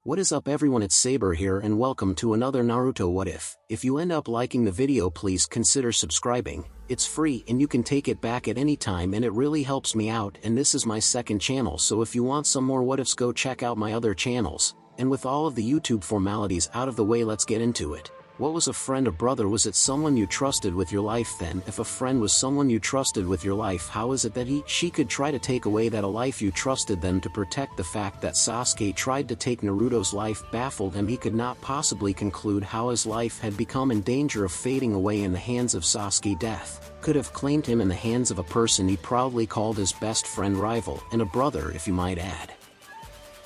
What is up everyone, it's Saber here and welcome to another Naruto What If. If you end up liking the video, please consider subscribing. It's free and you can take it back at any time and it really helps me out, and this is my second channel, so if you want some more what ifs, go check out my other channels. And with all of the YouTube formalities out of the way, let's get into it. What was a friend, a brother? Was it someone you trusted with your life? Then, if a friend was someone you trusted with your life, how is it that she could try to take away that a life you trusted them to protect? The fact that Sasuke tried to take Naruto's life baffled him. He could not possibly conclude how his life had become in danger of fading away in the hands of Sasuke. Death could have claimed him in the hands of a person he proudly called his best friend, rival, and a brother, if you might add.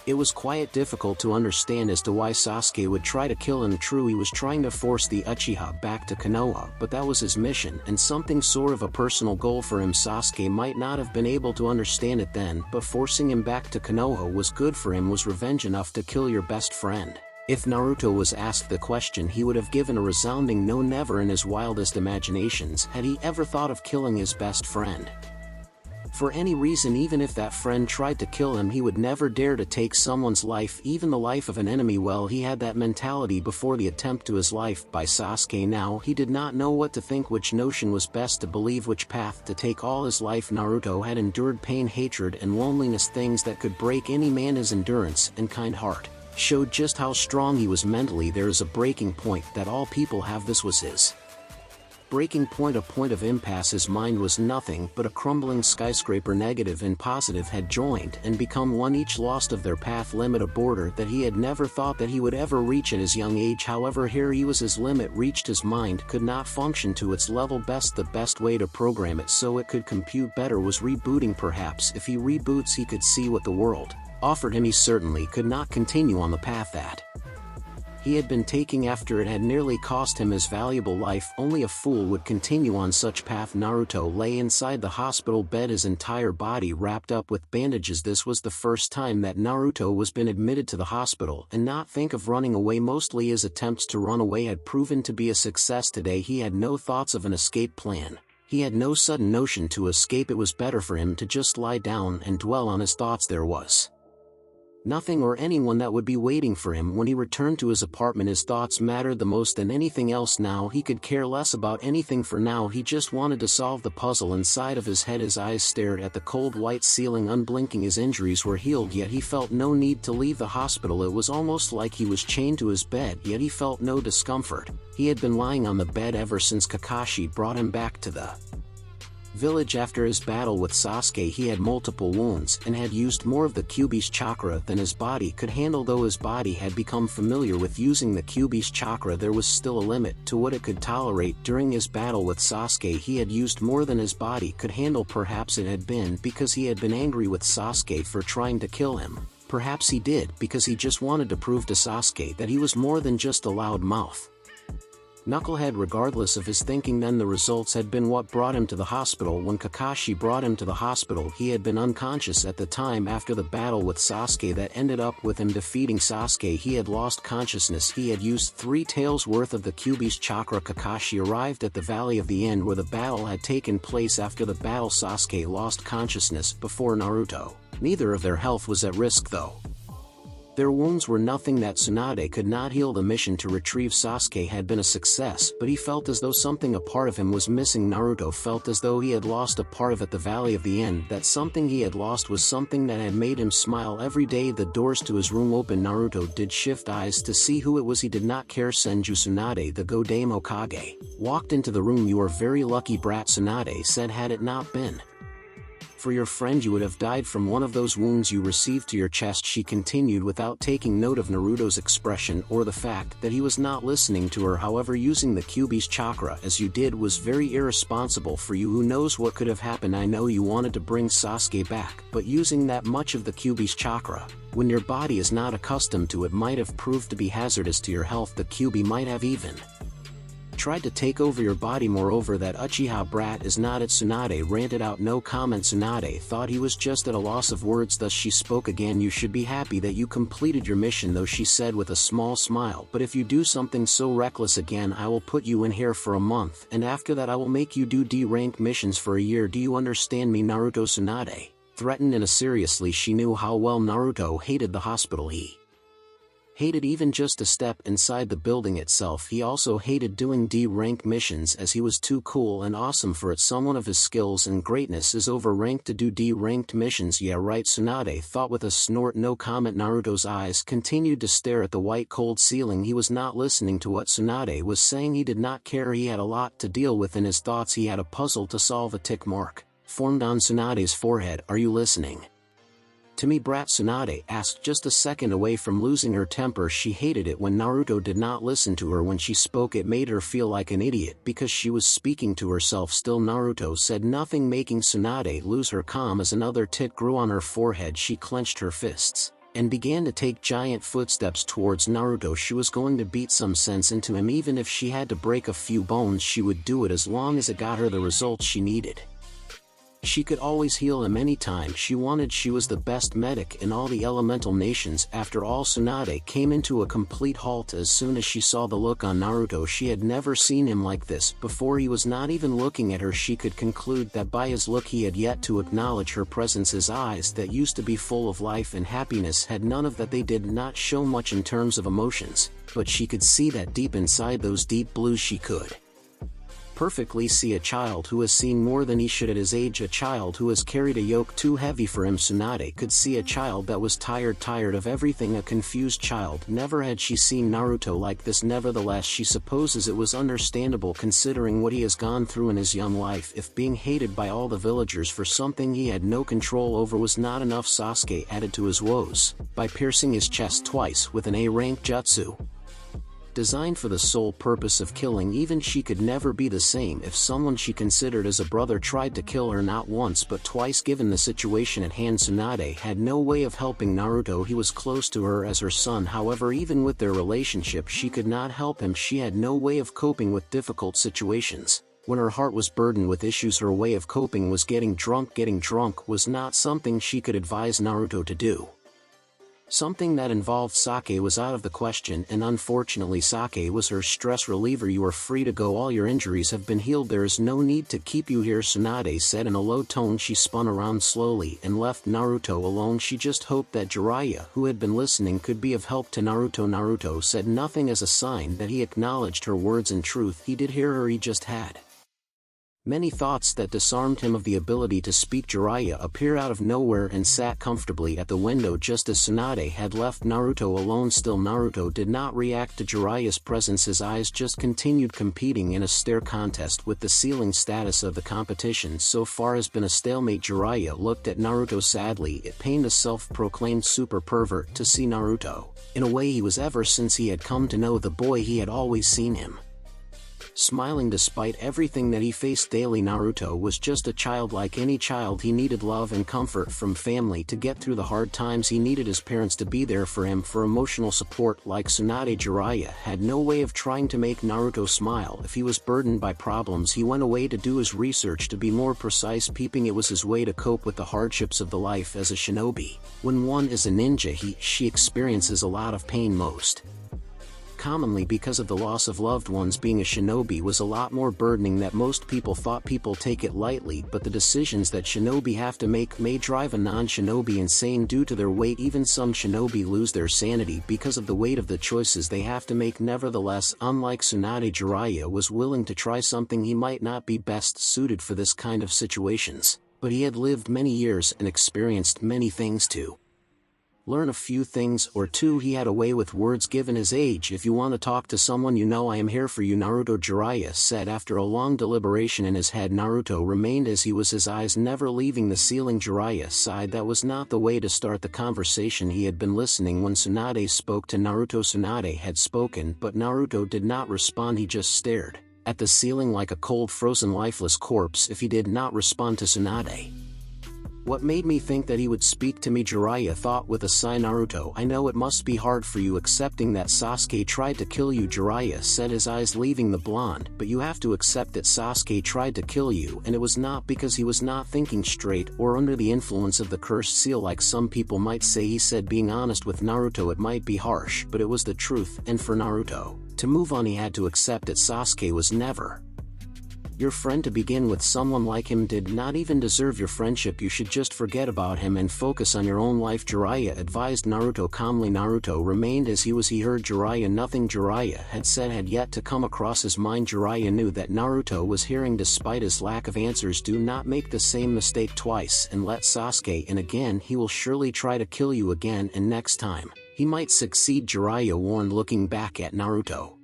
It was quite difficult to understand as to why Sasuke would try to kill him. True, he was trying to force the Uchiha back to Konoha, but that was his mission, and something sort of a personal goal for him. Sasuke might not have been able to understand it then, but forcing him back to Konoha was good for him. Was revenge enough to kill your best friend? If Naruto was asked the question, he would have given a resounding no. Never in his wildest imaginations had he ever thought of killing his best friend. For any reason, even if that friend tried to kill him, he would never dare to take someone's life, even the life of an enemy. Well, he had that mentality before the attempt to his life by Sasuke. Now he did not know what to think, which notion was best to believe, which path to take. All his life Naruto had endured pain, hatred, and loneliness, things that could break any man. His endurance and kind heart showed just how strong he was mentally. There is a breaking point that all people have. This was his breaking point, a point of impasse. His mind was nothing but a crumbling skyscraper. Negative and positive had joined and become one, each lost of their path limit, a border that he had never thought that he would ever reach at his young age. However, here he was, his limit reached. His mind could not function to its level best. The best way to program it so it could compute better was rebooting. Perhaps if he reboots, he could see what the world offered him. He certainly could not continue on the path that he had been taking after it had nearly cost him his valuable life. Only a fool would continue on such path. Naruto lay inside the hospital bed, his entire body wrapped up with bandages. This was the first time that Naruto was been admitted to the hospital and not think of running away. Mostly his attempts to run away had proven to be a success. Today he had no thoughts of an escape plan. He had no sudden notion to escape. It was better for him to just lie down and dwell on his thoughts. There was nothing or anyone that would be waiting for him when he returned to his apartment. His thoughts mattered the most than anything else. Now he could care less about anything. For now he just wanted to solve the puzzle inside of his head. His eyes stared at the cold white ceiling, unblinking. His injuries were healed, yet he felt no need to leave the hospital. It was almost like he was chained to his bed, yet he felt no discomfort. He had been lying on the bed ever since Kakashi brought him back to the village after his battle with Sasuke. He had multiple wounds and had used more of the Kyuubi's chakra than his body could handle. Though his body had become familiar with using the Kyuubi's chakra, there was still a limit to what it could tolerate. During his battle with Sasuke, he had used more than his body could handle. Perhaps it had been because he had been angry with Sasuke for trying to kill him. Perhaps he did because he just wanted to prove to Sasuke that he was more than just a loud mouth knucklehead. Regardless of his thinking then, the results had been what brought him to the hospital. When Kakashi brought him to the hospital, he had been unconscious at the time. After the battle with Sasuke that ended up with him defeating Sasuke, he had lost consciousness. He had used 3 taels worth of the Kyuubi's chakra. Kakashi arrived at the Valley of the End where the battle had taken place. After the battle, Sasuke lost consciousness before Naruto. Neither of their health was at risk though. Their wounds were nothing that Tsunade could not heal. The mission to retrieve Sasuke had been a success, but he felt as though something, a part of him, was missing. Naruto felt as though he had lost a part of at the Valley of the End. That something he had lost was something that had made him smile every day. The doors to his room opened. Naruto did shift eyes to see who it was. He did not care. Senju Tsunade, the Godame Hokage, walked into the room. "You are very lucky, brat," Tsunade said. "Had it not been for your friend, you would have died from one of those wounds you received to your chest," she continued without taking note of Naruto's expression or the fact that he was not listening to her. "However, using the Kyuubi's chakra as you did was very irresponsible for you. Who knows what could have happened? I know you wanted to bring Sasuke back, but using that much of the Kyuubi's chakra, when your body is not accustomed to it, might have proved to be hazardous to your health. The Kyuubi might have even tried to take over your body. Moreover, that Uchiha brat is not it," Tsunade ranted out. "No comment." Tsunade thought he was just at a loss of words, thus she spoke again. "You should be happy that you completed your mission though," she said with a small smile, "but if you do something so reckless again, I will put you in here for a month, and after that I will make you do D-rank missions for a year. Do you understand me, Naruto?" Tsunade threatened in a seriously. She knew how well Naruto hated the hospital he hated even just a step inside the building itself. He also hated doing D-rank missions as he was too cool and awesome for it. Someone of his skills and greatness is over-ranked to do D-ranked missions. Yeah right, Tsunade thought with a snort. No comment. Naruto's eyes continued to stare at the white cold ceiling. He was not listening to what Tsunade was saying. He did not care. He had a lot to deal with in his thoughts. He had a puzzle to solve. A tick mark formed on Tsunade's forehead. Are you listening to me, brat? Tsunade asked, just a second away from losing her temper. She hated it when Naruto did not listen to her when she spoke. It made her feel like an idiot because she was speaking to herself. Still Naruto said nothing, making Tsunade lose her calm. As another tit grew on her forehead, she clenched her fists and began to take giant footsteps towards Naruto. She was going to beat some sense into him. Even if she had to break a few bones, she would do it as long as it got her the results she needed. She could always heal him anytime she wanted. She was the best medic in all the elemental nations. After all, Tsunade came into a complete halt as soon as she saw the look on Naruto. She had never seen him like this before. He was not even looking at her. She could conclude that by his look he had yet to acknowledge her presence. His eyes that used to be full of life and happiness had none of that. They did not show much in terms of emotions, but she could see that deep inside those deep blues she could perfectly see a child who has seen more than he should at his age, a child who has carried a yoke too heavy for him. Tsunade could see a child that was tired of everything, a confused child. Never had she seen Naruto like this. Nevertheless, she supposes it was understandable considering what he has gone through in his young life. If being hated by all the villagers for something he had no control over was not enough, Sasuke added to his woes by piercing his chest twice with an A-rank jutsu designed for the sole purpose of killing. Even she could never be the same if someone she considered as a brother tried to kill her, not once but twice. Given the situation at hand, Tsunade had no way of helping Naruto. He was close to her as her son. However, even with their relationship, she could not help him. She had no way of coping with difficult situations. When her heart was burdened with issues, her way of coping was getting drunk. Getting drunk was not something she could advise Naruto to do. Something that involved sake was out of the question, and unfortunately sake was her stress reliever. You are free to go. All your injuries have been healed. There is no need to keep you here, Tsunade said in a low tone. She spun around slowly and left Naruto alone. She just hoped that Jiraiya, who had been listening, could be of help to Naruto. Naruto said nothing as a sign that he acknowledged her words. In truth, he did hear her. He just had many thoughts that disarmed him of the ability to speak. Jiraiya appeared out of nowhere and sat comfortably at the window just as Tsunade had left Naruto alone. Still Naruto did not react to Jiraiya's presence. His eyes just continued competing in a stare contest with the ceiling. Status of the competition so far has been a stalemate. Jiraiya looked at Naruto sadly. It pained a self-proclaimed super pervert to see Naruto in a way he was ever since he had come to know the boy. He had always seen him smiling despite everything that he faced daily. Naruto was just a child like any child. He needed love and comfort from family to get through the hard times. He needed his parents to be there for him for emotional support. Like Tsunade, Jiraiya had no way of trying to make Naruto smile. If he was burdened by problems, he went away to do his research. To be more precise, peeping. It was his way to cope with the hardships of the life as a shinobi. When one is a ninja, she experiences a lot of pain, most commonly because of the loss of loved ones. Being a shinobi was a lot more burdening than most people thought. People take it lightly, but the decisions that shinobi have to make may drive a non-shinobi insane due to their weight. Even some shinobi lose their sanity because of the weight of the choices they have to make. Nevertheless, unlike Tsunade, Jiraiya was willing to try something. He might not be best suited for this kind of situations, but he had lived many years and experienced many things to learn a few things or two. He had a way with words given his age. If you want to talk to someone, you know I am here for you, Naruto, Jiraiya said. After a long deliberation in his head, Naruto remained as he was, his eyes never leaving the ceiling. Jiraiya sighed. That was not the way to start the conversation. He had been listening when Tsunade spoke to Naruto. Tsunade had spoken, but Naruto did not respond. He just stared at the ceiling like a cold, frozen, lifeless corpse. If he did not respond to Tsunade, what made me think that he would speak to me? Jiraiya thought with a sigh. Naruto, I know it must be hard for you accepting that Sasuke tried to kill you, Jiraiya said, his eyes leaving the blonde, but you have to accept that Sasuke tried to kill you, and it was not because he was not thinking straight or under the influence of the cursed seal like some people might say. He said, being honest with Naruto, it might be harsh, but it was the truth, and for Naruto to move on he had to accept that Sasuke was never Your friend to begin with. Someone like him did not even deserve your friendship. You should just forget about him and focus on your own life, Jiraiya advised Naruto calmly. Naruto remained as he was. He heard Jiraiya. Nothing Jiraiya had said had yet to come across his mind. Jiraiya knew that Naruto was hearing despite his lack of answers. Do not make the same mistake twice and let Sasuke in again. He will surely try to kill you again, and next time, he might succeed, Jiraiya warned, looking back at Naruto.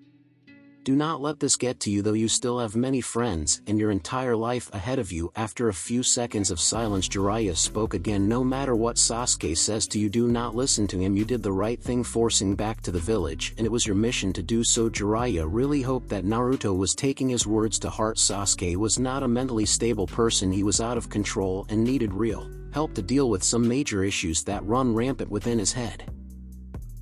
Do not let this get to you, though you still have many friends and your entire life ahead of you. After a few seconds of silence, Jiraiya spoke again. No matter what Sasuke says to you, do not listen to him. You did the right thing forcing back to the village, and it was your mission to do so. Jiraiya really hoped that Naruto was taking his words to heart. Sasuke was not a mentally stable person. He was out of control and needed real help to deal with some major issues that run rampant within his head.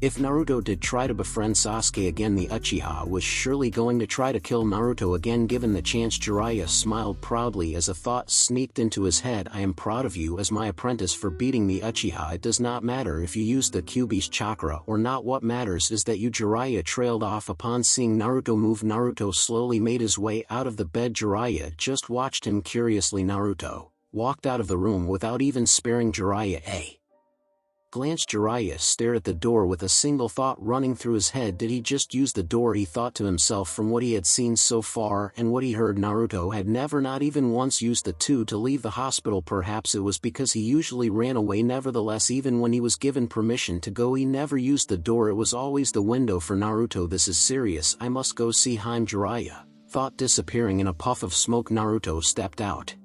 If Naruto did try to befriend Sasuke again, the Uchiha was surely going to try to kill Naruto again given the chance. Jiraiya smiled proudly as a thought sneaked into his head. I am proud of you as my apprentice for beating the Uchiha. It does not matter if you use the Kyuubi's chakra or not. What matters is that you. Jiraiya trailed off upon seeing Naruto move. Naruto slowly made his way out of the bed. Jiraiya just watched him curiously. Naruto walked out of the room without even sparing Jiraiya a glance. Jiraiya stared at the door with a single thought running through his head. Did he just use the door? He thought to himself. From what he had seen so far and what he heard, Naruto had never, not even once, used the two to leave the hospital. Perhaps it was because he usually ran away. Nevertheless, even when he was given permission to go, he never used the door. It was always the window for Naruto. This is serious. I must go see him, Jiraiya thought. Disappearing in a puff of smoke, Naruto stepped out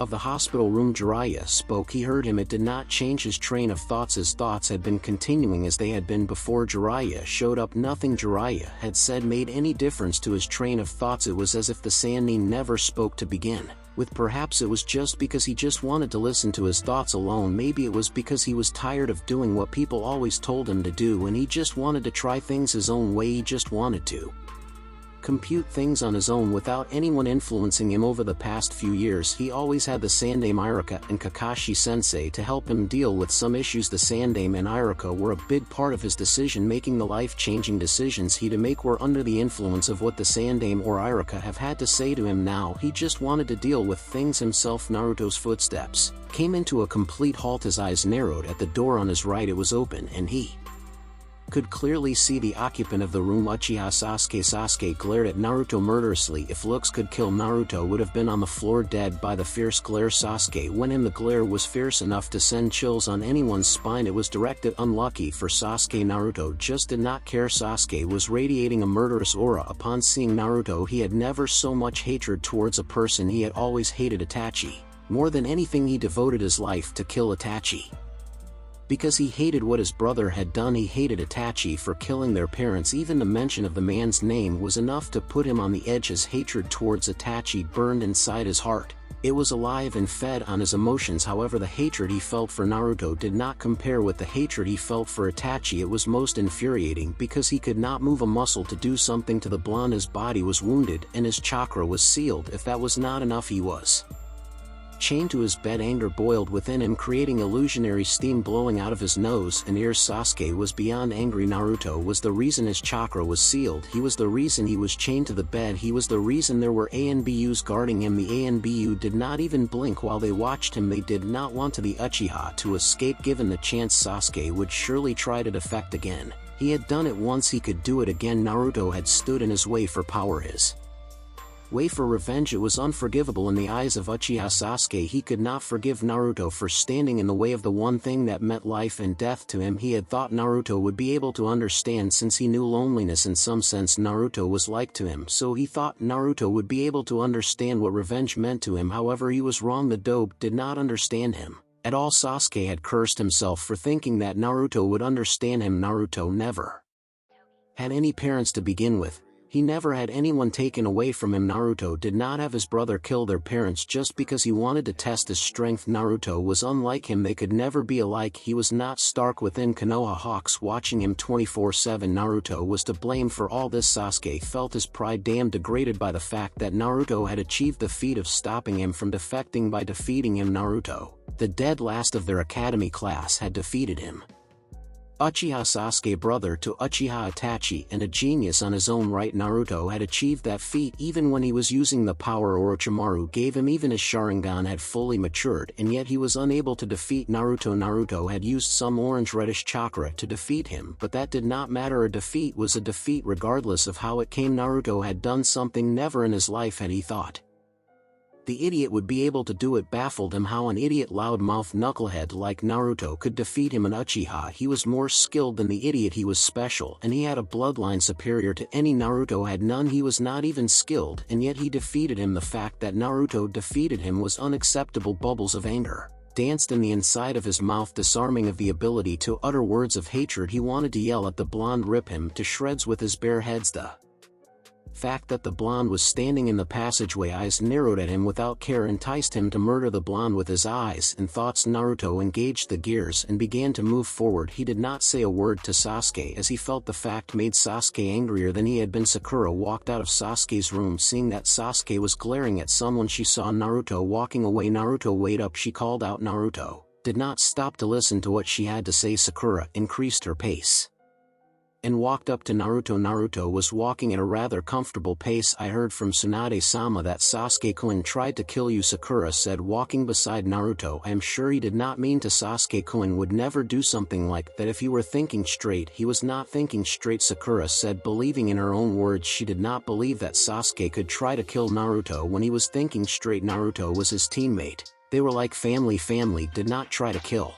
of the hospital room. Jiraiya spoke. He heard him. It did not change his train of thoughts. His thoughts had been continuing as they had been before. Jiraiya showed up. Nothing Jiraiya had said made any difference to his train of thoughts. It was as if the Sannin never spoke to begin with. Perhaps it was just because he just wanted to listen to his thoughts alone. Maybe it was because he was tired of doing what people always told him to do and he just wanted to try things his own way. He just wanted to compute things on his own without anyone influencing him. Over the past few years, he always had the Sandaime Iruka and Kakashi Sensei to help him deal with some issues. The Sandaime and Iruka were a big part of his decision-making. The life-changing decisions he to make were under the influence of what the Sandaime or Iruka have had to say to him. Now he just wanted to deal with things himself. Naruto's footsteps came into a complete halt. His eyes narrowed at the door on his right. It was open and he could clearly see the occupant of the room, Uchiha Sasuke. Sasuke glared at Naruto murderously. If looks could kill, Naruto would have been on the floor dead by the fierce glare Sasuke went in. The glare was fierce enough to send chills on anyone's spine. It was directed. Unlucky for Sasuke, Naruto just did not care. Sasuke was radiating a murderous aura. Upon seeing Naruto, he had never so much hatred towards a person. He had always hated Itachi. More than anything, he devoted his life to kill Itachi. Because he hated what his brother had done. He hated Itachi for killing their parents. Even the mention of the man's name was enough to put him on the edge. His hatred towards Itachi burned inside his heart. It was alive and fed on his emotions. However, the hatred he felt for Naruto did not compare with the hatred he felt for Itachi. It was most infuriating because he could not move a muscle to do something to the blonde. His body was wounded and his chakra was sealed. If that was not enough, he was chained to his bed. Anger boiled within him, creating illusionary steam blowing out of his nose and ears. Sasuke was beyond angry. Naruto was the reason his chakra was sealed. He was the reason he was chained to the bed. He was the reason there were ANBUs guarding him. The ANBU did not even blink while they watched him. They did not want the Uchiha to escape. Given the chance, Sasuke would surely try to defect again. He had done it once, he could do it again. Naruto had stood in his way for power, his way for revenge. It was unforgivable in the eyes of Uchiha Sasuke. He could not forgive Naruto for standing in the way of the one thing that meant life and death to him. He had thought Naruto would be able to understand, since he knew loneliness. In some sense, Naruto was like to him, so he thought Naruto would be able to understand what revenge meant to him. However, he was wrong. The dope did not understand him at all. Sasuke had cursed himself for thinking that Naruto would understand him. Naruto never had any parents to begin with. He never had anyone taken away from him. Naruto did not have his brother kill their parents just because he wanted to test his strength. Naruto was unlike him. They could never be alike. He was not Stark within Konoha Hawks watching him 24/7. Naruto was to blame for all this. Sasuke felt his pride damn degraded by the fact that Naruto had achieved the feat of stopping him from defecting by defeating him. Naruto, the dead last of their academy class, had defeated him. Uchiha Sasuke, brother to Uchiha Itachi and a genius on his own right, Naruto had achieved that feat even when he was using the power Orochimaru gave him. Even his Sharingan had fully matured, and yet he was unable to defeat Naruto. Naruto had used some orange-reddish chakra to defeat him, but that did not matter. A defeat was a defeat regardless of how it came. Naruto had done something never in his life had he thought the idiot would be able to do. It baffled him how an idiot loudmouth knucklehead like Naruto could defeat him. An Uchiha, he was more skilled than the idiot. He was special, and he had a bloodline superior to any. Naruto had none. He was not even skilled, and yet he defeated him. The fact that Naruto defeated him was unacceptable. Bubbles of anger danced in the inside of his mouth, disarming of the ability to utter words of hatred. He wanted to yell at the blonde, rip him to shreds with his bare hands. The fact that the blonde was standing in the passageway, eyes narrowed at him without care, enticed him to murder the blonde with his eyes and thoughts. Naruto engaged the gears and began to move forward. He did not say a word to Sasuke as he felt the fact made Sasuke angrier than he had been. Sakura walked out of Sasuke's room. Seeing that Sasuke was glaring at someone, she saw Naruto walking away. Naruto, wait up, she called out. Naruto did not stop to listen to what she had to say. Sakura increased her pace and walked up to Naruto. Naruto was walking at a rather comfortable pace. I heard from Tsunade-sama that Sasuke-kun tried to kill you, Sakura said, walking beside Naruto. I am sure he did not mean to. Sasuke-kun would never do something like that. If he were thinking straight, he was not thinking straight, Sakura said, believing in her own words. She did not believe that Sasuke could try to kill Naruto when he was thinking straight. Naruto was his teammate. They were like family. Family did not try to kill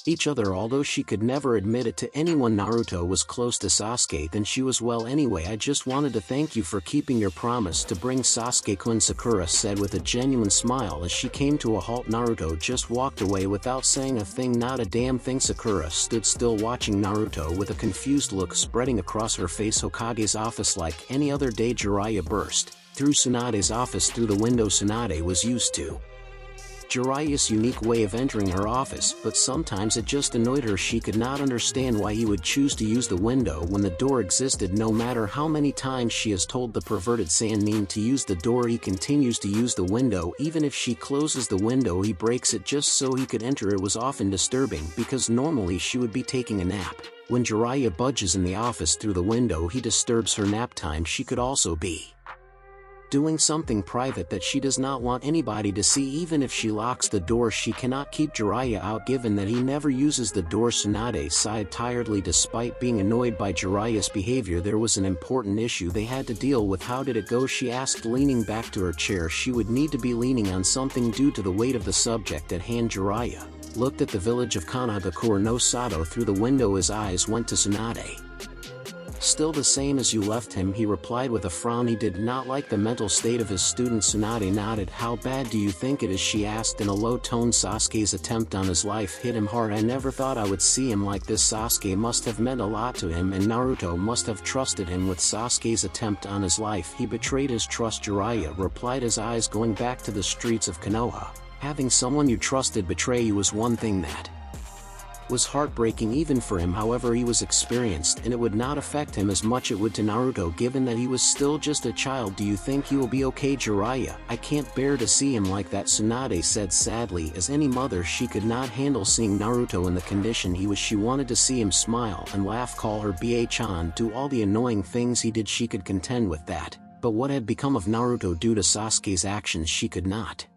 each other, although she could never admit it to anyone. Naruto was close to Sasuke than she was. Well, anyway, I just wanted to thank you for keeping your promise to bring Sasuke-kun, Sakura said with a genuine smile as she came to a halt. Naruto just walked away without saying a thing, not a damn thing. Sakura stood still watching Naruto with a confused look spreading across her face. Hokage's office. Like any other day, Jiraiya burst through Tsunade's office through the window. Tsunade was used to Jiraiya's unique way of entering her office, but sometimes it just annoyed her. She could not understand why he would choose to use the window when the door existed. No matter how many times she has told the perverted Sannin to use the door, he continues to use the window. Even if she closes the window, he breaks it just so he could enter. It was often disturbing because normally she would be taking a nap. When Jiraiya budges in the office through the window, he disturbs her nap time. She could also be doing something private that she does not want anybody to see. Even if she locks the door, she cannot keep Jiraiya out given that he never uses the door. Tsunade sighed tiredly. Despite being annoyed by Jiraiya's behavior, there was an important issue they had to deal with. How did it go, she asked, leaning back to her chair. She would need to be leaning on something due to the weight of the subject at hand. Jiraiya looked at the village of Kanagakure no Sato through the window. His eyes went to Tsunade. Still the same as you left him, he replied with a frown. He did not like the mental state of his student. Tsunade nodded. How bad do you think it is, she asked in a low tone. Sasuke's attempt on his life hit him hard. I never thought I would see him like this. Sasuke must have meant a lot to him, and Naruto must have trusted him with Sasuke's attempt on his life. He betrayed his trust, Jiraiya replied, his eyes going back to the streets of Konoha. Having someone you trusted betray you was one thing that was heartbreaking even for him. However, he was experienced and it would not affect him as much it would to Naruto given that he was still just a child. Do you think he will be okay, Jiraiya? I can't bear to see him like that, Tsunade said sadly. As any mother, she could not handle seeing Naruto in the condition he was. She wanted to see him smile and laugh, call her Ba-chan, do all the annoying things he did. She could contend with that, but what had become of Naruto due to Sasuke's actions she could not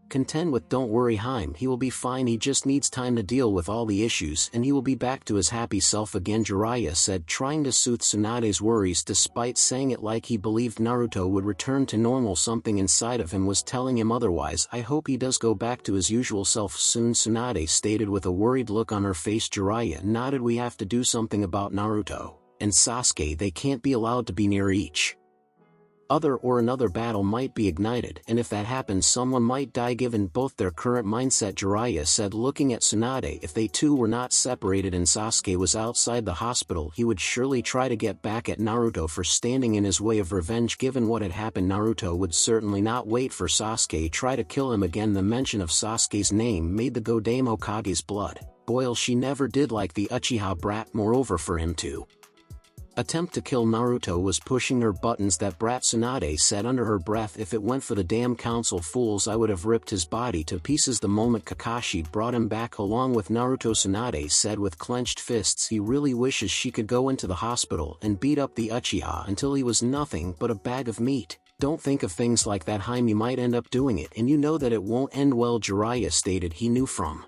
contend with. Don't worry, Haim, he will be fine. He just needs time to deal with all the issues and he will be back to his happy self again, Jiraiya said, trying to soothe Tsunade's worries despite saying it like he believed Naruto would return to normal. Something inside of him was telling him otherwise. I hope he does go back to his usual self soon, Tsunade stated with a worried look on her face. Jiraiya nodded. We have to do something about Naruto and Sasuke. They can't be allowed to be near each other or another battle might be ignited, and if that happens someone might die given both their current mindset, Jiraiya said looking at Tsunade. If they two were not separated and Sasuke was outside the hospital, he would surely try to get back at Naruto for standing in his way of revenge. Given what had happened, Naruto would certainly not wait for Sasuke try to kill him again. The mention of Sasuke's name made the Godame Hokage's blood boil. She never did like the Uchiha brat, moreover for him to Attempt to kill Naruto was pushing her buttons. That brat Tsunade said under her breath. If it went for the damn council fools I would have ripped his body to pieces the moment Kakashi brought him back along with Naruto. Tsunade said with clenched fists he really wishes she could go into the hospital and beat up the Uchiha until he was nothing but a bag of meat. Don't think of things like that, Jaime might end up doing it and you know that it won't end well. Jiraiya stated he knew from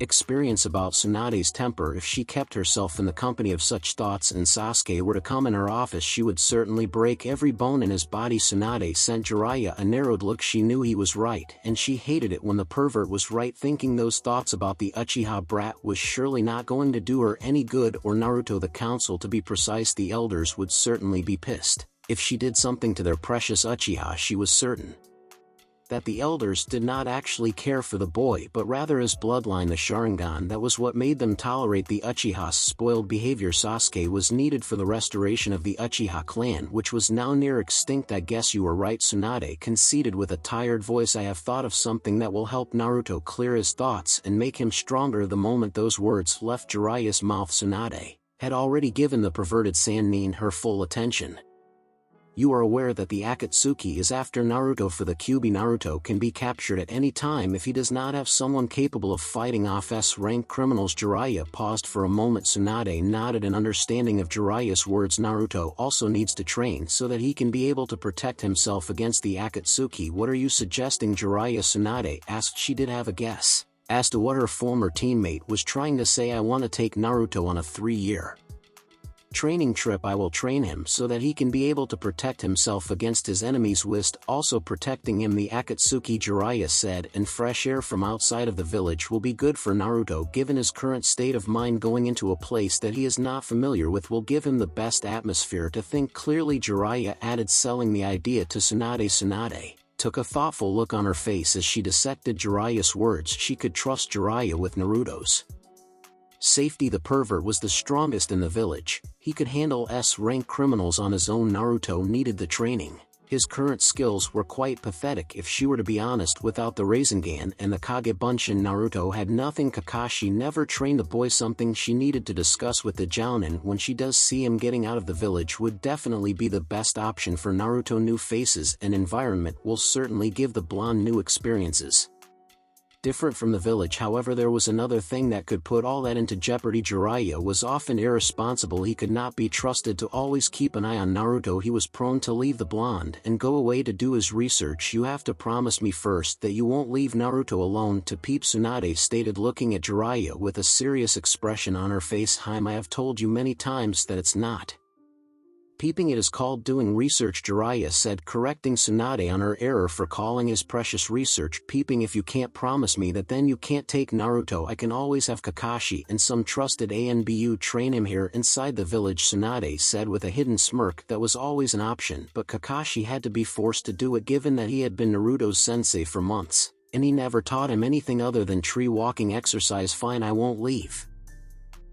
experience about Tsunade's temper. If she kept herself in the company of such thoughts and Sasuke were to come in her office she would certainly break every bone in his body. Tsunade sent Jiraiya a narrowed look. She knew he was right and she hated it when the pervert was right. Thinking those thoughts about the Uchiha brat was surely not going to do her any good, or Naruto, the council to be precise. The elders would certainly be pissed. If she did something to their precious Uchiha, she was certain that the elders did not actually care for the boy but rather his bloodline, the Sharingan. That was what made them tolerate the Uchiha's spoiled behavior. Sasuke was needed for the restoration of the Uchiha clan, which was now near extinct. I guess you were right, Tsunade conceded with a tired voice. I have thought of something that will help Naruto clear his thoughts and make him stronger. The moment those words left Jiraiya's mouth, Tsunade had already given the perverted Sannin her full attention. You are aware that the Akatsuki is after Naruto for the Kyuubi. Naruto can be captured at any time if he does not have someone capable of fighting off S-rank criminals. Jiraiya paused for a moment. Tsunade nodded in understanding of Jiraiya's words. Naruto also needs to train so that he can be able to protect himself against the Akatsuki. What are you suggesting, Jiraiya? Tsunade asked. She did have a guess as to what her former teammate was trying to say. I want to take Naruto on a 3-year training trip. I will train him so that he can be able to protect himself against his enemies whilst also protecting him, the Akatsuki, Jiraiya said, and fresh air from outside of the village will be good for Naruto. Given his current state of mind, going into a place that he is not familiar with will give him the best atmosphere to think clearly, Jiraiya added, selling the idea to Tsunade. Tsunade took a thoughtful look on her face as she dissected Jiraiya's words. She could trust Jiraiya with Naruto's safety. The pervert was the strongest in the village. He could handle S-rank criminals on his own. Naruto needed the training. His current skills were quite pathetic if she were to be honest. Without the Rasengan and the Kage Bunshin, Naruto had nothing. Kakashi never trained the boy, something she needed to discuss with the Jounin. When she does see him getting out of the village would definitely be the best option for Naruto. New faces and environment will certainly give the blonde new experiences. Different from the village, however, there was another thing that could put all that into jeopardy. Jiraiya was often irresponsible. He could not be trusted to always keep an eye on Naruto. He was prone to leave the blonde and go away to do his research. You have to promise me first that you won't leave Naruto alone to peep, Tsunade stated, looking at Jiraiya with a serious expression on her face. Haim, I have told you many times that it's not peeping, it is called doing research, Jiraiya said, correcting Tsunade on her error for calling his precious research peeping. If you can't promise me that, then you can't take Naruto. I can always have Kakashi and some trusted ANBU train him here inside the village, Tsunade said with a hidden smirk. That was always an option, but Kakashi had to be forced to do it given that he had been Naruto's sensei for months, and he never taught him anything other than tree walking exercise. Fine, I won't leave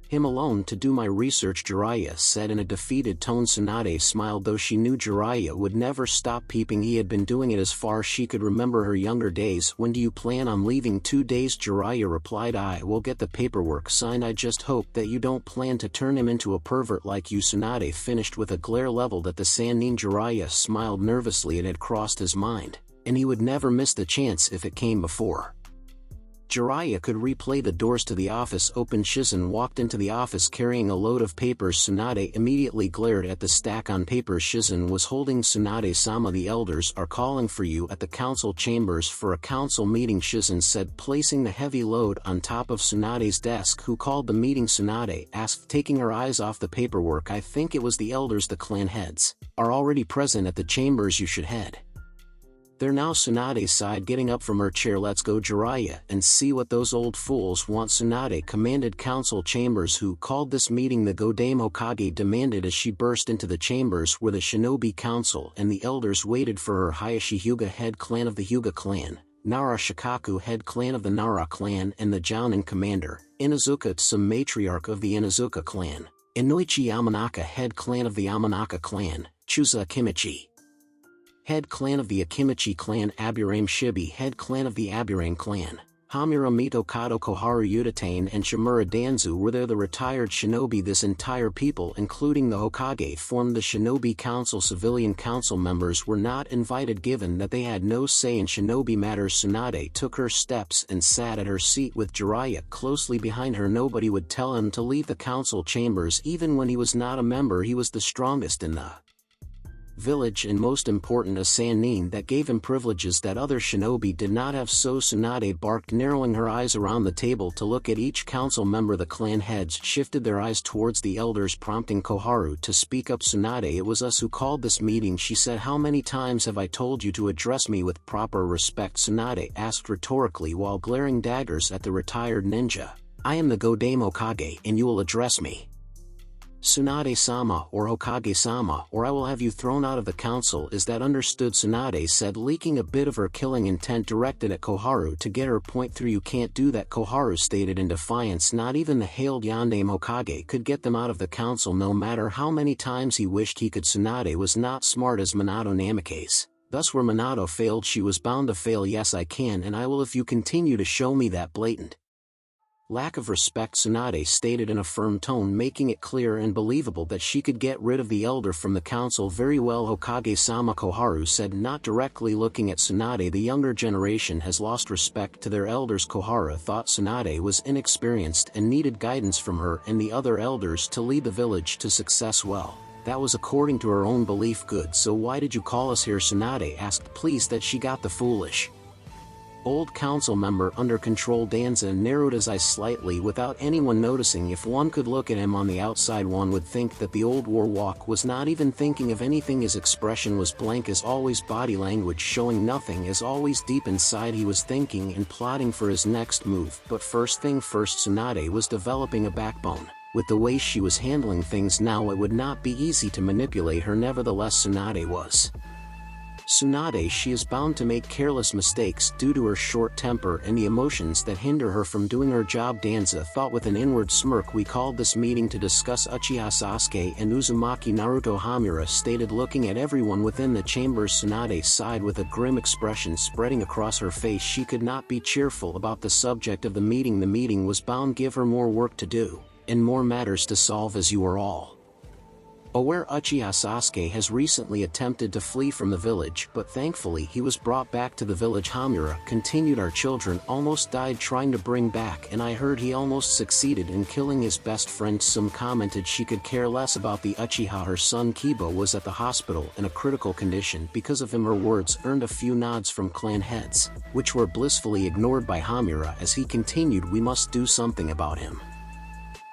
him alone to do my research, Jiraiya said in a defeated tone. Tsunade smiled, though she knew Jiraiya would never stop peeping. He had been doing it as far as she could remember her younger days. When do you plan on leaving? 2 days, Jiraiya replied. I will get the paperwork signed. I just hope that you don't plan to turn him into a pervert like you, Tsunade finished with a glare leveled at the Sannin. Jiraiya smiled nervously. It had crossed his mind, and he would never miss the chance if it came before Jiraiya could replay. The doors to the office opened. Shizen walked into the office carrying a load of papers. Tsunade immediately glared at the stack on papers Shizen was holding. Tsunade-sama, the elders are calling for you at the council chambers for a council meeting, Shizen said, placing the heavy load on top of Tsunade's desk. Who called the meeting? Tsunade asked, taking her eyes off the paperwork. I think it was the elders. The clan heads are already present at the chambers. You should head there now, Tsunade sighed, getting up from her chair. Let's go, Jiraiya, and see what those old fools want. Tsunade commanded council chambers. Who called this meeting? The Godame Hokage demanded as she burst into the chambers where the Shinobi Council and the elders waited for her. Hayashi Hyuga, head clan of the Hyuga clan, Nara Shikaku, head clan of the Nara clan, and the Jounin commander, Inazuka Tsum, matriarch of the Inazuka clan, Inoichi Yamanaka, head clan of the Yamanaka clan, Chusa Akimichi, head clan of the Akimichi clan, Aburame Shibi, head clan of the Aburame clan, Hamura Mito Kato Koharu Utatane and Shimura Danzu were there. The retired shinobi. This entire people, including the Hokage, formed the Shinobi Council. Civilian council members were not invited given that they had no say in shinobi matters. Tsunade took her steps and sat at her seat with Jiraiya closely behind her. Nobody would tell him to leave the council chambers. Even when he was not a member, he was the strongest in the village and most important a Sannin that gave him privileges that other shinobi did not have. So Tsunade barked, narrowing her eyes around the table to look at each council member. The clan heads shifted their eyes towards the elders, prompting Koharu to speak up. Tsunade, it was us who called this meeting, she said. How many times have I told you to address me with proper respect? Tsunade asked rhetorically while glaring daggers at the retired ninja. I am the Godame Hokage and you will address me Tsunade-sama or Hokage-sama, or I will have you thrown out of the council. Is that understood? Tsunade said, leaking a bit of her killing intent directed at Koharu to get her point through. You can't do that, Koharu stated in defiance. Not even the hailed Yandame Hokage could get them out of the council, no matter how many times he wished he could. Tsunade was not smart as Minato Namikaze. Thus where Minato failed, she was bound to fail. Yes, I can, and I will if you continue to show me that blatant lack of respect, Tsunade stated in a firm tone, making it clear and believable that she could get rid of the elder from the council. Very well, Hokage-sama, Koharu said, not directly looking at Tsunade. The younger generation has lost respect to their elders. Koharu thought Tsunade was inexperienced and needed guidance from her and the other elders to lead the village to success. Well, that was according to her own belief. Good, so why did you call us here? Tsunade asked, pleased that she got the foolish old council member under control. Danza narrowed his eyes slightly without anyone noticing. If one could look at him on the outside, one would think that the old warwalk was not even thinking of anything. His expression was blank as always, body language showing nothing as always. Deep inside he was thinking and plotting for his next move. But first thing first, Tsunade was developing a backbone. With the way she was handling things now, it would not be easy to manipulate her. Nevertheless, Tsunade, she is bound to make careless mistakes due to her short temper and the emotions that hinder her from doing her job. Danza thought with an inward smirk. We called this meeting to discuss Uchiha Sasuke and Uzumaki Naruto, Hamura stated, looking at everyone within the chambers. Tsunade sighed with a grim expression spreading across her face. She could not be cheerful about the subject of the meeting. The meeting was bound to give her more work to do and more matters to solve. As you are all aware, Uchiha Sasuke has recently attempted to flee from the village, but thankfully he was brought back to the village. Hamura continued, our children almost died trying to bring back, and I heard he almost succeeded in killing his best friend. Some commented she could care less about the Uchiha. Her son Kiba was at the hospital in a critical condition because of him. Her words earned a few nods from clan heads, which were blissfully ignored by Hamura as he continued, we must do something about him,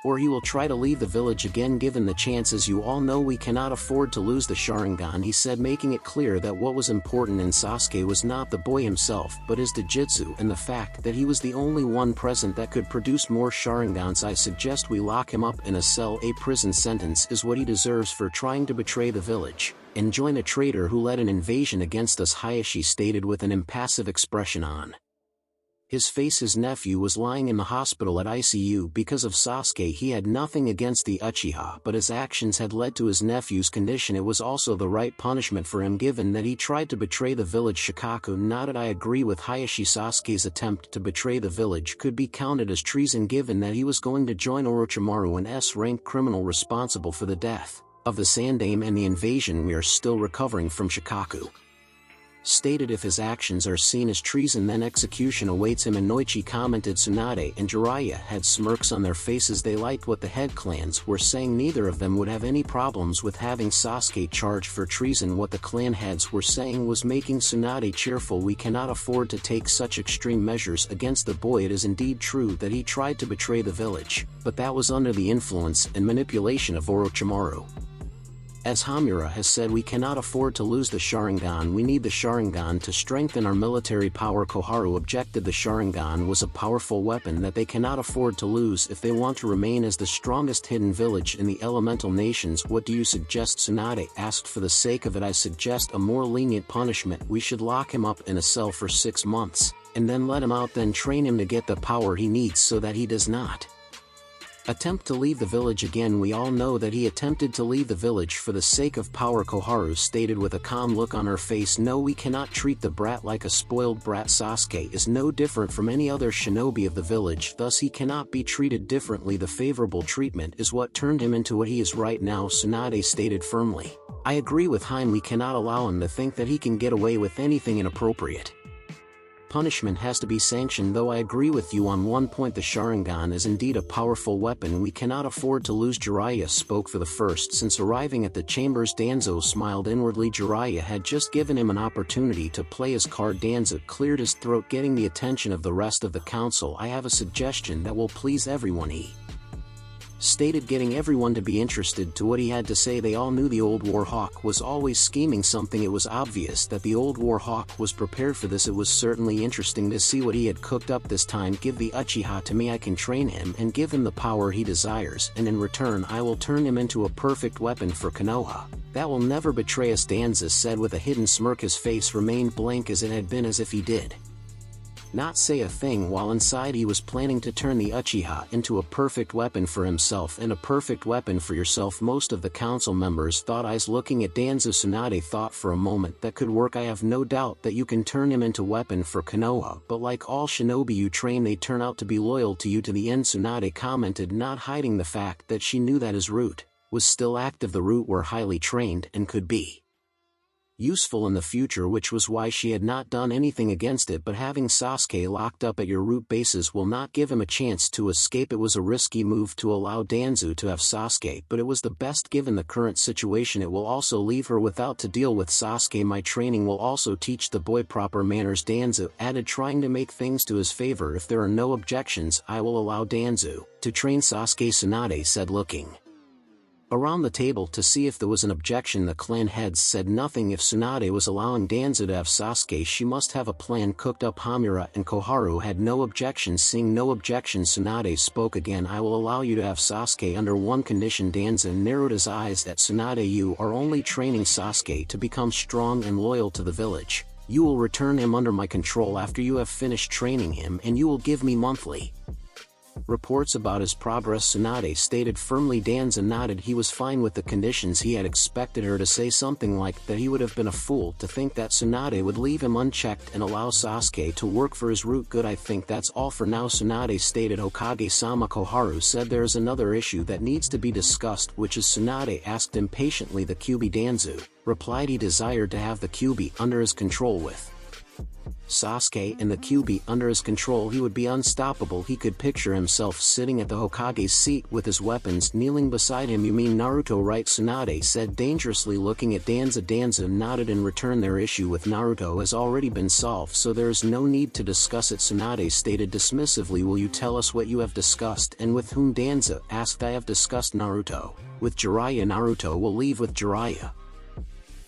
or he will try to leave the village again given the chances. You all know we cannot afford to lose the Sharingan, he said, making it clear that what was important in Sasuke was not the boy himself but his Dojutsu and the fact that he was the only one present that could produce more Sharingans. I suggest we lock him up in a cell. A prison sentence is what he deserves for trying to betray the village and join a traitor who led an invasion against us, Hayashi stated with an impassive expression on his face. His nephew was lying in the hospital at ICU because of Sasuke. He had nothing against the Uchiha, but his actions had led to his nephew's condition. It was also the right punishment for him given that he tried to betray the village. Shikaku nodded. I agree with Hayashi. Sasuke's attempt to betray the village could be counted as treason given that he was going to join Orochimaru, an S-rank criminal responsible for the death of the Sandaime and the invasion we are still recovering from. Shikaku stated if his actions are seen as treason then execution awaits him. Inoichi commented. Tsunade and Jiraiya had smirks on their faces. They liked what the head clans were saying. Neither of them would have any problems with having Sasuke charged for treason. What the clan heads were saying was making Tsunade cheerful. We cannot afford to take such extreme measures against the boy. It is indeed true that he tried to betray the village, but that was under the influence and manipulation of Orochimaru. As Hamura has said, we cannot afford to lose the Sharingan. We need the Sharingan to strengthen our military power. Koharu objected. The Sharingan was a powerful weapon that they cannot afford to lose if they want to remain as the strongest hidden village in the elemental nations. What do you suggest? Tsunade asked. For the sake of it, I suggest a more lenient punishment. We should lock him up in a cell for 6 months, and then let him out, then train him to get the power he needs so that he does not Attempt to leave the village again. We all know that he attempted to leave the village for the sake of power, Koharu stated with a calm look on her face. No, we cannot treat the brat like a spoiled brat. Sasuke is no different from any other shinobi of the village, thus he cannot be treated differently. The favorable treatment is what turned him into what he is right now, Tsunade stated firmly. I agree with Hein, we cannot allow him to think that he can get away with anything inappropriate. Punishment has to be sanctioned, though I agree with you on one point. The Sharingan is indeed a powerful weapon. We cannot afford to lose. Jiraiya spoke for the first since arriving at the chambers. Danzo smiled inwardly. Jiraiya had just given him an opportunity to play his card. Danzo cleared his throat, getting the attention of the rest of the council. I have a suggestion that will please everyone, he stated, getting everyone to be interested to what he had to say. They all knew the old Warhawk was always scheming something. It was obvious that the old Warhawk was prepared for this. It was certainly interesting to see what he had cooked up this time. Give the Uchiha to me, I can train him and give him the power he desires, and in return I will turn him into a perfect weapon for Konoha. That will never betray us, Danzo said with a hidden smirk. His face remained blank as it had been, as if he did not say a thing, while inside he was planning to turn the Uchiha into a perfect weapon for himself and a perfect weapon for yourself. Most of the council members thought eyes looking at Danzo. Tsunade thought for a moment that could work. I have no doubt that you can turn him into weapon for Konoha, but like all shinobi you train, they turn out to be loyal to you to the end, Tsunade commented, not hiding the fact that she knew that his root was still active. The root were highly trained and could be useful in the future, which was why she had not done anything against it. But having Sasuke locked up at your root bases will not give him a chance to escape. It was a risky move to allow Danzo to have Sasuke, but it was the best given the current situation. It will also leave her without to deal with Sasuke. My training will also teach the boy proper manners, Danzo added, trying to make things to his favor. If there are no objections, I will allow Danzo to train Sasuke, Tsunade said, looking around the table to see if there was an objection. The clan heads said nothing. If Tsunade was allowing Danzo to have Sasuke, she must have a plan cooked up. Hamura and Koharu had no objections. Seeing no objections, Tsunade spoke again. I will allow you to have Sasuke under one condition. Danzo narrowed his eyes at Tsunade. You are only training Sasuke to become strong and loyal to the village. You will return him under my control after you have finished training him, and you will give me monthly reports about his progress, Tsunade stated firmly. Danzo nodded. He was fine with the conditions. He had expected her to say something like that. He would have been a fool to think that Tsunade would leave him unchecked and allow Sasuke to work for his root. Good, I think that's all for now, Tsunade stated. Hokage-sama, Koharu said, there is another issue that needs to be discussed. Which is? Tsunade asked impatiently. The Kyuubi. Danzo replied he desired to have the Kyuubi under his control. With Sasuke and the Kyuubi under his control, he would be unstoppable. He could picture himself sitting at the Hokage's seat with his weapons kneeling beside him. You mean Naruto, right? Tsunade said dangerously, looking at Danzo. Danzo nodded in return. Their issue with Naruto has already been solved, so there is no need to discuss it, Tsunade stated dismissively. Will you tell us what you have discussed and with whom? Danzo asked. I have discussed Naruto with Jiraiya. Naruto will leave with Jiraiya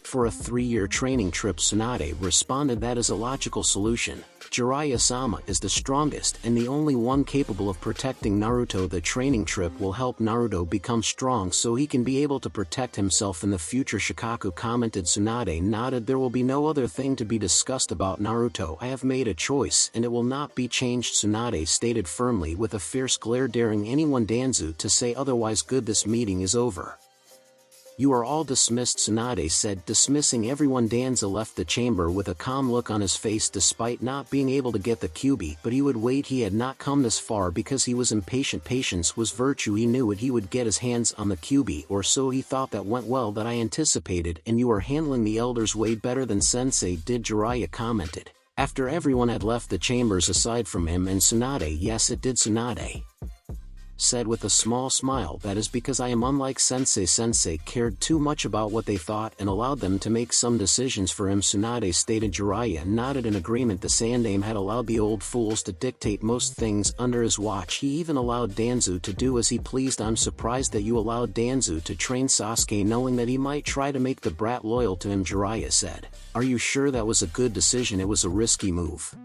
for a 3-year training trip, Tsunade responded. That is a logical solution. Jiraiya-sama is the strongest and the only one capable of protecting Naruto. The training trip will help Naruto become strong so he can be able to protect himself in the future, Shikaku commented. Tsunade nodded. There will be no other thing to be discussed about Naruto. I have made a choice and it will not be changed, Tsunade stated firmly with a fierce glare, daring anyone Danzo to say otherwise. Good, this meeting is over. You are all dismissed, Tsunade said, dismissing everyone. Danzo left the chamber with a calm look on his face. Despite not being able to get the Kyuubi, but he would wait. He had not come this far because he was impatient. Patience was virtue. He knew it. He would get his hands on the Kyuubi, or so he thought. That went well, that I anticipated, and you are handling the elders way better than Sensei did, Jiraiya commented after everyone had left the chambers aside from him and Tsunade. Yes, it did, Tsunade said with a small smile. That is because I am unlike Sensei. Sensei cared too much about what they thought and allowed them to make some decisions for him, Tsunade stated. Jiraiya nodded in agreement. The Sandaime had allowed the old fools to dictate most things under his watch. He even allowed Danzo to do as he pleased. I'm surprised that you allowed Danzo to train Sasuke knowing that he might try to make the brat loyal to him, Jiraiya said. Are you sure that was a good decision? It was a risky move.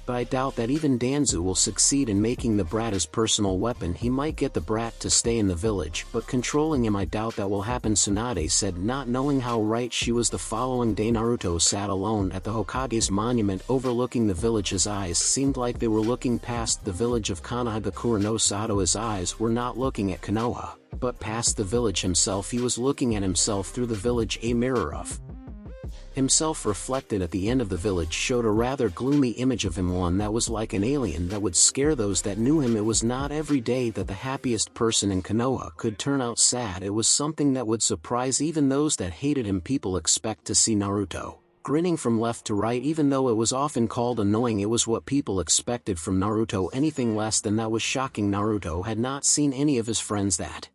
but I doubt that even Danzu will succeed in making the brat his personal weapon. He might get the brat to stay in the village, but controlling him I doubt that will happen," Tsunade said, not knowing how right she was. The following day Naruto sat alone at the Hokage's monument overlooking the village. His eyes seemed like they were looking past the village of Konohagakure no Sato. His eyes were not looking at Konoha, but past the village himself. He was looking at himself through the village. A mirror of himself reflected at the end of the village showed a rather gloomy image of him, one that was like an alien that would scare those that knew him. It was not every day that the happiest person in Konoha could turn out sad. It was something that would surprise even those that hated him. People expect to see Naruto grinning from left to right, even though it was often called annoying. It was what people expected from Naruto. Anything less than that was shocking. Naruto had not seen any of his friends that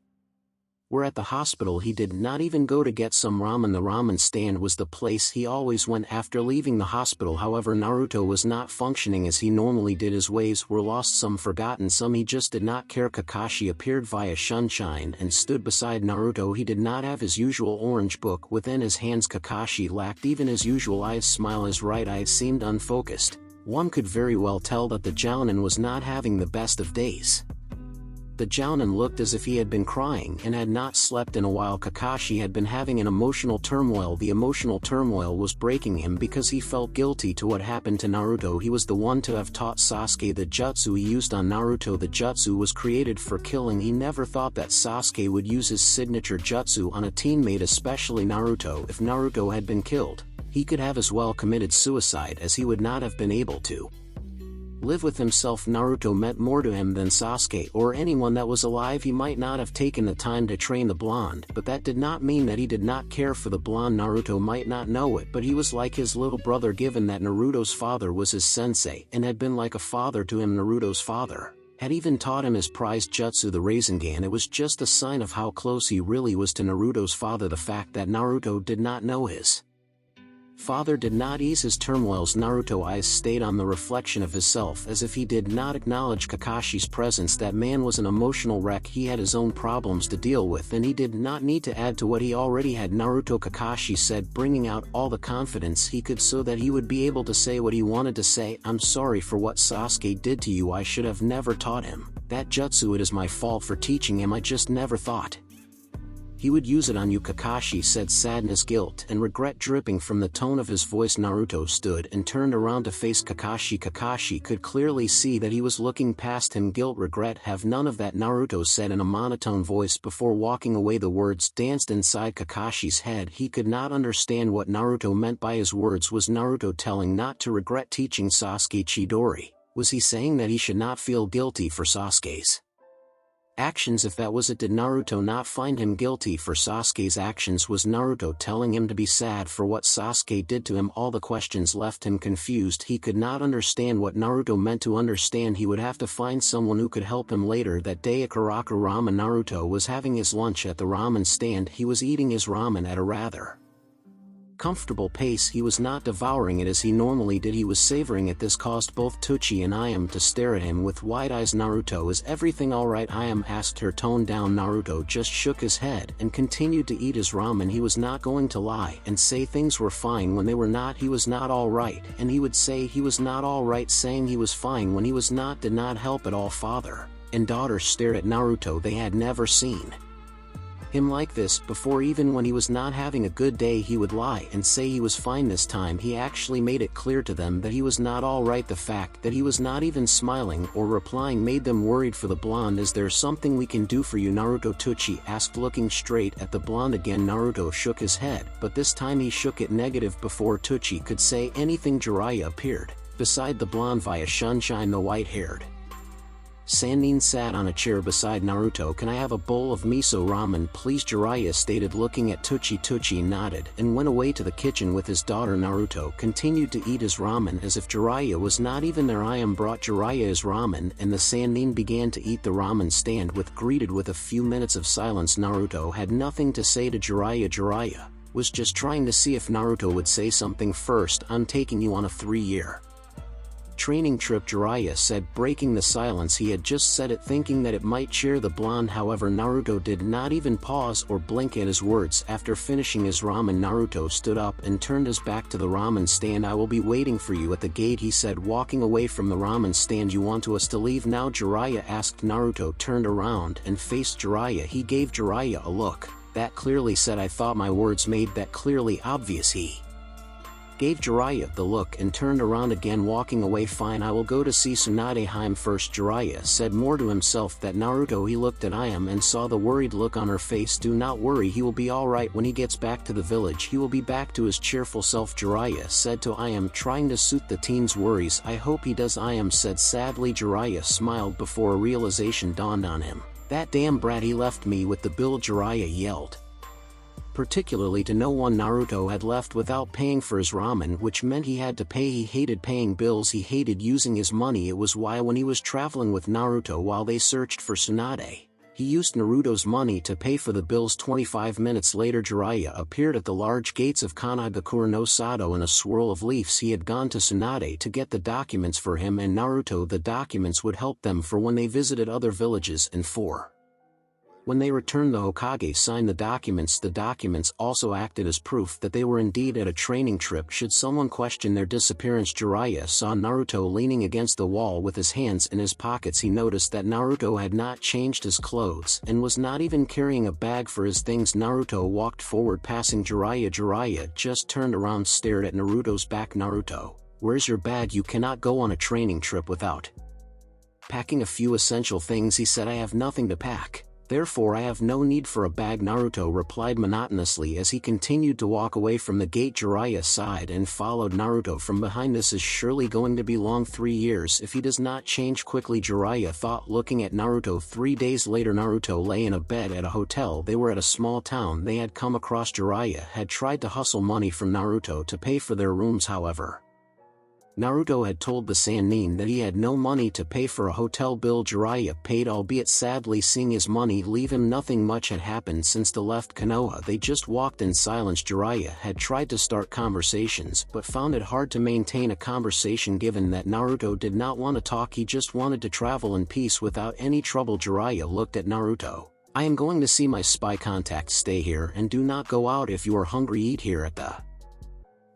were at the hospital. He did not even go to get some ramen. The ramen stand was the place he always went after leaving the hospital. However, Naruto was not functioning as he normally did. His ways were lost, some forgotten, some he just did not care. Kakashi appeared via sunshine and stood beside Naruto. He did not have his usual orange book within his hands. Kakashi lacked even his usual eyes smile. His right eye seemed unfocused. One could very well tell that the Jounin was not having the best of days. The Jounin looked as if he had been crying and had not slept in a while. Kakashi had been having an emotional turmoil. The emotional turmoil was breaking him because he felt guilty to what happened to Naruto. He was the one to have taught Sasuke the jutsu he used on Naruto. The jutsu was created for killing. He never thought that Sasuke would use his signature jutsu on a teammate, especially Naruto. If Naruto had been killed, he could have as well committed suicide, as he would not have been able to live with himself. Naruto meant more to him than Sasuke or anyone that was alive. He might not have taken the time to train the blonde, but that did not mean that he did not care for the blonde. Naruto might not know it, but he was like his little brother, given that Naruto's father was his sensei and had been like a father to him. Naruto's father had even taught him his prized jutsu, the Rasengan. It was just a sign of how close he really was to Naruto's father. The fact that Naruto did not know his father did not ease his turmoils. Naruto's eyes stayed on the reflection of himself as if he did not acknowledge Kakashi's presence. That man was an emotional wreck. He had his own problems to deal with and he did not need to add to what he already had. Naruto, Kakashi said, bringing out all the confidence he could so that he would be able to say what he wanted to say. "I'm sorry for what Sasuke did to you. I should have never taught him that jutsu. It is my fault for teaching him. I just never thought he would use it on you," Kakashi said, sadness, guilt, and regret dripping from the tone of his voice. Naruto stood and turned around to face Kakashi. Kakashi could clearly see that he was looking past him. "Guilt, regret, have none of that," Naruto said in a monotone voice before walking away. The words danced inside Kakashi's head. He could not understand what Naruto meant by his words. Was Naruto telling not to regret teaching Sasuke Chidori? Was he saying that he should not feel guilty for Sasuke's actions? If that was it, did Naruto not find him guilty for Sasuke's actions? Was Naruto telling him to be sad for what Sasuke did to him? All the questions left him confused. He could not understand what Naruto meant. To understand, he would have to find someone who could help him. Later that day at Karaku Ramen, Naruto was having his lunch at the ramen stand. He was eating his ramen at a rather comfortable pace. He was not devouring it as he normally did. He was savoring it. This caused both Tsuchi and Ayame to stare at him with wide eyes. "Naruto, is everything alright?" Ayame asked her, toned down. Naruto just shook his head and continued to eat his ramen. He was not going to lie and say things were fine when they were not. He was not alright, and he would say he was not alright. Saying he was fine when he was not did not help at all. Father and daughter stared at Naruto. They had never seen him like this before. Even when he was not having a good day, he would lie and say he was fine. This time he actually made it clear to them that he was not alright. The fact that he was not even smiling or replying made them worried for the blonde. "Is there something we can do for you?" Naruto Tsuchi asked, looking straight at the blonde again. Naruto shook his head, but this time he shook it negative. Before Tsuchi could say anything, Jiraiya appeared beside the blonde via sunshine. The white-haired Sannin sat on a chair beside Naruto. "Can I have a bowl of miso ramen, please?" Jiraiya stated, looking at Tsuchi. Tsuchi nodded and went away to the kitchen with his daughter. Naruto continued to eat his ramen as if Jiraiya was not even there. Ayame brought Jiraiya his ramen and the Sannin began to eat the ramen stand with greeted with a few minutes of silence. Naruto had nothing to say to Jiraiya. Jiraiya was just trying to see if Naruto would say something first. "I'm taking you on a 3-year Training trip, Jiraiya said, breaking the silence. He had just said it thinking that it might cheer the blonde. However, Naruto did not even pause or blink at his words. After finishing his ramen, Naruto stood up and turned his back to the ramen stand. I will be waiting for you at the gate, he said, walking away from the ramen stand. You want us to leave now? Jiraiya asked. Naruto turned around and faced Jiraiya. He gave Jiraiya a look that clearly said, I thought my words made that clearly obvious. He gave Jiraiya the look and turned around again, walking away. Fine, I will go to see Tsunade Hime first, Jiraiya said, more to himself than Naruto. He looked at Ayame and saw the worried look on her face. Do not worry, he will be alright when he gets back to the village. He will be back to his cheerful self, Jiraiya said to Ayame, trying to soothe the teen's worries. I hope he does, Ayame said sadly. Jiraiya smiled before a realization dawned on him. That damn brat, he left me with the bill, Jiraiya yelled. Particularly to no one. Naruto had left without paying for his ramen, which meant he had to pay. He hated paying bills, he hated using his money. It was why when he was traveling with Naruto while they searched for Tsunade, he used Naruto's money to pay for the bills. 25 minutes later, Jiraiya appeared at the large gates of Kanagakure no Sado in a swirl of leaves. He had gone to Tsunade to get the documents for him and Naruto. The documents would help them for when they visited other villages and for when they returned. The Hokage signed the documents. The documents also acted as proof that they were indeed at a training trip should someone question their disappearance. Jiraiya saw Naruto leaning against the wall with his hands in his pockets. He noticed that Naruto had not changed his clothes and was not even carrying a bag for his things. Naruto walked forward, passing Jiraiya. Jiraiya just turned around, stared at Naruto's back. Naruto, where's your bag? You cannot go on a training trip without packing a few essential things, he said. I have nothing to pack. Therefore I have no need for a bag, Naruto replied monotonously as he continued to walk away from the gate. Jiraiya sighed and followed Naruto from behind. This is surely going to be long, 3 years if he does not change quickly, Jiraiya thought, looking at Naruto. 3 days later, Naruto lay in a bed at a hotel. They were at a small town they had come across. Jiraiya had tried to hustle money from Naruto to pay for their rooms. However, Naruto had told the Sannin that he had no money to pay for a hotel bill. Jiraiya paid, albeit sadly. Seeing his money leave him, nothing much had happened since they left Konoha. They just walked in silence. Jiraiya had tried to start conversations but found it hard to maintain a conversation given that Naruto did not want to talk. He just wanted to travel in peace without any trouble. Jiraiya looked at Naruto. I am going to see my spy contact. Stay here and do not go out. If you are hungry, eat here at the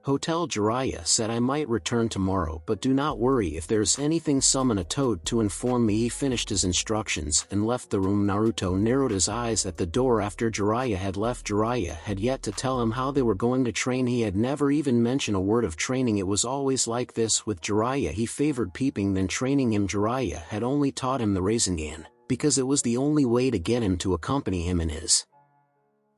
hotel, Jiraiya said. I might return tomorrow, but do not worry. If there's anything, summon a toad to inform me. He finished his instructions and left the room. Naruto narrowed his eyes at the door after Jiraiya had left. Jiraiya had yet to tell him how they were going to train. He had never even mentioned a word of training. It was always like this with Jiraiya. He favored peeping than training him. Jiraiya had only taught him the Rasengan because it was the only way to get him to accompany him in his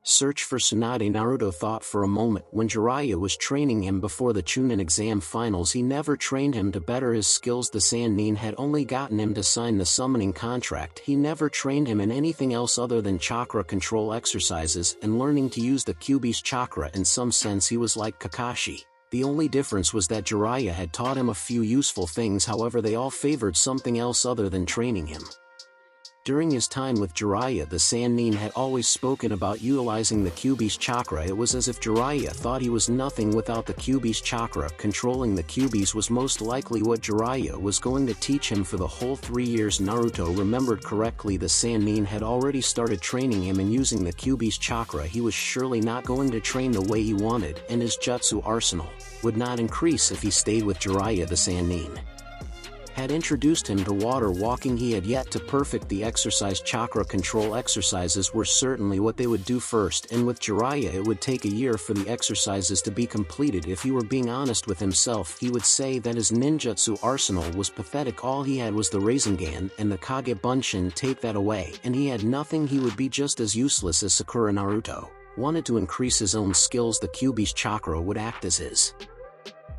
search for Tsunade. Naruto thought for a moment. When Jiraiya was training him before the Chunin exam finals, he never trained him to better his skills. The Sannin had only gotten him to sign the summoning contract. He never trained him in anything else other than chakra control exercises and learning to use the Kyuubi's chakra. In some sense he was like Kakashi. The only difference was that Jiraiya had taught him a few useful things. However, they all favored something else other than training him. During his time with Jiraiya, the Sannin had always spoken about utilizing the Kyuubi's chakra. It was as if Jiraiya thought he was nothing without the Kyuubi's chakra. Controlling the Kyuubi's was most likely what Jiraiya was going to teach him for the whole 3 years. Naruto remembered correctly, the Sannin had already started training him in using the Kyuubi's chakra. He was surely not going to train the way he wanted, and his jutsu arsenal would not increase if he stayed with Jiraiya. The Sannin had introduced him to water walking. He had yet to perfect the exercise. Chakra control exercises were certainly what they would do first, and with Jiraiya it would take a year for the exercises to be completed. If he were being honest with himself, he would say that his ninjutsu arsenal was pathetic. All he had was the Rasengan and the Kage Bunshin. Take that away and he had nothing. He would be just as useless as Sakura. Naruto wanted to increase his own skills. The Kyuubi's chakra would act as his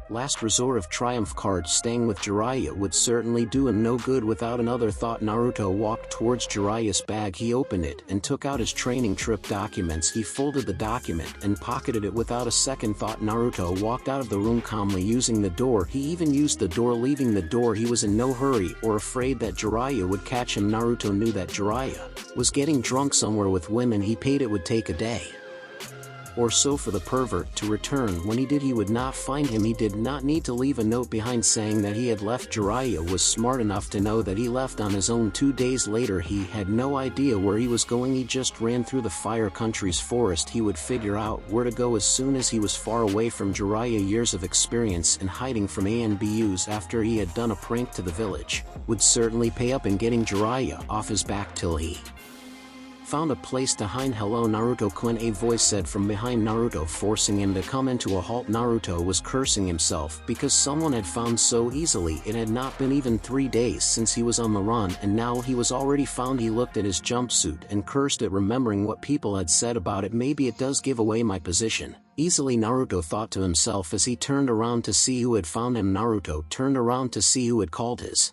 last resort of triumph card. Staying with Jiraiya would certainly do him no good. Without another thought, Naruto walked towards Jiraiya's bag. He opened it and took out his training trip documents. He folded the document and pocketed it without a second thought. Naruto walked out of the room calmly, using the door. He even used the door. Leaving the door, he was in no hurry or afraid that Jiraiya would catch him. Naruto knew that Jiraiya was getting drunk somewhere with women. He paid it would take a day or so for the pervert to return. When he did, he would not find him. He did not need to leave a note behind saying that he had left. Jiraiya was smart enough to know that he left on his own. 2 days later he had no idea where he was going. He just ran through the Fire Country's forest. He would figure out where to go as soon as he was far away from Jiraiya. Years of experience in hiding from ANBUs after he had done a prank to the village would certainly pay up in getting Jiraiya off his back till he found a place to hide. "Hello Naruto-kun," a voice said from behind Naruto, forcing him to come into a halt. Naruto was cursing himself because someone had found so easily. It had not been even 3 days since he was on the run, and now he was already found. He looked at his jumpsuit and cursed it, remembering what people had said about it. "Maybe it does give away my position," easily Naruto thought to himself as he turned around to see who had found him. Naruto turned around to see who had called his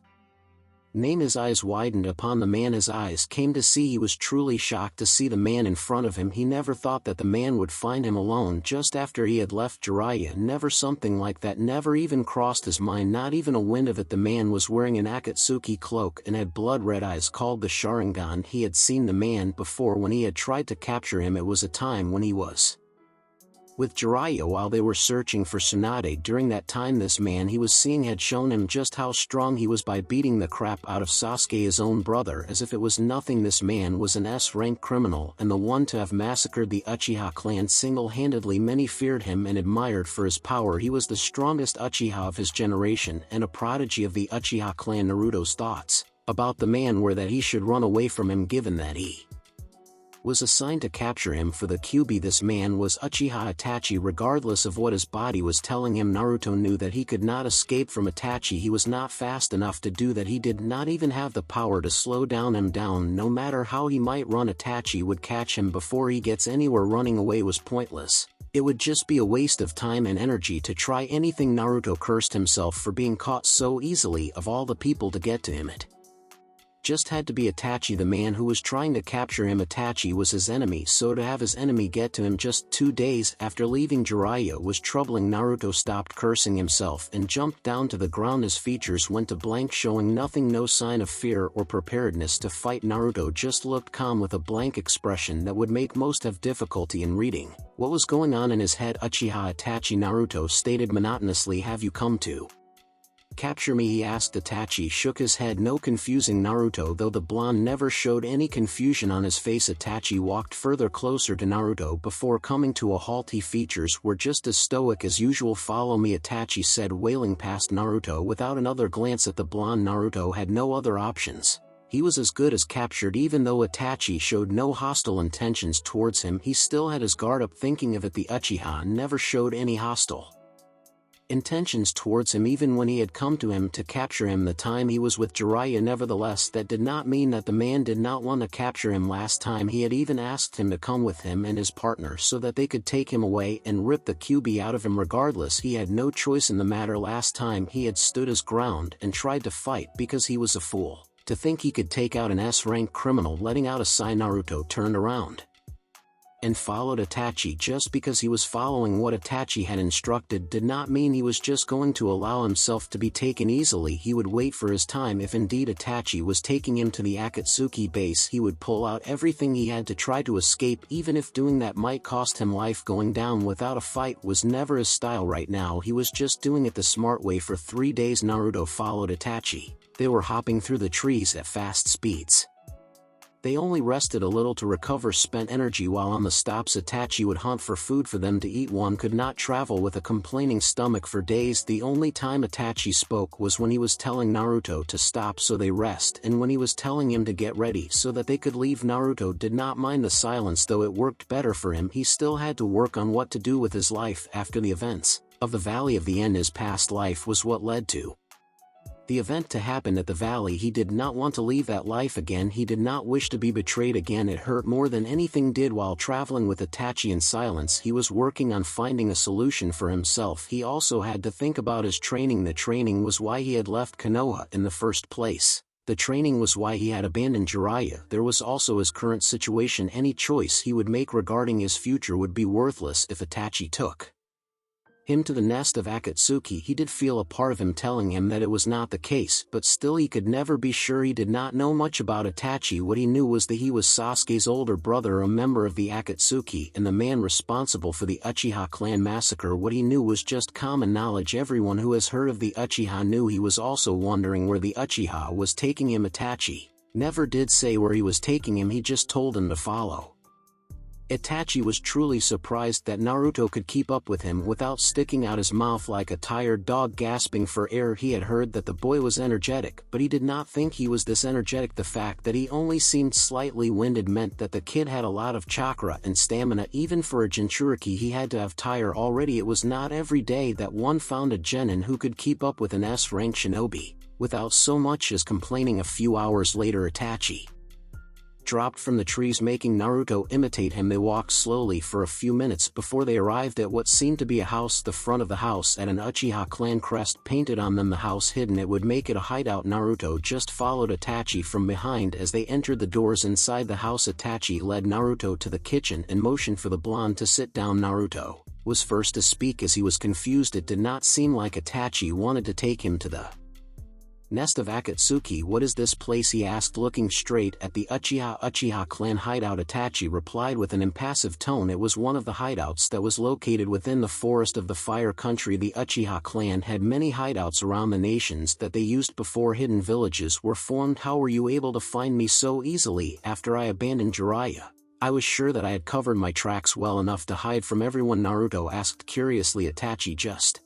name. His eyes widened upon the man. His eyes came to see. He was truly shocked to see the man in front of him. He never thought that the man would find him alone just after he had left Jiraiya. Never. Something like that never even crossed his mind, not even a wind of it. The man was wearing an Akatsuki cloak and had blood-red eyes called the Sharingan. He had seen the man before when he had tried to capture him. It was a time when he was with Jiraiya while they were searching for Tsunade. During that time this man he was seeing had shown him just how strong he was by beating the crap out of Sasuke, his own brother, as if it was nothing. This man was an S-rank criminal and the one to have massacred the Uchiha clan single-handedly. Many feared him and admired for his power. He was the strongest Uchiha of his generation and a prodigy of the Uchiha clan. Naruto's thoughts about the man were that he should run away from him, given that he was assigned to capture him for the Kyuubi. This man was Uchiha Itachi. Regardless of what his body was telling him, Naruto knew that he could not escape from Itachi. He was not fast enough to do that. He did not even have the power to slow down him down. No matter how he might run, Itachi would catch him before he gets anywhere. Running away was pointless. It would just be a waste of time and energy to try anything. Naruto cursed himself for being caught so easily. Of all the people to get to him, it just had to be Itachi, the man who was trying to capture him. Itachi was his enemy, so to have his enemy get to him just 2 days after leaving Jiraiya was troubling. Naruto stopped cursing himself and jumped down to the ground. His features went to blank, showing nothing, no sign of fear or preparedness to fight. Naruto just looked calm with a blank expression that would make most have difficulty in reading what was going on in his head. "Uchiha Itachi," Naruto stated monotonously. "Have you come to capture me?" he asked. Itachi shook his head. No confusing Naruto, though the blonde never showed any confusion on his face. Itachi walked further closer to Naruto before coming to a halt. His features were just as stoic as usual. "Follow me," Itachi said, wailing past Naruto without another glance at the blonde. Naruto had no other options. He was as good as captured. Even though Itachi showed no hostile intentions towards him, he still had his guard up. Thinking of it, the Uchiha never showed any hostile intentions towards him even when he had come to him to capture him the time he was with Jiraiya. Nevertheless, that did not mean that the man did not want to capture him. Last time he had even asked him to come with him and his partner so that they could take him away and rip the Kyuubi out of him. Regardless, he had no choice in the matter. Last time he had stood his ground and tried to fight because he was a fool to think he could take out an S-rank criminal. Letting out a sigh, Naruto turned around and followed Itachi. Just because he was following what Itachi had instructed did not mean he was just going to allow himself to be taken easily. He would wait for his time. If indeed Itachi was taking him to the Akatsuki base, he would pull out everything he had to try to escape, even if doing that might cost him life. Going down without a fight was never his style. Right now he was just doing it the smart way. For 3 days Naruto followed Itachi. They were hopping through the trees at fast speeds. They only rested a little to recover spent energy. While on the stops, Itachi would hunt for food for them to eat. One could not travel with a complaining stomach for days. The only time Itachi spoke was when he was telling Naruto to stop so they rest, and when he was telling him to get ready so that they could leave. Naruto did not mind the silence, though it worked better for him. He still had to work on what to do with his life after the events of the Valley of the End. His past life was what led to the event to happen at the valley. He did not want to leave that life again. He did not wish to be betrayed again. It hurt more than anything did. While traveling with Itachi in silence, he was working on finding a solution for himself. He also had to think about his training. The training was why he had left Konoha in the first place. The training was why he had abandoned Jiraiya. There was also his current situation. Any choice he would make regarding his future would be worthless if Itachi took him to the nest of Akatsuki. He did feel a part of him telling him that it was not the case, but still he could never be sure. He did not know much about Itachi. What he knew was that he was Sasuke's older brother, a member of the Akatsuki, and the man responsible for the Uchiha clan massacre. What he knew was just common knowledge. Everyone who has heard of the Uchiha knew. He was also wondering where the Uchiha was taking him. Itachi never did say where he was taking him, he just told him to follow. Itachi was truly surprised that Naruto could keep up with him without sticking out his mouth like a tired dog gasping for air. He had heard that the boy was energetic, but he did not think he was this energetic. The fact that he only seemed slightly winded meant that the kid had a lot of chakra and stamina. Even for a Jinchuriki, he had to have tire already. It was not every day that one found a genin who could keep up with an S-rank shinobi without so much as complaining. A few hours later, Itachi dropped from the trees, making Naruto imitate him. They walked slowly for a few minutes before they arrived at what seemed to be a house. The front of the house had an Uchiha clan crest painted on them. The house hidden, it would make it a hideout. Naruto just followed Itachi from behind as they entered the doors inside the house. Itachi led Naruto to the kitchen and motioned for the blonde to sit down. Naruto was first to speak as he was confused. It did not seem like Itachi wanted to take him to the nest of Akatsuki. What is this place, he asked, looking straight at the Uchiha clan hideout. Itachi replied with an impassive tone. It was one of the hideouts that was located within the forest of the Fire Country. The Uchiha clan had many hideouts around the nations that they used before hidden villages were formed. How were you able to find me so easily? After I abandoned Jiraiya, I was sure that I had covered my tracks well enough to hide from everyone, Naruto asked curiously. Itachi just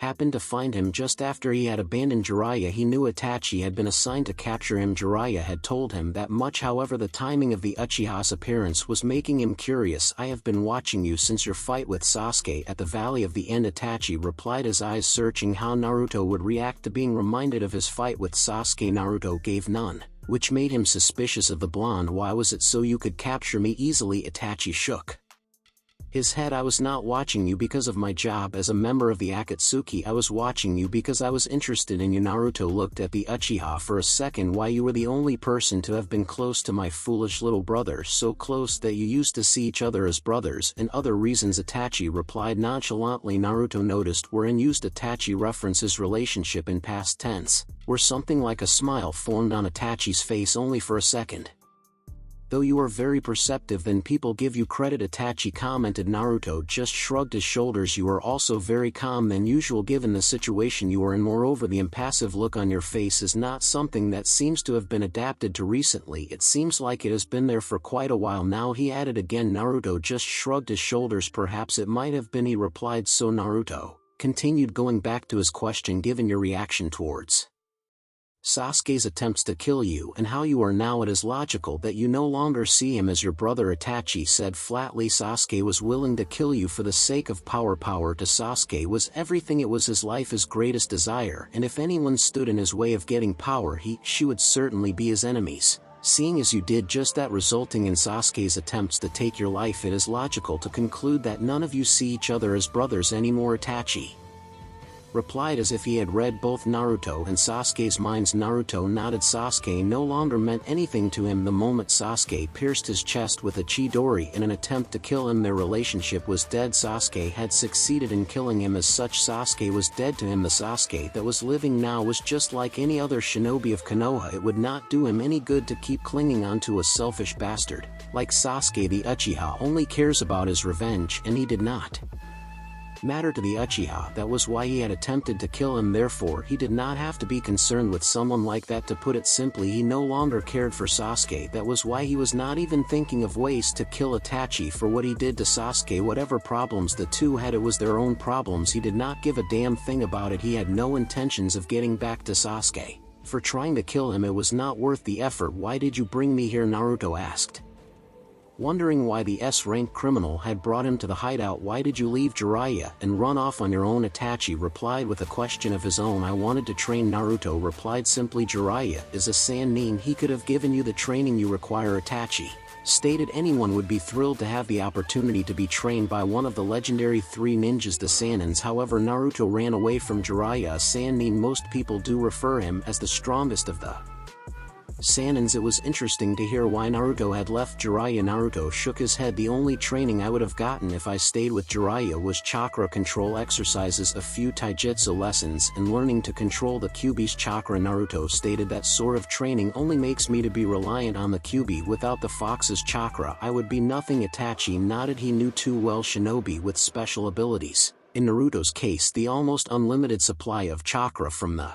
happened to find him just after he had abandoned Jiraiya. He knew Itachi had been assigned to capture him. Jiraiya had told him that much. However, the timing of the Uchiha's appearance was making him curious. I have been watching you since your fight with Sasuke at the Valley of the End, Itachi replied, his eyes searching how Naruto would react to being reminded of his fight with Sasuke. Naruto gave none, which made him suspicious of the blonde. Why was it so you could capture me easily? Itachi shook his head. I was not watching you because of my job as a member of the Akatsuki. I was watching you because I was interested in you. Naruto looked at the Uchiha for a second. Why, you were the only person to have been close to my foolish little brother, so close that you used to see each other as brothers, and other reasons, Itachi replied nonchalantly. Naruto noticed wherein used Itachi references relationship in past tense, where something like a smile formed on Itachi's face only for a second. Though you are very perceptive than people give you credit, Itachi commented. Naruto just shrugged his shoulders. You are also very calm than usual given the situation you are in. Moreover, the impassive look on your face is not something that seems to have been adapted to recently. It seems like it has been there for quite a while now, he added. Again, Naruto just shrugged his shoulders. Perhaps it might have been, he replied. So Naruto continued, going back to his question, given your reaction towards Sasuke's attempts to kill you and how you are now, it is logical that you no longer see him as your brother, Itachi said flatly. Sasuke was willing to kill you for the sake of power. Power to Sasuke was everything. It was his life, his greatest desire, and if anyone stood in his way of getting power, she would certainly be his enemies. Seeing as you did just that, resulting in Sasuke's attempts to take your life, it is logical to conclude that none of you see each other as brothers anymore, Itachi replied as if he had read both Naruto and Sasuke's minds. Naruto nodded. Sasuke no longer meant anything to him. The moment Sasuke pierced his chest with a Chidori in an attempt to kill him, their relationship was dead. Sasuke had succeeded in killing him. As such, Sasuke was dead to him. The Sasuke that was living now was just like any other shinobi of Konoha. It would not do him any good to keep clinging on to a selfish bastard like Sasuke. The Uchiha only cares about his revenge, and he did not matter to the Uchiha. That was why he had attempted to kill him. Therefore, he did not have to be concerned with someone like that. To put it simply, he no longer cared for Sasuke. That was why he was not even thinking of ways to kill Itachi for what he did to Sasuke. Whatever problems the two had, it was their own problems. He did not give a damn thing about it. He had no intentions of getting back to Sasuke. For trying to kill him, it was not worth the effort. Why did you bring me here? Naruto asked, wondering why the S-rank criminal had brought him to the hideout. Why did you leave Jiraiya and run off on your own? Itachi replied with a question of his own. I wanted to train. Naruto replied simply. Jiraiya is a Sannin. He could have given you the training you require. Itachi stated anyone would be thrilled to have the opportunity to be trained by one of the legendary three ninjas, the Sannins. However, Naruto ran away from Jiraiya. A Sannin, most people do refer him as the strongest of the Sanins, it was interesting to hear why Naruto had left Jiraiya. Naruto shook his head. The only training I would have gotten if I stayed with Jiraiya was chakra control exercises, a few taijutsu lessons, and learning to control the Kyuubi's chakra. Naruto stated that sort of training only makes me to be reliant on the Kyuubi. Without the fox's chakra I would be nothing. Itachi nodded. He knew too well shinobi with special abilities. In Naruto's case, the almost unlimited supply of chakra from the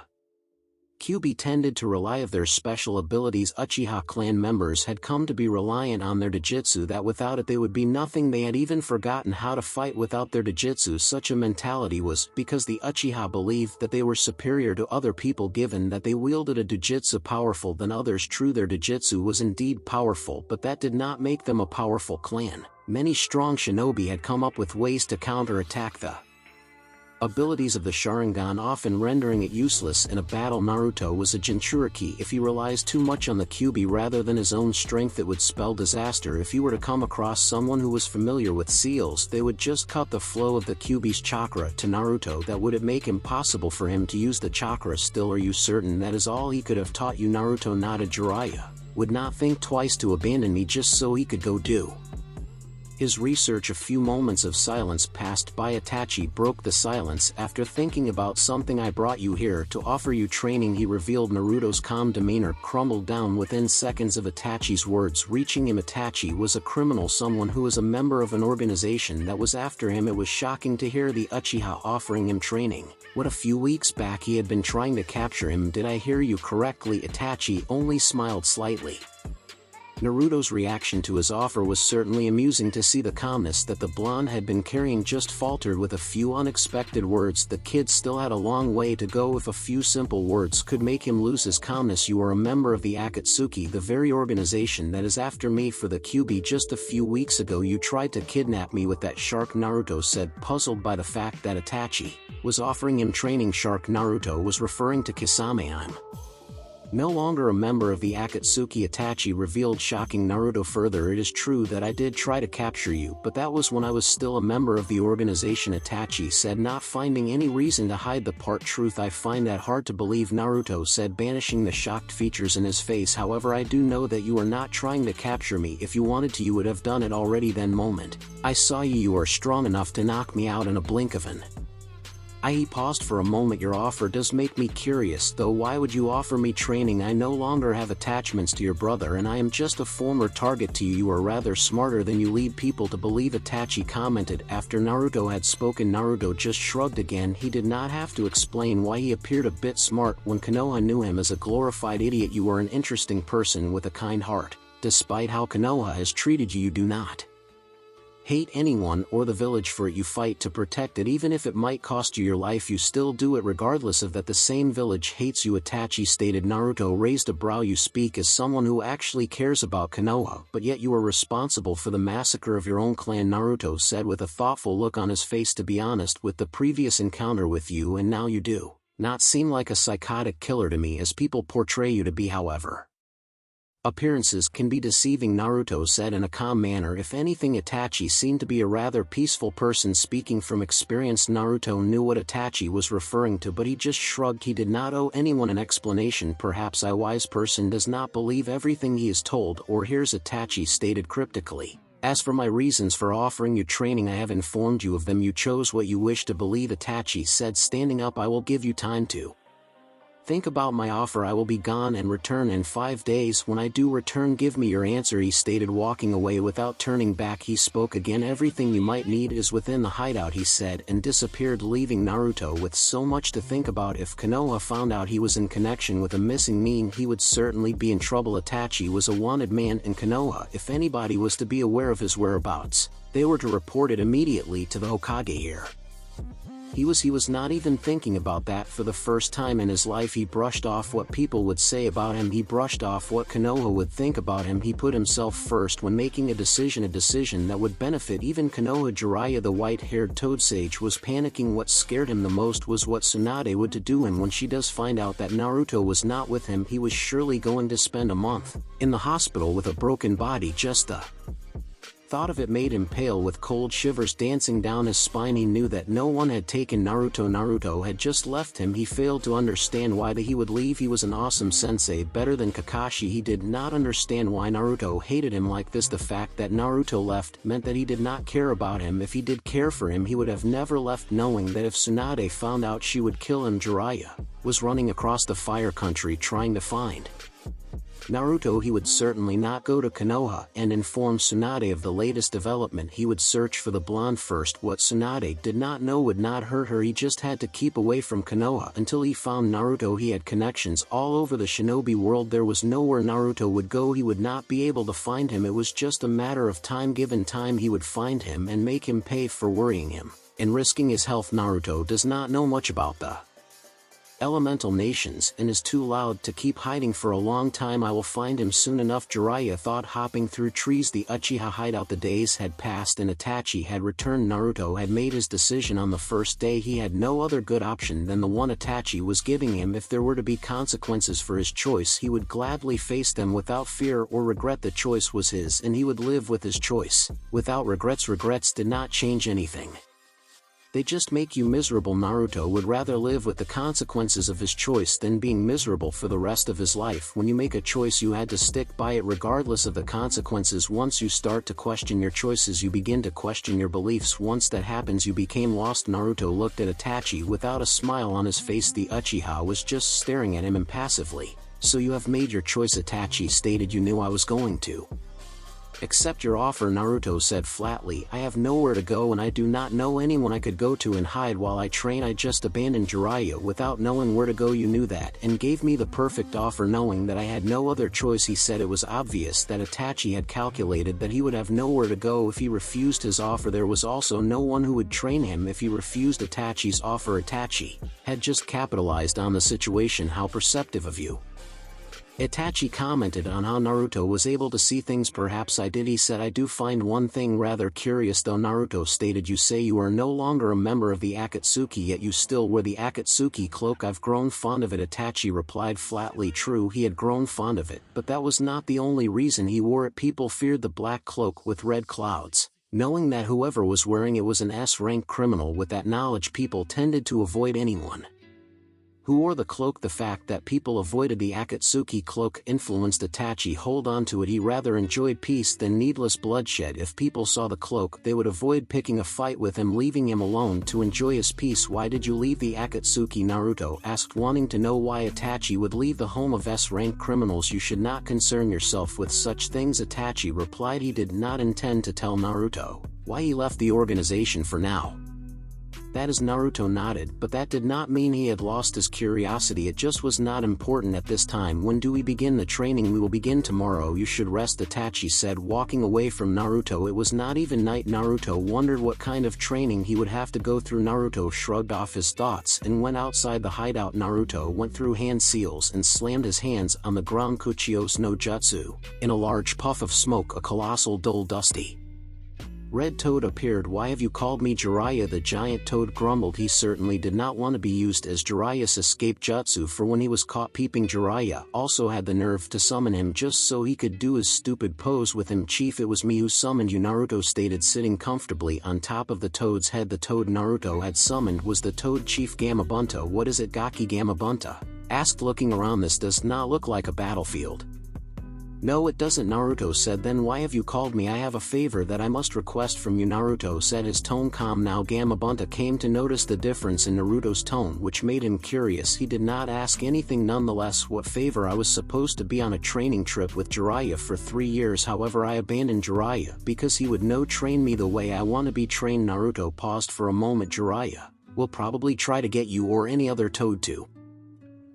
Kyuubi tended to rely on their special abilities. Uchiha clan members had come to be reliant on their Dijitsu, that without it they would be nothing. They had even forgotten how to fight without their Dijitsu. Such a mentality was because the Uchiha believed that they were superior to other people given that they wielded a Dijitsu powerful than others. True, their Dijitsu was indeed powerful, but that did not make them a powerful clan. Many strong shinobi had come up with ways to counterattack the abilities of the Sharingan, often rendering it useless in a battle. Naruto was a Jinchuriki. If he relies too much on the Kyuubi rather than his own strength, it would spell disaster. If you were to come across someone who was familiar with seals, they would just cut the flow of the Kyuubi's chakra to Naruto. That would it make impossible for him to use the chakra. Still, are you certain that is all he could have taught you? Naruto nodded. Jiraiya would not think twice to abandon me just so he could go do his research. A few moments of silence passed by. Itachi broke the silence. After thinking about something, I brought you here to offer you training, he revealed. Naruto's calm demeanor crumbled down within seconds of Itachi's words reaching him. Itachi was a criminal, someone who was a member of an organization that was after him. It was shocking to hear the Uchiha offering him training. What, a few weeks back he had been trying to capture him? Did I hear you correctly? Itachi only smiled slightly. Naruto's reaction to his offer was certainly amusing. To see the calmness that the blonde had been carrying just faltered with a few unexpected words. The kid still had a long way to go. If a few simple words could make him lose his calmness. You are a member of the Akatsuki, the very organization that is after me for the Kyuubi. Just a few weeks ago you tried to kidnap me with that shark, Naruto said, puzzled by the fact that Itachi was offering him training. Shark? Naruto was referring to Kisame. I'm no longer a member of the Akatsuki, Itachi revealed, shocking Naruto further. It is true that I did try to capture you, but that was when I was still a member of the organization, Itachi said, not finding any reason to hide the part. Truth, I find that hard to believe, Naruto said, banishing the shocked features in his face. However, I do know that you are not trying to capture me. If you wanted to, you would have done it already. Then moment I saw you, you are strong enough to knock me out in a blink of an eye. He paused for a moment. Your offer does make me curious, though. Why would you offer me training? I no longer have attachments to your brother and I am just a former target to you. You are rather smarter than you lead people to believe, Itachi commented. After Naruto had spoken, Naruto just shrugged again. He did not have to explain why he appeared a bit smart when Konoha knew him as a glorified idiot. You are an interesting person with a kind heart. Despite how Konoha has treated you, you do not hate anyone or the village for it. You fight to protect it. Even if it might cost you your life, you still do it regardless of that the same village hates you, Itachi stated. Naruto raised a brow. You speak as someone who actually cares about Konoha, but yet you are responsible for the massacre of your own clan, Naruto said with a thoughtful look on his face. To be honest, with the previous encounter with you and now, you do not seem like a psychotic killer to me as people portray you to be. However, appearances can be deceiving, Naruto said in a calm manner. If anything, Itachi seemed to be a rather peaceful person. Speaking from experience, Naruto knew what Itachi was referring to, but he just shrugged. He did not owe anyone an explanation. Perhaps a wise person does not believe everything he is told or hears, Itachi stated cryptically. As for my reasons for offering you training, I have informed you of them. You chose what you wish to believe, Itachi said, standing up. I will give you time to think about my offer. I will be gone and return in 5 days. When I do return, give me your answer, he stated, walking away without turning back. He spoke again. Everything you might need is within the hideout, he said, and disappeared, leaving Naruto with so much to think about. If Konoha found out he was in connection with a missing mine, he would certainly be in trouble. Itachi was a wanted man in Konoha. If anybody was to be aware of his whereabouts, they were to report it immediately to the Hokage here. He was not even thinking about that. For the first time in his life, he brushed off what people would say about him. He brushed off what Konoha would think about him. He put himself first when making a decision that would benefit even Konoha. Jiraiya, the white-haired toad sage, was panicking. What scared him the most was what Tsunade would do him when she does find out that Naruto was not with him. He was surely going to spend a month in the hospital with a broken body. Just the thought of it made him pale with cold shivers dancing down his spine. He knew that no one had taken Naruto. Naruto had just left him. He failed to understand why he would leave. He was an awesome sensei, better than Kakashi. He did not understand why Naruto hated him like this. The fact that Naruto left meant that he did not care about him. If he did care for him, he would have never left, knowing that if Tsunade found out, she would kill him. Jiraiya was running across the fire country trying to find Naruto. He would certainly not go to Konoha and inform Tsunade of the latest development. He would search for the blonde first. What Tsunade did not know would not hurt her. He just had to keep away from Konoha until he found Naruto. He had connections all over the shinobi world. There was nowhere Naruto would go he would not be able to find him. It was just a matter of time. Given time, he would find him and make him pay for worrying him and risking his health. Naruto does not know much about the elemental nations and is too loud to keep hiding for a long time. I will find him soon enough, Jiraiya thought, hopping through trees. The Uchiha hideout. The days had passed and Itachi had returned. Naruto had made his decision on the first day. He had no other good option than the one Itachi was giving him. If there were to be consequences for his choice, he would gladly face them without fear or regret. The choice was his and he would live with his choice without regrets. Regrets did not change anything. They just make you miserable. Naruto would rather live with the consequences of his choice than being miserable for the rest of his life. When you make a choice, you had to stick by it regardless of the consequences. Once you start to question your choices, you begin to question your beliefs. Once that happens, you became lost. Naruto looked at Itachi without a smile on his face. The Uchiha was just staring at him impassively. So you have made your choice, Itachi stated. You knew I was going to accept your offer, Naruto said flatly. I have nowhere to go and I do not know anyone I could go to and hide while I train. I just abandoned Jiraiya without knowing where to go. You knew that and gave me the perfect offer knowing that I had no other choice. He said it was obvious that Itachi had calculated that he would have nowhere to go if he refused his offer. There was also no one who would train him if he refused Itachi's offer. Itachi had just capitalized on the situation. How perceptive of you. Itachi commented on how Naruto was able to see things. Perhaps I did, he said. I do find one thing rather curious though, Naruto stated. You say you are no longer a member of the Akatsuki, yet you still wear the Akatsuki cloak. I've grown fond of it, Itachi replied flatly. True, he had grown fond of it, but that was not the only reason he wore it. People feared the black cloak with red clouds, knowing that whoever was wearing it was an S-rank criminal. With that knowledge, people tended to avoid anyone who wore the cloak. The fact that people avoided the Akatsuki cloak influenced Itachi hold on to it. He rather enjoyed peace than needless bloodshed. If people saw the cloak, they would avoid picking a fight with him, leaving him alone to enjoy his peace. Why did you leave the Akatsuki? Naruto asked, wanting to know why Itachi would leave the home of S-rank criminals. You should not concern yourself with such things, Itachi replied. He did not intend to tell Naruto why he left the organization for now. That is, Naruto nodded, but that did not mean he had lost his curiosity. It just was not important at this time. When do we begin the training? We will begin tomorrow. You should rest, Itachi said, walking away from Naruto. It was not even night. Naruto wondered what kind of training he would have to go through. Naruto shrugged off his thoughts and went outside the hideout. Naruto went through hand seals and slammed his hands on the ground. Kuchios no Jutsu. In a large puff of smoke, a colossal dull dusty red toad appeared. Why have you called me Jiraiya? The giant toad grumbled. He certainly did not want to be used as Jiraiya's escape jutsu, for when he was caught peeping, Jiraiya also had the nerve to summon him just so he could do his stupid pose with him. Chief, it was me who summoned you, Naruto stated, sitting comfortably on top of the toad's head. The toad Naruto had summoned was the toad chief Gamabunta. What is it, Gaki? Gamabunta asked, looking around. This does not look like a battlefield. No, it doesn't, Naruto said. Then why have you called me? I have a favor that I must request from you, Naruto said, his tone calm now. Gamabunta came to notice the difference in Naruto's tone, which made him curious. He did not ask anything nonetheless. What favor? I was supposed to be on a training trip with Jiraiya for 3 years, however I abandoned Jiraiya because he would no train me the way I want to be trained. Naruto paused for a moment. Jiraiya will probably try to get you or any other toad to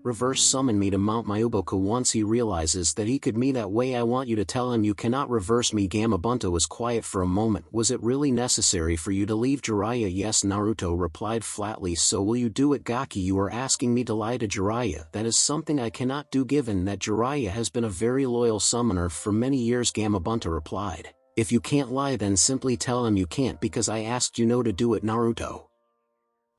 reverse summon me to Mount Mayuboku once he realizes that he could me that way. I want you to tell him you cannot reverse me. Gamabunta was quiet for a moment. Was it really necessary for you to leave Jiraiya? Yes, Naruto replied flatly. So will you do it, Gaki? You are asking me to lie to Jiraiya. That is something I cannot do given that Jiraiya has been a very loyal summoner for many years, Gamabunta replied. If you can't lie, then simply tell him you can't because I asked you no to do it, Naruto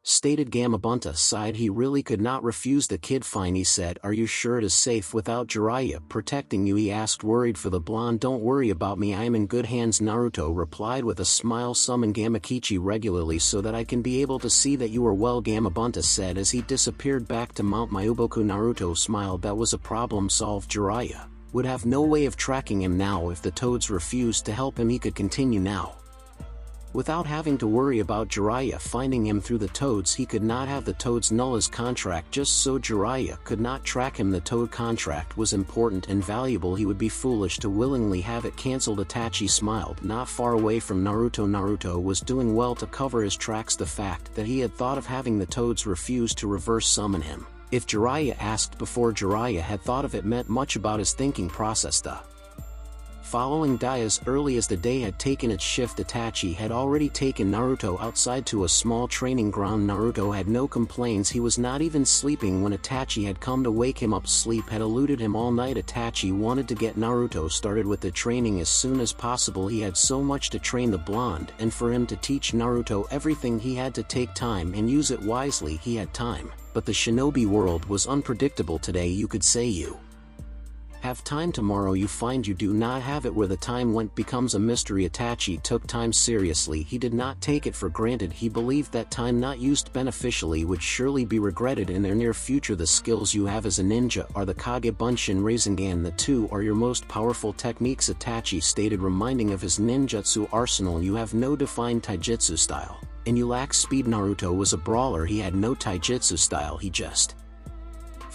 stated Gamabunta sighed. He really could not refuse the kid. Fine, he said. Are you sure it is safe without Jiraiya protecting you? He asked, worried for the blonde. Don't worry about me, I am in good hands, Naruto replied with a smile. Summon Gamakichi regularly so that I can be able to see that you are well, Gamabunta said as he disappeared back to Mount Mayuboku. Naruto smiled. That was a problem solved. Jiraiya would have no way of tracking him now. If the toads refused to help him, he could continue now without having to worry about Jiraiya finding him through the toads. He could not have the toads null his contract just so Jiraiya could not track him. The toad contract was important and valuable. He would be foolish to willingly have it cancelled. Itachi smiled. Not far away from Naruto, Naruto was doing well to cover his tracks. The fact that he had thought of having the toads refuse to reverse summon him if Jiraiya asked before Jiraiya had thought of it meant much about his thinking process. The following day, as early as the day had taken its shift, Itachi had already taken Naruto outside to a small training ground. Naruto had no complaints. He was not even sleeping when Itachi had come to wake him up. Sleep had eluded him all night. Itachi wanted to get Naruto started with the training as soon as possible. He had so much to train the blonde, and for him to teach Naruto everything he had to take time and use it wisely. He had time, but the shinobi world was unpredictable. Today you could say you have time, tomorrow you find you do not have it. Where the time went becomes a mystery. Itachi took time seriously. He did not take it for granted. He believed that time not used beneficially would surely be regretted in their near future. The skills you have as a ninja are the Kage Bunshin Rasengan. The two are your most powerful techniques, Itachi stated, reminding of his ninjutsu arsenal. You have no defined taijutsu style, and you lack speed. Naruto was a brawler. He had no taijutsu style. He just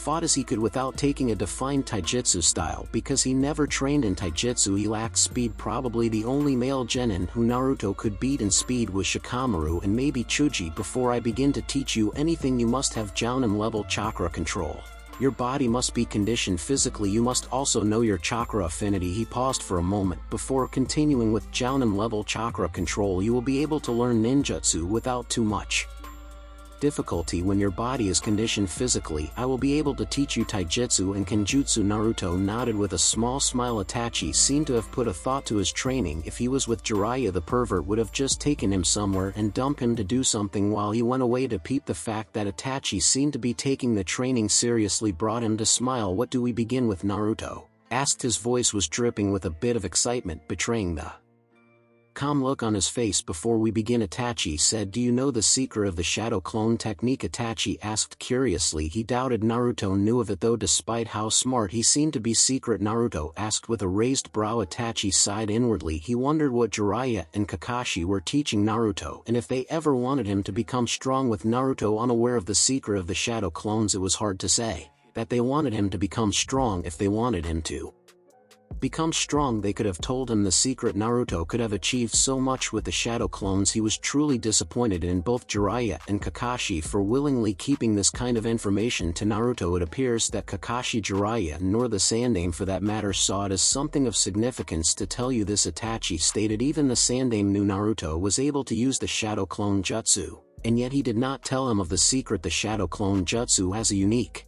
fought as he could without taking a defined taijutsu style because he never trained in taijutsu. He lacked speed. Probably the only male genin who Naruto could beat in speed was Shikamaru and maybe Chuji. Before I begin to teach you anything, you must have Jounin level chakra control. Your body must be conditioned physically. You must also know your chakra affinity. He paused for a moment before continuing. With Jounin level chakra control, you will be able to learn ninjutsu without too much difficulty. When your body is conditioned physically, I will be able to teach you taijutsu and kenjutsu. Naruto nodded with a small smile. Itachi seemed to have put a thought to his training. If he was with Jiraiya, the pervert would have just taken him somewhere and dumped him to do something while he went away to peep. The fact that Itachi seemed to be taking the training seriously brought him to smile. What do we begin with, Naruto asked. His voice was dripping with a bit of excitement, betraying the calm look on his face. Before we begin, Itachi said, do you know the secret of the shadow clone technique? Itachi asked curiously. He doubted Naruto knew of it though, despite how smart he seemed to be. Secret? Naruto asked with a raised brow. Itachi sighed inwardly. He wondered what Jiraiya and Kakashi were teaching Naruto, and if they ever wanted him to become strong. With Naruto unaware of the secret of the shadow clones, it was hard to say that they wanted him to become strong. If they wanted him to become strong, they could have told him the secret. Naruto could have achieved so much with the shadow clones. He was truly disappointed in both Jiraiya and Kakashi for willingly keeping this kind of information to Naruto. It appears that Kakashi, Jiraiya, nor the Sandaime for that matter saw it as something of significance to tell you this, Itachi stated. Even the Sandaime knew Naruto was able to use the shadow clone jutsu, and yet he did not tell him of the secret. The shadow clone jutsu has a unique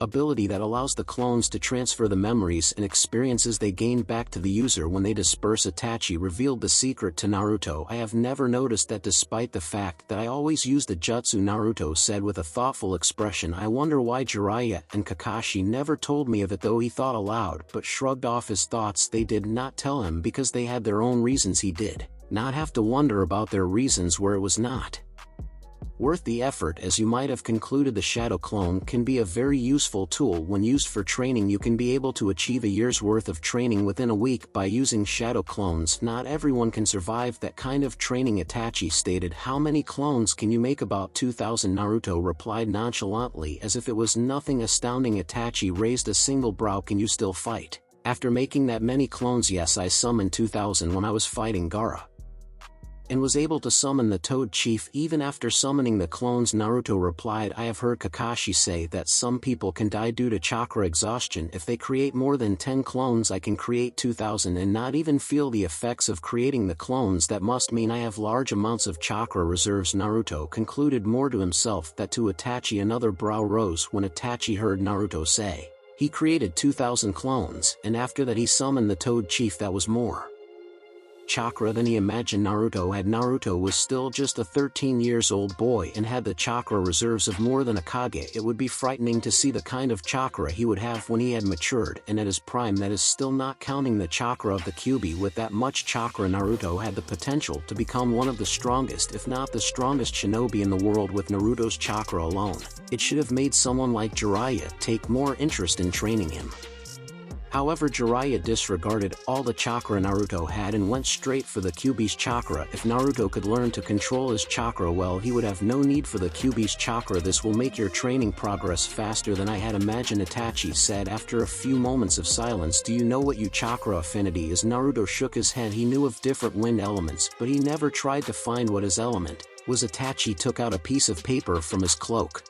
ability that allows the clones to transfer the memories and experiences they gained back to the user when they disperse. Itachi revealed the secret to Naruto. I have never noticed that despite the fact that I always use the jutsu, Naruto said with a thoughtful expression. I wonder why Jiraiya and Kakashi never told me of it though. He thought aloud but shrugged off his thoughts. They did not tell him because they had their own reasons. He did not have to wonder about their reasons where it was not worth the effort. As you might have concluded, the shadow clone can be a very useful tool. When used for training, you can be able to achieve a year's worth of training within a week by using shadow clones. Not everyone can survive that kind of training, Itachi stated. How many clones can you make? About 2,000, Naruto replied nonchalantly as if it was nothing astounding. Itachi raised a single brow. Can you still fight after making that many clones? Yes, I summoned 2,000 when I was fighting Gaara, and was able to summon the Toad Chief even after summoning the clones, Naruto replied. I have heard Kakashi say that some people can die due to chakra exhaustion. If they create more than 10 clones, I can create 2,000 and not even feel the effects of creating the clones. That must mean I have large amounts of chakra reserves, Naruto concluded, more to himself than to Itachi. Another brow rose when Itachi heard Naruto say he created 2,000 clones, and after that he summoned the Toad Chief. That was more chakra than he imagined Naruto had. Naruto was still just a 13-years-old boy and had the chakra reserves of more than a Kage. It would be frightening to see the kind of chakra he would have when he had matured and at his prime, that is still not counting the chakra of the Kyuubi. With that much chakra, Naruto had the potential to become one of the strongest, if not the strongest shinobi in the world with Naruto's chakra alone. It should have made someone like Jiraiya take more interest in training him. However, Jiraiya disregarded all the chakra Naruto had and went straight for the Kyuubi's chakra. If Naruto could learn to control his chakra well, he would have no need for the Kyuubi's chakra. This will make your training progress faster than I had imagined, Itachi said after a few moments of silence. Do you know what your chakra affinity is? Naruto shook his head. He knew of different wind elements, but he never tried to find what his element was. Itachi took out a piece of paper from his cloak,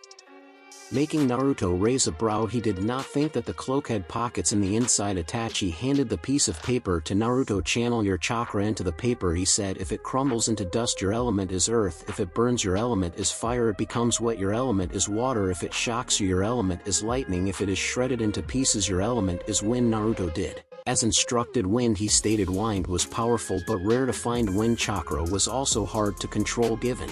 making Naruto raise a brow. He did not think that the cloak had pockets in the inside. Itachi handed the piece of paper to Naruto. Channel your chakra into the paper, he said. If it crumbles into dust, your element is earth. If it burns, your element is fire. It becomes wet, your element is water. If it shocks you, your element is lightning. If it is shredded into pieces, your element is wind. Naruto did as instructed. Wind, he stated. Wind was powerful but rare to find. Wind chakra was also hard to control given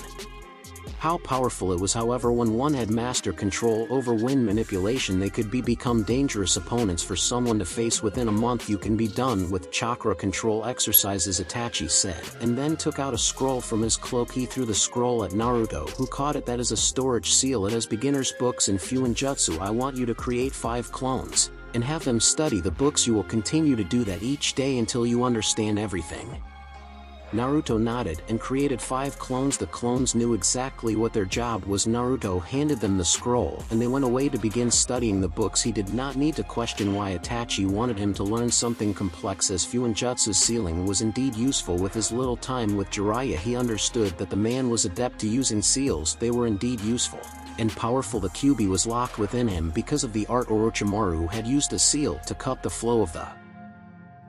how powerful it was. However, when one had master control over wind manipulation, they could become dangerous opponents for someone to face. Within a month you can be done with chakra control exercises, Itachi said, and then took out a scroll from his cloak. He threw the scroll at Naruto, who caught it. That is a storage seal. It has beginner's books in Fuinjutsu. I want you to create 5 clones and have them study the books. You will continue to do that each day until you understand everything. Naruto nodded and created 5 clones. The clones knew exactly what their job was. Naruto handed them the scroll and they went away to begin studying the books. He did not need to question why Itachi wanted him to learn something complex, as Fuinjutsu's sealing was indeed useful. With his little time with Jiraiya, he understood that the man was adept to using seals. They were indeed useful and powerful. The Kyuubi was locked within him because of the art. Orochimaru had used a seal to cut the flow of the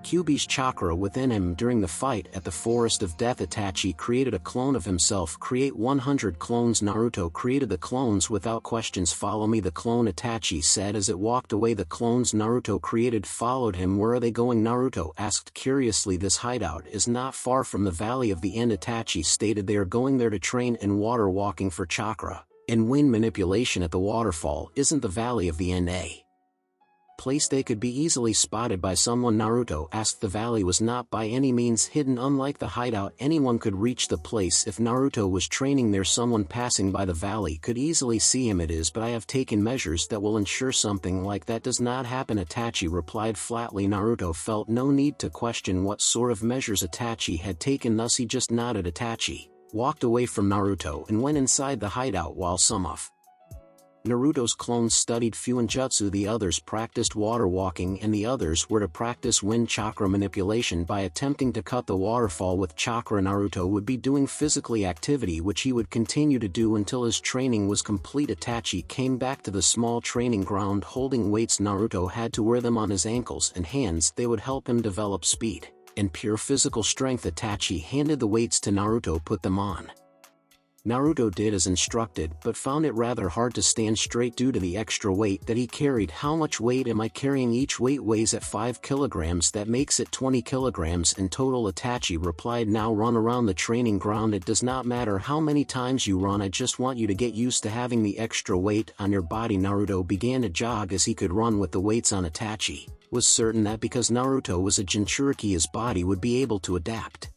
Kyuubi's chakra within him during the fight at the Forest of Death. Itachi created a clone of himself. Create 100 clones. Naruto created the clones without questions. Follow me. The clone, Itachi said as it walked away. The clones Naruto created followed him. Where are they going? Naruto asked curiously. This hideout is not far from the Valley of the End, Itachi stated. They are going there to train in water walking for chakra and wind manipulation at the waterfall. Isn't the Valley of the End a place they could be easily spotted by someone? Naruto asked. The valley was not by any means hidden. Unlike the hideout, anyone could reach the place. If Naruto was training there, someone passing by the valley could easily see him. It is, but I have taken measures that will ensure something like that does not happen, Itachi replied flatly. Naruto felt no need to question what sort of measures Itachi had taken, thus he just nodded. Itachi walked away from Naruto and went inside the hideout while some of Naruto's clones studied Fuinjutsu. The others practiced water walking and the others were to practice wind chakra manipulation by attempting to cut the waterfall with chakra. Naruto would be doing physically activity which he would continue to do until his training was complete. Itachi came back to the small training ground holding weights. Naruto had to wear them on his ankles and hands. They would help him develop speed and pure physical strength. Itachi handed the weights to Naruto. Put them on. Naruto did as instructed, but found it rather hard to stand straight due to the extra weight that he carried. How much weight am I carrying? Each weight weighs at 5 kilograms. That makes it 20 kilograms in total, Itachi replied. Now run around the training ground. It does not matter how many times you run, I just want you to get used to having the extra weight on your body. Naruto began to jog as he could run with the weights on. Itachi was certain that because Naruto was a Jinchuriki, his body would be able to adapt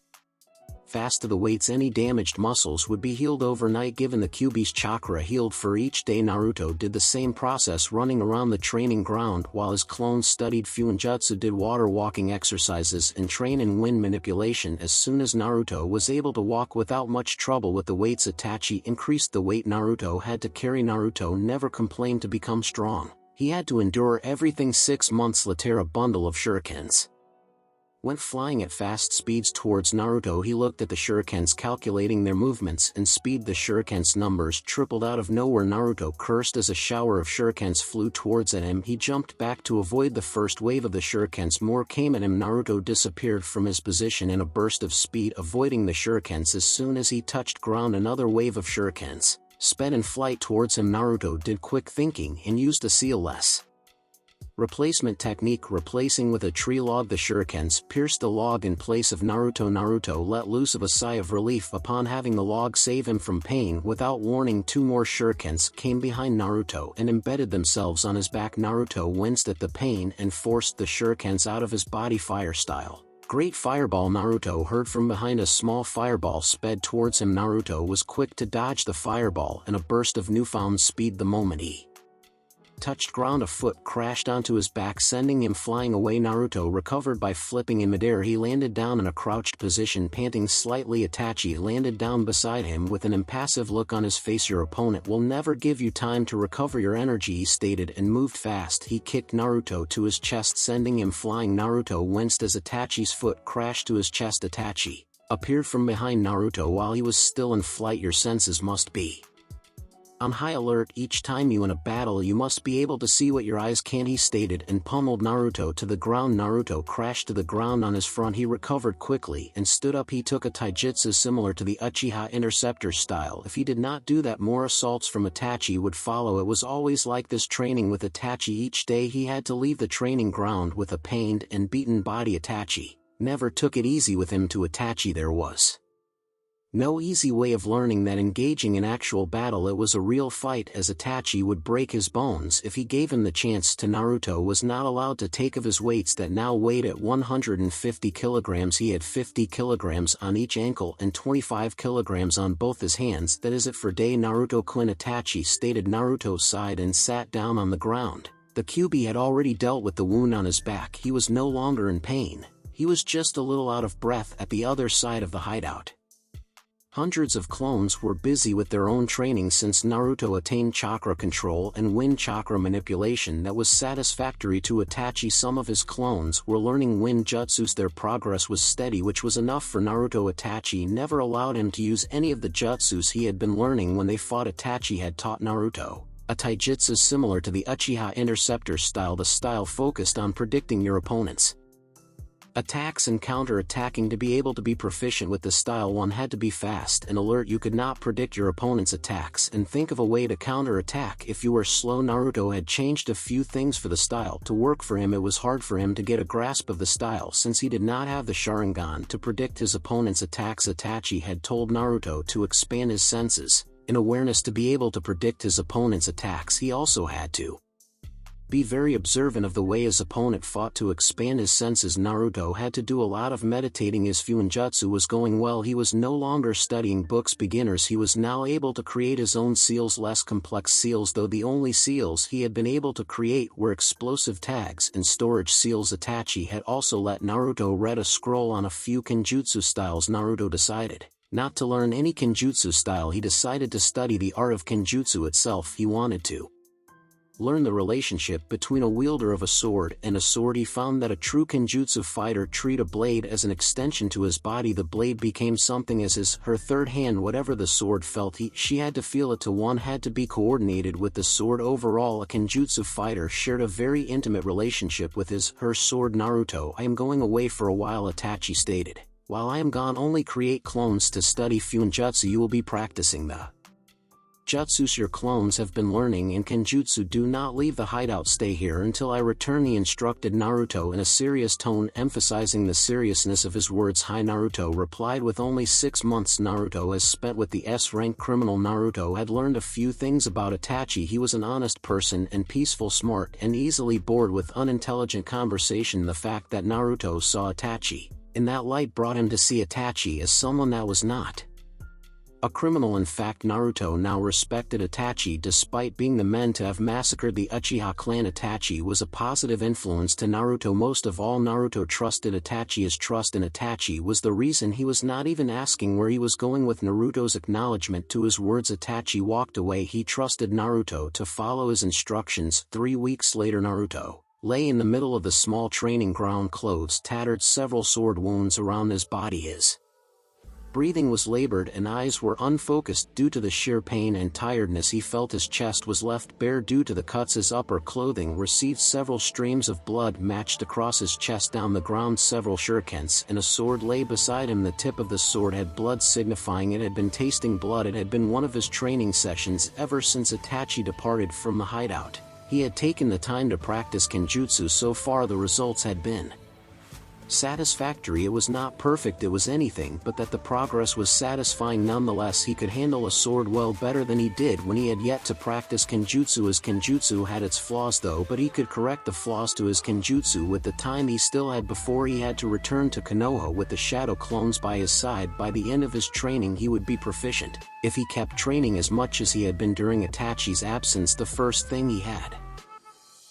fast to the weights. Any damaged muscles would be healed overnight. Given the Kyuubi's chakra healed for each day, Naruto did the same process running around the training ground while his clones studied Fuinjutsu, did water walking exercises and train in wind manipulation. As soon as Naruto was able to walk without much trouble with the weights, Itachi increased the weight Naruto had to carry. Naruto never complained to become strong. He had to endure everything. 6 months later, a bundle of shurikens went flying at fast speeds towards Naruto. He looked at the shurikens, calculating their movements and speed. The shurikens' numbers tripled. Out of nowhere, Naruto cursed as a shower of shurikens flew towards at him. He jumped back to avoid the first wave of the shurikens. More came at him. Naruto disappeared from his position in a burst of speed, avoiding the shurikens. As soon as he touched ground, another wave of shurikens sped in flight towards him. Naruto did quick thinking and used a seal less Replacement technique: replacing with a tree log. The shurikens pierced the log in place of Naruto. Naruto let loose of a sigh of relief upon having the log save him from pain. Without warning, 2 more shurikens came behind Naruto and embedded themselves on his back. Naruto winced at the pain and forced the shurikens out of his body. Fire style. Great fireball! Naruto heard from behind. A small fireball sped towards him. Naruto was quick to dodge the fireball, and a burst of newfound speed the moment he touched ground, a foot crashed onto his back, sending him flying away. Naruto recovered by flipping in midair. He landed down in a crouched position, panting slightly. Itachi landed down beside him with an impassive look on his face. Your opponent will never give you time to recover your energy, he stated, and moved fast. He kicked Naruto to his chest, sending him flying. Naruto winced as Itachi's foot crashed to his chest. Itachi appeared from behind Naruto while he was still in flight. Your senses must be on high alert. Each time you in a battle, you must be able to see what your eyes can't, he stated, and pummeled Naruto to the ground. Naruto crashed to the ground on his front. He recovered quickly and stood up. He took a taijutsu similar to the Uchiha Interceptor style. If he did not do that, more assaults from Itachi would follow. It was always like this training with Itachi. Each day he had to leave the training ground with a pained and beaten body. Itachi never took it easy with him. To Itachi there was no easy way of learning that engaging in actual battle, it was a real fight, as Itachi would break his bones if he gave him the chance to. Naruto was not allowed to take of his weights that now weighed at 150 kilograms. He had 50 kilograms on each ankle and 25 kilograms on both his hands. That is it for day. Naruto-kun, Itachi stated. Naruto sighed and sat down on the ground. The Kyuubi had already dealt with the wound on his back. He was no longer in pain. He was just a little out of breath. At the other side of the hideout, hundreds of clones were busy with their own training. Since Naruto attained chakra control and wind chakra manipulation that was satisfactory to Itachi, some of his clones were learning wind jutsus. Their progress was steady, which was enough for Naruto. Itachi never allowed him to use any of the jutsus he had been learning when they fought. Itachi had taught Naruto a taijutsu similar to the Uchiha Interceptor style. The style focused on predicting your opponent's attacks and counter-attacking. To be able to be proficient with the style, one had to be fast and alert. You could not predict your opponent's attacks and think of a way to counter-attack if you were slow. Naruto had changed a few things for the style to work for him. It was hard for him to get a grasp of the style since he did not have the Sharingan to predict his opponent's attacks. Itachi had told Naruto to expand his senses in awareness to be able to predict his opponent's attacks. He also had to be very observant of the way his opponent fought. To expand his senses, Naruto had to do a lot of meditating. His Fuinjutsu was going well. He was no longer studying books. Beginners. He was now able to create his own seals, less complex seals, though the only seals he had been able to create were explosive tags and storage seals. Itachi had also let Naruto read a scroll on a few kenjutsu styles. Naruto decided not to learn any kenjutsu style. He decided to study the art of kenjutsu itself. He wanted to learn the relationship between a wielder of a sword and a sword. He found that a true kenjutsu fighter treat a blade as an extension to his body. The blade became something as her third hand. Whatever the sword felt, she had to feel it. One had to be coordinated with the sword. Overall, a kenjutsu fighter shared a very intimate relationship with her sword. Naruto, I am going away for a while, Itachi stated. While I am gone, only create clones to study Fuinjutsu. You will be practicing the jutsus your clones have been learning in kenjutsu. Do not leave the hideout. Stay here until I return, he instructed Naruto in a serious tone, emphasizing the seriousness of his words. Hi, Naruto replied. With only 6 months Naruto has spent with the S-rank criminal. Naruto had learned a few things about Itachi. He was an honest person and peaceful, smart, and easily bored with unintelligent conversation. The fact that Naruto saw Itachi in that light brought him to see Itachi as someone that was not a criminal. In fact, Naruto now respected Itachi despite being the men to have massacred the Uchiha clan. Itachi was a positive influence to Naruto. Most of all, Naruto trusted Itachi. His trust in Itachi was the reason he was not even asking where he was going. With Naruto's acknowledgement to his words, Itachi walked away. He trusted Naruto to follow his instructions. 3 weeks later, Naruto lay in the middle of the small training ground, clothes tattered, several sword wounds around his body. His breathing was labored and eyes were unfocused due to the sheer pain and tiredness he felt. His chest was left bare due to the cuts. His upper clothing received several streams of blood matched across his chest. Down the ground, several shurikens and a sword lay beside him. The tip of the sword had blood, signifying it had been tasting blood. It had been one of his training sessions ever since Itachi departed from the hideout. He had taken the time to practice kenjutsu. So far the results had been satisfactory. It was not perfect, it was anything but that the progress was satisfying nonetheless. He could handle a sword well better than he did when he had yet to practice kenjutsu. His kenjutsu had its flaws though, but he could correct the flaws to his kenjutsu with the time he still had before he had to return to Konoha with the shadow clones by his side. By the end of his training he would be proficient, if he kept training as much as he had been during Itachi's absence. The first thing he had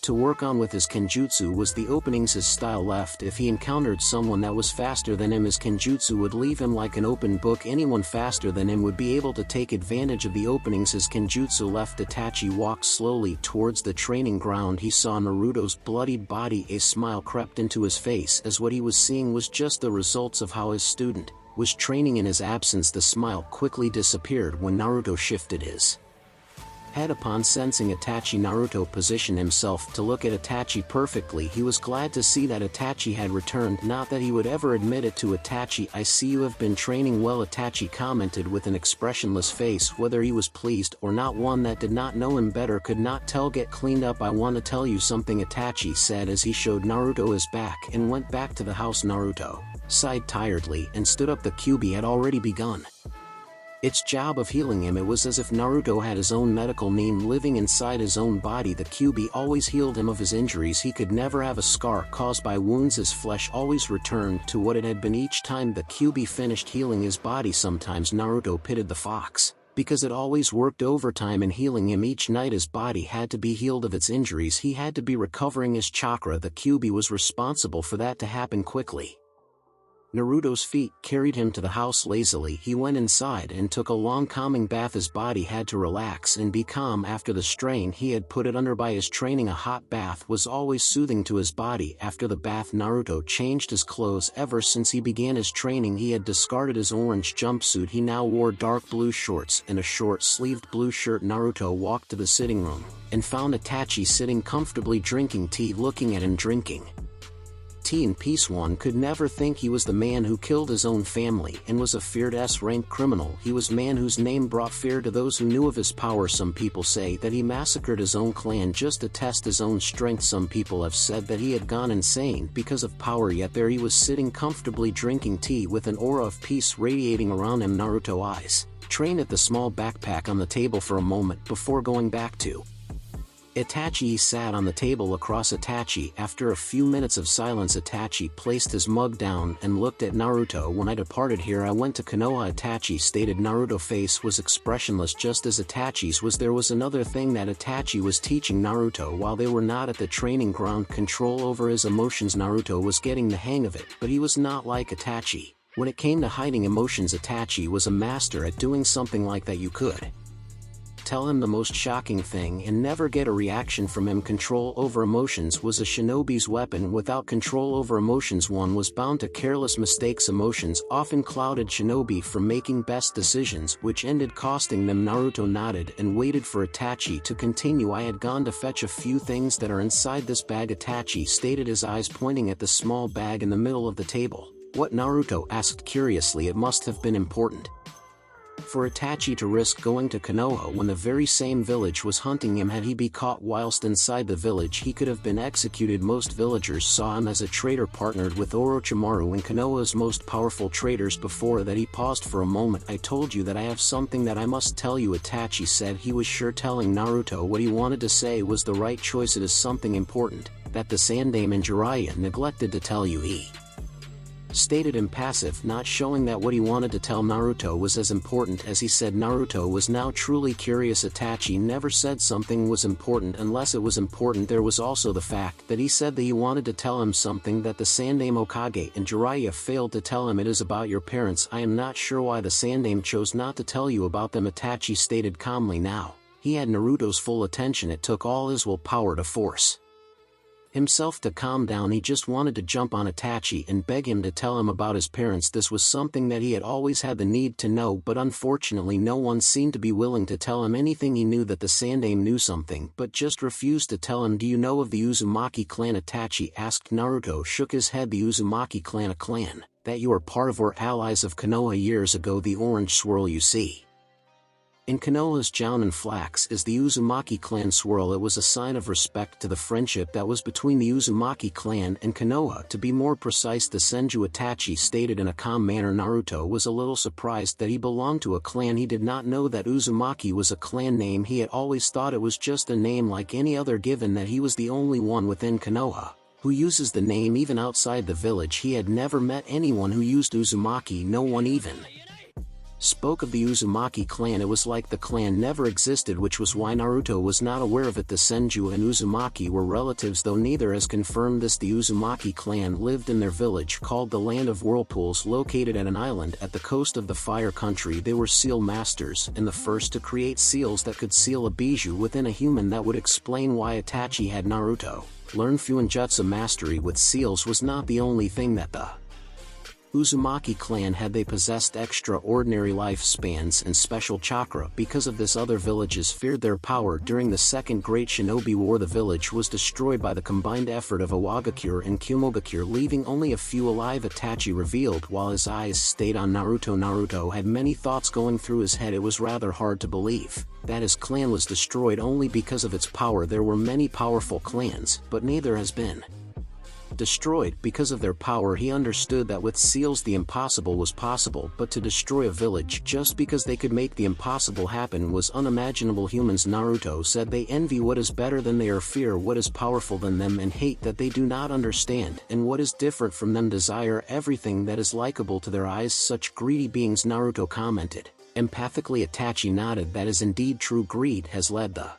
to work on with his kenjutsu was the openings. His style left. If he encountered someone that was faster than him, his kenjutsu would leave him like an open book. Anyone faster than him would be able to take advantage of the openings his kenjutsu left. Itachi walked slowly towards the training ground. He saw Naruto's bloody body. A smile crept into his face as what he was seeing was just the results of how his student was training in his absence. The smile quickly disappeared when Naruto shifted his head upon sensing Itachi. Naruto positioned himself to look at Itachi perfectly. He was glad to see that Itachi had returned, not that he would ever admit it to Itachi. "I see you have been training well," Itachi commented with an expressionless face. Whether he was pleased or not, one that did not know him better could not tell. "Get cleaned up. I want to tell you something," Itachi said as he showed Naruto his back and went back to the house. Naruto sighed tiredly and stood up. The Kyuubi had already begun its job of healing him. It was as if Naruto had his own medical neem living inside his own body. The Kyuubi always healed him of his injuries. He could never have a scar caused by wounds. His flesh always returned to what it had been each time the Kyuubi finished healing his body. Sometimes Naruto pitied the fox, because it always worked overtime in healing him. Each night his body had to be healed of its injuries. He had to be recovering his chakra. The Kyuubi was responsible for that to happen quickly. Naruto's feet carried him to the house lazily. He went inside and took a long calming bath. His body had to relax and be calm after the strain he had put it under by his training. A hot bath was always soothing to his body. After the bath Naruto changed his clothes. Ever since he began his training he had discarded his orange jumpsuit. He now wore dark blue shorts and a short-sleeved blue shirt. Naruto walked to the sitting room and found Itachi sitting comfortably drinking tea. Looking at him drinking tea in peace, one could never think he was the man who killed his own family and was a feared S-rank criminal. He was man whose name brought fear to those who knew of his power. Some people say that he massacred his own clan just to test his own strength. Some people have said that he had gone insane because of power, yet there he was sitting comfortably drinking tea with an aura of peace radiating around him. Naruto eyes trained at the small backpack on the table for a moment before going back to Itachi. He sat on the table across Itachi. After a few minutes of silence Itachi placed his mug down and looked at Naruto. "When I departed here I went to Konoha," Itachi stated. Naruto's face was expressionless just as Itachi's was. There was another thing that Itachi was teaching Naruto while they were not at the training ground: control over his emotions. Naruto was getting the hang of it, but he was not like Itachi. When it came to hiding emotions, Itachi was a master at doing something like that. You could tell him the most shocking thing and never get a reaction from him. Control over emotions was a shinobi's weapon. Without control over emotions one was bound to careless mistakes. Emotions often clouded shinobi from making best decisions, which ended costing them. Naruto nodded and waited for Itachi to continue. "I had gone to fetch a few things that are inside this bag," Itachi stated, his eyes pointing at the small bag in the middle of the table. "What?" Naruto asked curiously. It must have been important for Itachi to risk going to Konoha when the very same village was hunting him. Had he been caught whilst inside the village he could have been executed. Most villagers saw him as a traitor partnered with Orochimaru and Konoha's most powerful traders. Before that he paused for a moment. "I told you that I have something that I must tell you," Itachi said. He was sure telling Naruto what he wanted to say was the right choice. "It is something important that the Sandaime and Jiraiya neglected to tell you," he stated impassive, not showing that what he wanted to tell Naruto was as important as he said. Naruto was now truly curious. Itachi never said something was important unless it was important. There was also the fact that he said that he wanted to tell him something that the Sandaime Hokage and Jiraiya failed to tell him. "It is about your parents. I am not sure why the Sandaime chose not to tell you about them," Itachi stated calmly. Now he had Naruto's full attention. It took all his willpower to force himself to calm down. He just wanted to jump on Itachi and beg him to tell him about his parents. This was something that he had always had the need to know, but unfortunately no one seemed to be willing to tell him anything. He knew that the Sandaime knew something, but just refused to tell him. "Do you know of the Uzumaki clan?" Itachi asked. Naruto shook his head. "The Uzumaki clan, a clan that you are part of, were allies of Konoha years ago. The orange swirl you see In Konoha's Jounin flax is the Uzumaki clan swirl. It was a sign of respect to the friendship that was between the Uzumaki clan and Konoha. To be more precise, the Senju Itachi stated in a calm manner. Naruto was a little surprised that he belonged to a clan. He did not know that Uzumaki was a clan name. He had always thought it was just a name like any other, given that he was the only one within Konoha who uses the name even outside the village. He had never met anyone who used Uzumaki. No one even spoke of the Uzumaki clan. It was like the clan never existed, which was why Naruto was not aware of it. The Senju and Uzumaki were relatives, though neither has confirmed this. The Uzumaki clan lived in their village called the Land of Whirlpools, located at an island at the coast of the Fire Country. They were seal masters, and the first to create seals that could seal a bijou within a human. That would explain why Itachi had Naruto learn Fuinjutsu mastery with seals. Was not the only thing that the Uzumaki clan had. They possessed extraordinary lifespans and special chakra. Because of this, other villages feared their power. During the Second Great Shinobi War, the village was destroyed by the combined effort of Iwagakure and Kumogakure, leaving only a few alive. Itachi revealed while his eyes stayed on Naruto. Naruto had many thoughts going through his head. It was rather hard to believe that his clan was destroyed only because of its power. There were many powerful clans, but neither has been destroyed because of their power. He understood that with seals the impossible was possible, but to destroy a village just because they could make the impossible happen was unimaginable. Humans, Naruto said, they envy what is better than they, or fear what is powerful than them, and hate that they do not understand, and what is different from them. Desire everything that is likable to their eyes. Such greedy beings, Naruto commented. Empathically, Itachi nodded. That is indeed true. Greed has led the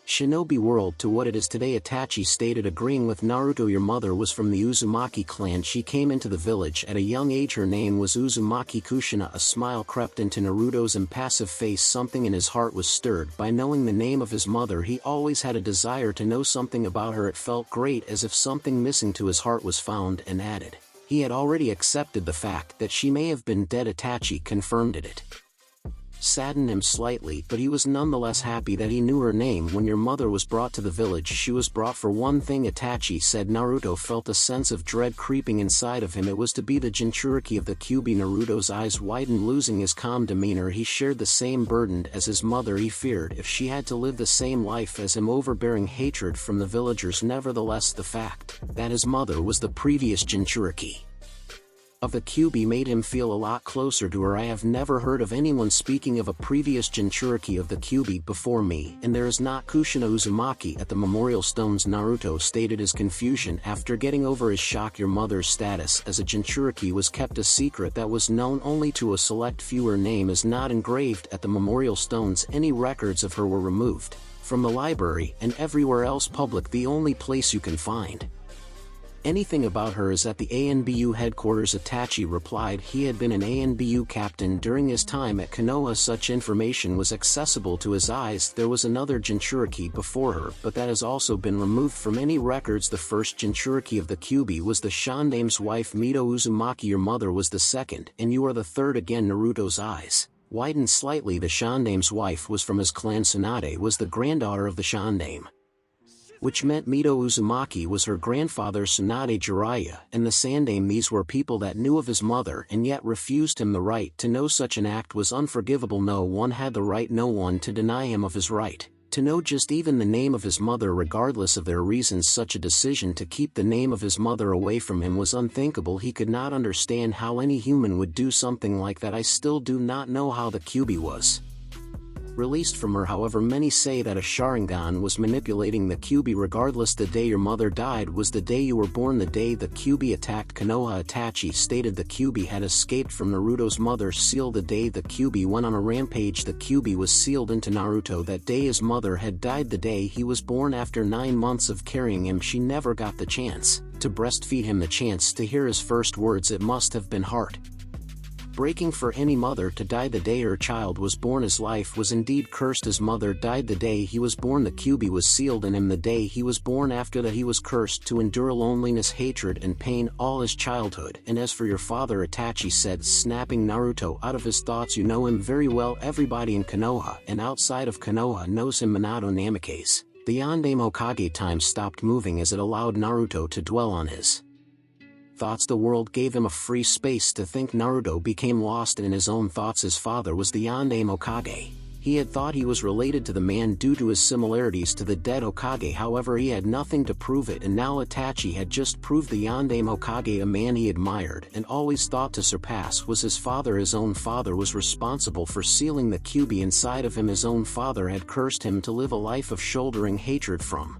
Shinobi world to what it is today. Itachi stated, agreeing with Naruto. Your mother was from the Uzumaki clan. She came into the village at a young age. Her name was Uzumaki Kushina. A smile crept into Naruto's impassive face. Something in his heart was stirred by knowing the name of his mother. He always had a desire to know something about her. It felt great, as if something missing to his heart was found, and added, he had already accepted the fact that she may have been dead. Itachi confirmed it. Saddened him slightly, but he was nonetheless happy that he knew her name. When your mother was brought to the village, she was brought for one thing, Itachi said. Naruto felt a sense of dread creeping inside of him. It was to be the Jinchuriki of the Kyuubi. Naruto's eyes widened, losing his calm demeanor. He shared the same burden as his mother. He feared if she had to live the same life as him, overbearing hatred from the villagers. Nevertheless, the fact that his mother was the previous Jinchuriki of the Kyuubi made him feel a lot closer to her. I have never heard of anyone speaking of a previous Jinchuriki of the Kyuubi before me, and there is not Kushina Uzumaki at the memorial stones. Naruto stated his confusion after getting over his shock. Your mother's status as a Jinchuriki was kept a secret that was known only to a select few. Her name is not engraved at the memorial stones. Any records of her were removed from the library and everywhere else public. The only place you can find anything about her is at the ANBU headquarters. Itachi replied he had been an ANBU captain during his time at Konoha. Such information was accessible to his eyes. There was another Jinchuriki before her, but that has also been removed from any records. The first Jinchuriki of the Kyuubi was the Shandame's wife, Mito Uzumaki. Your mother was the second, and you are the third. Again, Naruto's eyes widened slightly. The Shandame's wife was from his clan. Tsunade was the granddaughter of the Shandame, which meant Mito Uzumaki was her grandfather. Tsunade, Jiraiya, and the Sandame. These were people that knew of his mother and yet refused him the right to know. Such an act was unforgivable. No one had the right, no one, to deny him of his right to know just even the name of his mother, regardless of their reasons. Such a decision to keep the name of his mother away from him was unthinkable. He could not understand how any human would do something like that. I still do not know how the Kyuubi was released from her. However, many say that a Sharingan was manipulating the Kyuubi. Regardless, the day your mother died was the day you were born. The day the Kyuubi attacked Konoha. Itachi stated the Kyuubi had escaped from Naruto's mother's seal. The day the Kyuubi went on a rampage, the Kyuubi was sealed into Naruto. That day his mother had died. The day he was born. After 9 months of carrying him, she never got the chance to breastfeed him, the chance to hear his first words. It must have been heart breaking for any mother to die the day her child was born. His life was indeed cursed. His mother died the day he was born. The Kyuubi was sealed in him the day he was born. After that he was cursed to endure loneliness, hatred, and pain all his childhood. And as for your father, Itachi said, snapping Naruto out of his thoughts, you know him very well. Everybody in Konoha and outside of Konoha knows him. Minato Namikaze, the Yondaime Hokage. Time stopped moving as it allowed Naruto to dwell on his thoughts. The world gave him a free space to think. Naruto became lost in his own thoughts. His father was the Yondaime Hokage. He had thought he was related to the man due to his similarities to the dead Hokage, however he had nothing to prove it, and now Itachi had just proved the Yondaime Hokage, a man he admired and always thought to surpass, was his father. His own father was responsible for sealing the Kyuubi inside of him. His own father had cursed him to live a life of shouldering hatred from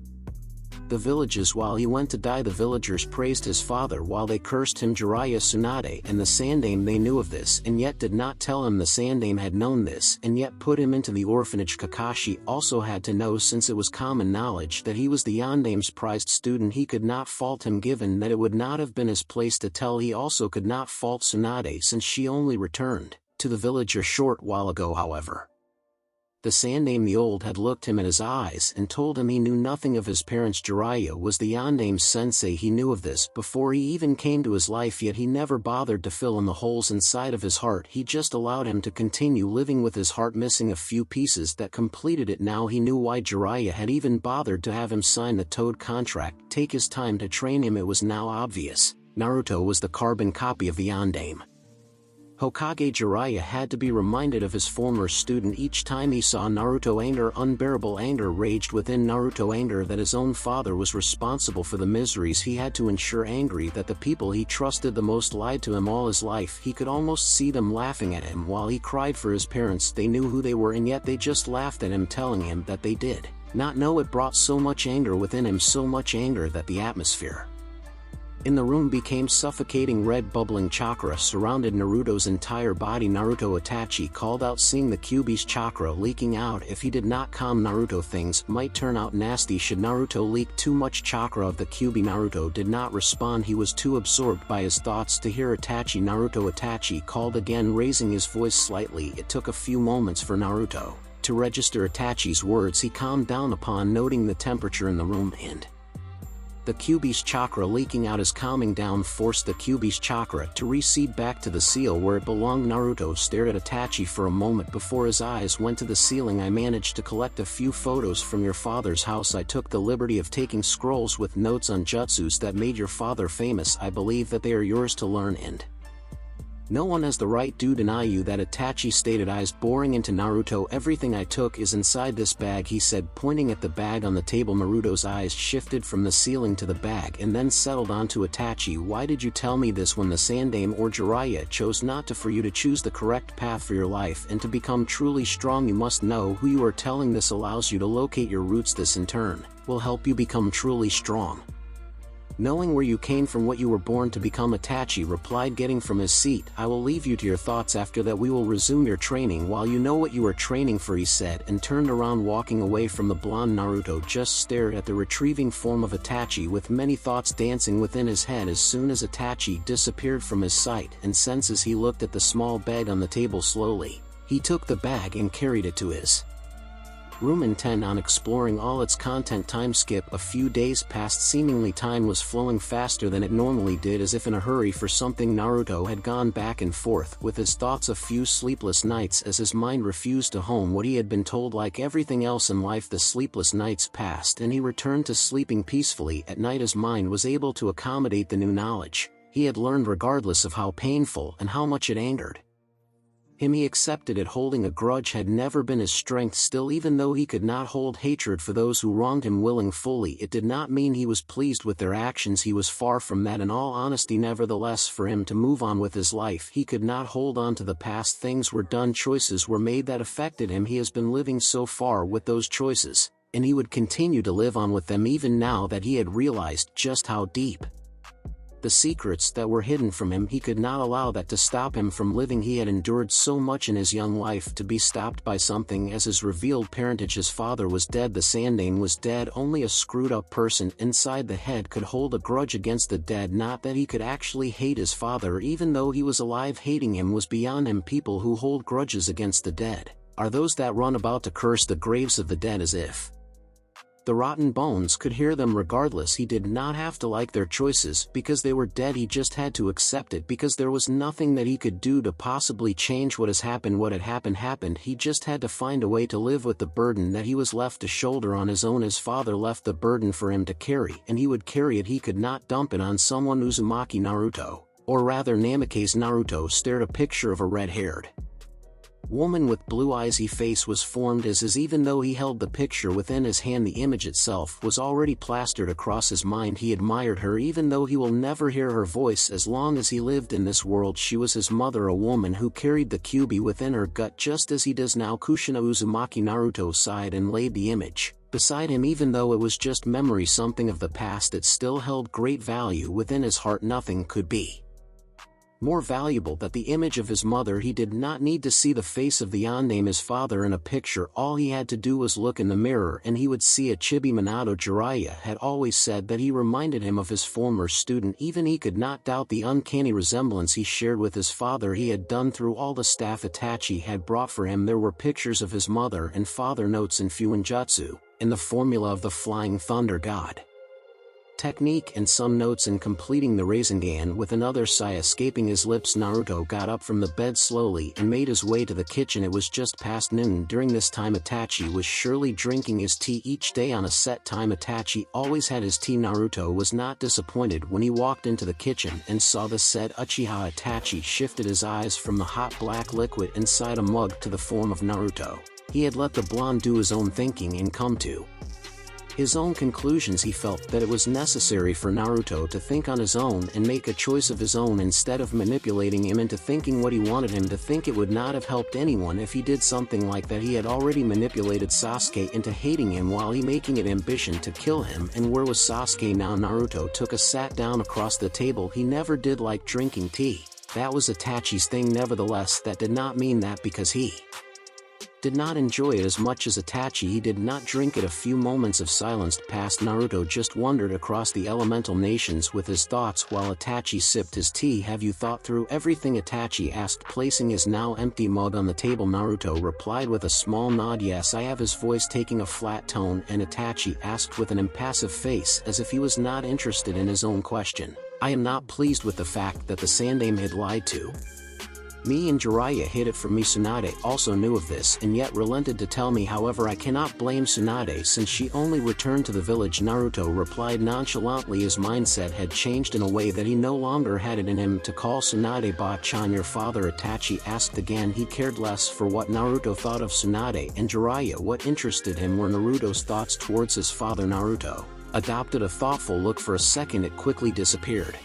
the villages. While he went to die, the villagers praised his father while they cursed him. Jiraiya, Tsunade, and the Sandaime, they knew of this and yet did not tell him. The Sandaime had known this and yet put him into the orphanage. Kakashi also had to know, since it was common knowledge that he was the Yondaime's prized student. He could not fault him, given that it would not have been his place to tell. He also could not fault Tsunade since she only returned to the village a short while ago. However, the Sandaime the old had looked him in his eyes and told him he knew nothing of his parents. Jiraiya was the Yondaime's sensei. He knew of this before he even came to his life, yet he never bothered to fill in the holes inside of his heart. He just allowed him to continue living with his heart missing a few pieces that completed it. Now he knew why Jiraiya had even bothered to have him sign the Toad contract, take his time to train him. It was now obvious. Naruto was the carbon copy of the Yondaime Hokage. Jiraiya had to be reminded of his former student each time he saw Naruto. Anger, unbearable anger raged within Naruto. Anger that his own father was responsible for the miseries he had to ensure. Angry that the people he trusted the most lied to him all his life. He could almost see them laughing at him while he cried for his parents. They knew who they were and yet they just laughed at him, telling him that they did not know. It brought so much anger within him, so much anger that the atmosphere in the room became suffocating. Red bubbling chakra surrounded Naruto's entire body. Naruto, Itachi called out, seeing the Kyuubi's chakra leaking out. If he did not calm Naruto, things might turn out nasty. Should Naruto leak too much chakra of the Kyuubi? Naruto did not respond. He was too absorbed by his thoughts to hear Itachi. Naruto, Itachi called again, raising his voice slightly. It took a few moments for Naruto to register Itachi's words. He calmed down upon noting the temperature in the room and the Kyuubi's chakra leaking out. His calming down forced the Kyuubi's chakra to recede back to the seal where it belonged. Naruto stared at Itachi for a moment before his eyes went to the ceiling. I managed to collect a few photos from your father's house. I took the liberty of taking scrolls with notes on jutsus that made your father famous. I believe that they are yours to learn, and no one has the right to deny you that. Itachi stated, eyes boring into Naruto. Everything I took is inside this bag, he said, pointing at the bag on the table. Naruto's eyes shifted from the ceiling to the bag and then settled onto Itachi. Why did you tell me this when the Sandaime or Jiraiya chose not to? For you to choose the correct path for your life and to become truly strong, you must know who you are telling. This allows you to locate your roots. This in turn will help you become truly strong. Knowing where you came from, what you were born to become, Itachi replied, getting from his seat. I will leave you to your thoughts. After that we will resume your training while you know what you are training for, he said, and turned around, walking away from the blonde. Naruto just stared at the retrieving form of Itachi with many thoughts dancing within his head. As soon as Itachi disappeared from his sight and senses, he looked at the small bag on the table. Slowly, he took the bag and carried it to his room, intent on exploring all its content. Time skip. A few days passed. Seemingly time was flowing faster than it normally did, as if in a hurry for something. Naruto had gone back and forth with his thoughts. A few sleepless nights as his mind refused to hone what he had been told. Like everything else in life, the sleepless nights passed and he returned to sleeping peacefully. At night his mind was able to accommodate the new knowledge he had learned, regardless of how painful and how much it angered him. He accepted it. Holding a grudge had never been his strength. Still, even though he could not hold hatred for those who wronged him willingly, it did not mean he was pleased with their actions. He was far from that. In all honesty, nevertheless, for him to move on with his life, he could not hold on to the past. Things were done, choices were made that affected him. He has been living so far with those choices, and he would continue to live on with them even now that he had realized just how deep the secrets that were hidden from him. He could not allow that to stop him from living. He had endured so much in his young life to be stopped by something as his revealed parentage. His father was dead, the Sandaime was dead. Only a screwed up person inside the head could hold a grudge against the dead. Not that he could actually hate his father even though he was alive. Hating him was beyond him. People who hold grudges against the dead are those that run about to curse the graves of the dead as if the rotten bones could hear them. Regardless, he did not have to like their choices because they were dead. He just had to accept it because there was nothing that he could do to possibly change what has happened. What had happened. He just had to find a way to live with the burden that he was left to shoulder on his own. His father left the burden for him to carry, and he would carry it. He could not dump it on someone. Uzumaki Naruto, or rather Namake's Naruto, stared a picture of a red-haired Woman with blue eyes. Face was formed as is, even though he held the picture within his hand, the image itself was already plastered across his mind. He admired her even though he will never hear her voice as long as he lived in this world. She was his mother, a woman who carried the Kyuubi within her gut just as he does now. Kushina Uzumaki. Naruto sighed and laid the image beside him. Even though it was just memory, something of the past, it still held great value within his heart. Nothing could be more valuable than the image of his mother. He did not need to see the face of the Yondaime, his father, in a picture. All he had to do was look in the mirror and he would see a chibi. Minato. Jiraiya had always said that he reminded him of his former student. Even he could not doubt the uncanny resemblance he shared with his father. He had done through all the staff Itachi had brought for him. There were pictures of his mother and father, notes in Fuinjutsu, and the formula of the Flying Thunder God technique, and some notes in completing the Rasengan. With another sigh escaping his lips, Naruto got up from the bed slowly and made his way to the kitchen. It was just past noon. During this time Itachi was surely drinking his tea each day on a set time. Itachi always had his tea. Naruto was not disappointed when he walked into the kitchen and saw the said Uchiha Itachi. Shifted his eyes from the hot black liquid inside a mug to the form of Naruto. He had let the blonde do his own thinking and come to his own conclusions. He felt that it was necessary for Naruto to think on his own and make a choice of his own instead of manipulating him into thinking what he wanted him to think. It would not have helped anyone if he did something like that. He had already manipulated Sasuke into hating him while he making it ambition to kill him. And where was Sasuke now? Naruto sat down across the table. He never did like drinking tea. That was Itachi's thing. Nevertheless, that did not mean that because he did not enjoy it as much as Itachi, he did not drink it. A few moments of silence passed. Naruto just wandered across the elemental nations with his thoughts while Itachi sipped his tea. Have you thought through everything? Itachi asked, placing his now empty mug on the table. Naruto replied with a small nod. Yes, I have. His voice taking a flat tone, and Itachi asked with an impassive face as if he was not interested in his own question. I am not pleased with the fact that the Sandaime had lied to me and Jiraiya hid it from me. Tsunade also knew of this and yet relented to tell me. However, I cannot blame Tsunade since she only returned to the village. Naruto replied nonchalantly. His mindset had changed in a way that he no longer had it in him to call Tsunade Ba-chan your father. Itachi asked again. He cared less for what Naruto thought of Tsunade and Jiraiya. What interested him were Naruto's thoughts towards his father. Naruto adopted a thoughtful look. For a second it quickly disappeared.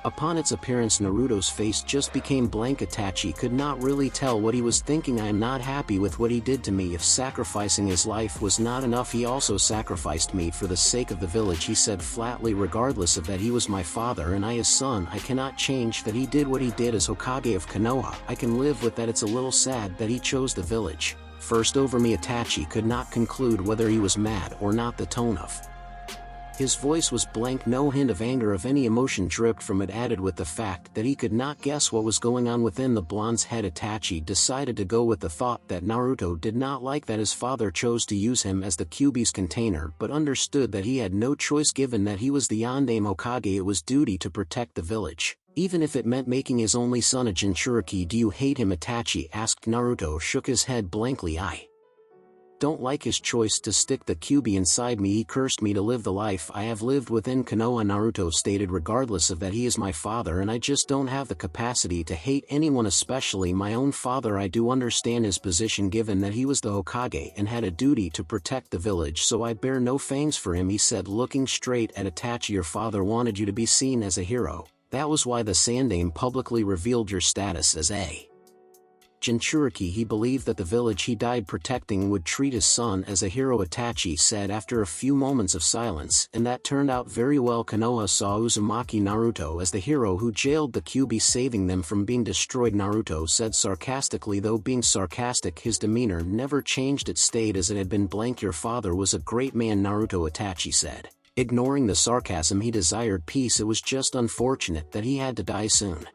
Upon its appearance, Naruto's face just became blank. Itachi could not really tell what he was thinking. I am not happy with what he did to me. If sacrificing his life was not enough, he also sacrificed me for the sake of the village, he said flatly. Regardless of that, he was my father and I his son. I cannot change that he did what he did as Hokage of Konoha. I can live with that. It's a little sad that he chose the village first over me. Itachi could not conclude whether he was mad or not. The tone of his voice was blank. No hint of anger of any emotion dripped from it, added with the fact that he could not guess what was going on within the blonde's head. Itachi decided to go with the thought that Naruto did not like that his father chose to use him as the Kyuubi's container, but understood that he had no choice given that he was the Yondaime Hokage. It was duty to protect the village, even if it meant making his only son a Jinchuriki. Do you hate him? Itachi asked. Naruto shook his head blankly. I don't like his choice to stick the Kyuubi inside me. He cursed me to live the life I have lived within Konoha, Naruto stated. Regardless of that, he is my father and I just don't have the capacity to hate anyone, especially my own father. I do understand his position given that he was the Hokage and had a duty to protect the village, so I bear no fangs for him, he said, looking straight at Itachi. Your father wanted you to be seen as a hero. That was why the Sandaime publicly revealed your status as a Jinchuriki. He believed that the village he died protecting would treat his son as a hero, Itachi said after a few moments of silence, and that turned out very well. Konoha saw Uzumaki Naruto as the hero who jailed the Kyuubi, saving them from being destroyed, Naruto said sarcastically. Though being sarcastic, his demeanor never changed. It stayed as it had been. Blank. Your father was a great man, Naruto, Itachi said. Ignoring the sarcasm, he desired peace. It was just unfortunate that he had to die soon,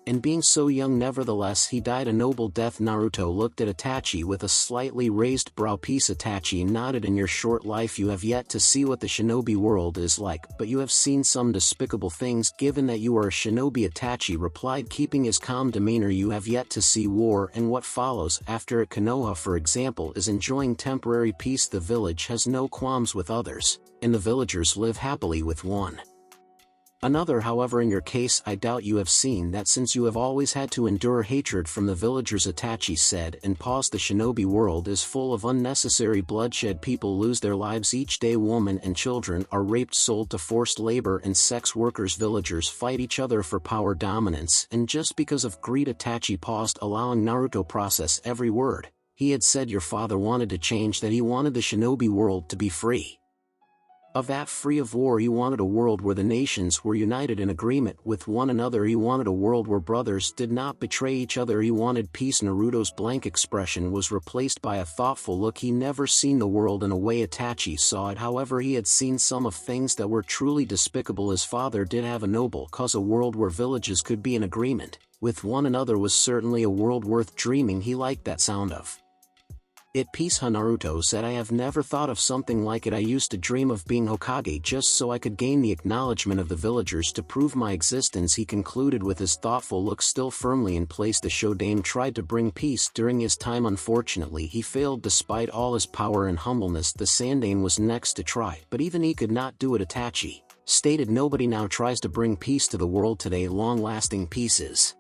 and being so young. Nevertheless, he died a noble death. Naruto looked at Itachi with a slightly raised brow. Piece. Itachi nodded. In your short life you have yet to see what the shinobi world is like, but you have seen some despicable things. Given that you are a shinobi, Itachi replied, keeping his calm demeanor, you have yet to see war and what follows after it. Konoha, for example, is enjoying temporary peace. The village has no qualms with others, and the villagers live happily with one Another, however, in your case I doubt you have seen that since you have always had to endure hatred from the villagers. Itachi said and paused. The shinobi world is full of unnecessary bloodshed. People lose their lives each day. Women and children are raped, sold to forced labor and sex workers. Villagers fight each other for power dominance, and just because of greed. Itachi paused, allowing Naruto process every word. He had said your father wanted to change, that he wanted the shinobi world to be free of that, free of war. He wanted a world where the nations were united in agreement with one another. He wanted a world where brothers did not betray each other. He wanted peace. Naruto's blank expression was replaced by a thoughtful look. He never seen the world in a way Itachi saw it. However, he had seen some of things that were truly despicable. His father did have a noble cause. A world where villages could be in agreement with one another was certainly a world worth dreaming. He liked that sound of it. Peace. Naruto said, I have never thought of something like it. I used to dream of being Hokage just so I could gain the acknowledgement of the villagers to prove my existence. He concluded with his thoughtful look still firmly in place. The Shodan tried to bring peace during his time. Unfortunately, he failed despite all his power and humbleness. The Sandaime was next to try, but even he could not do it. Itachi stated, nobody now tries to bring peace to the world today. Long-lasting peace is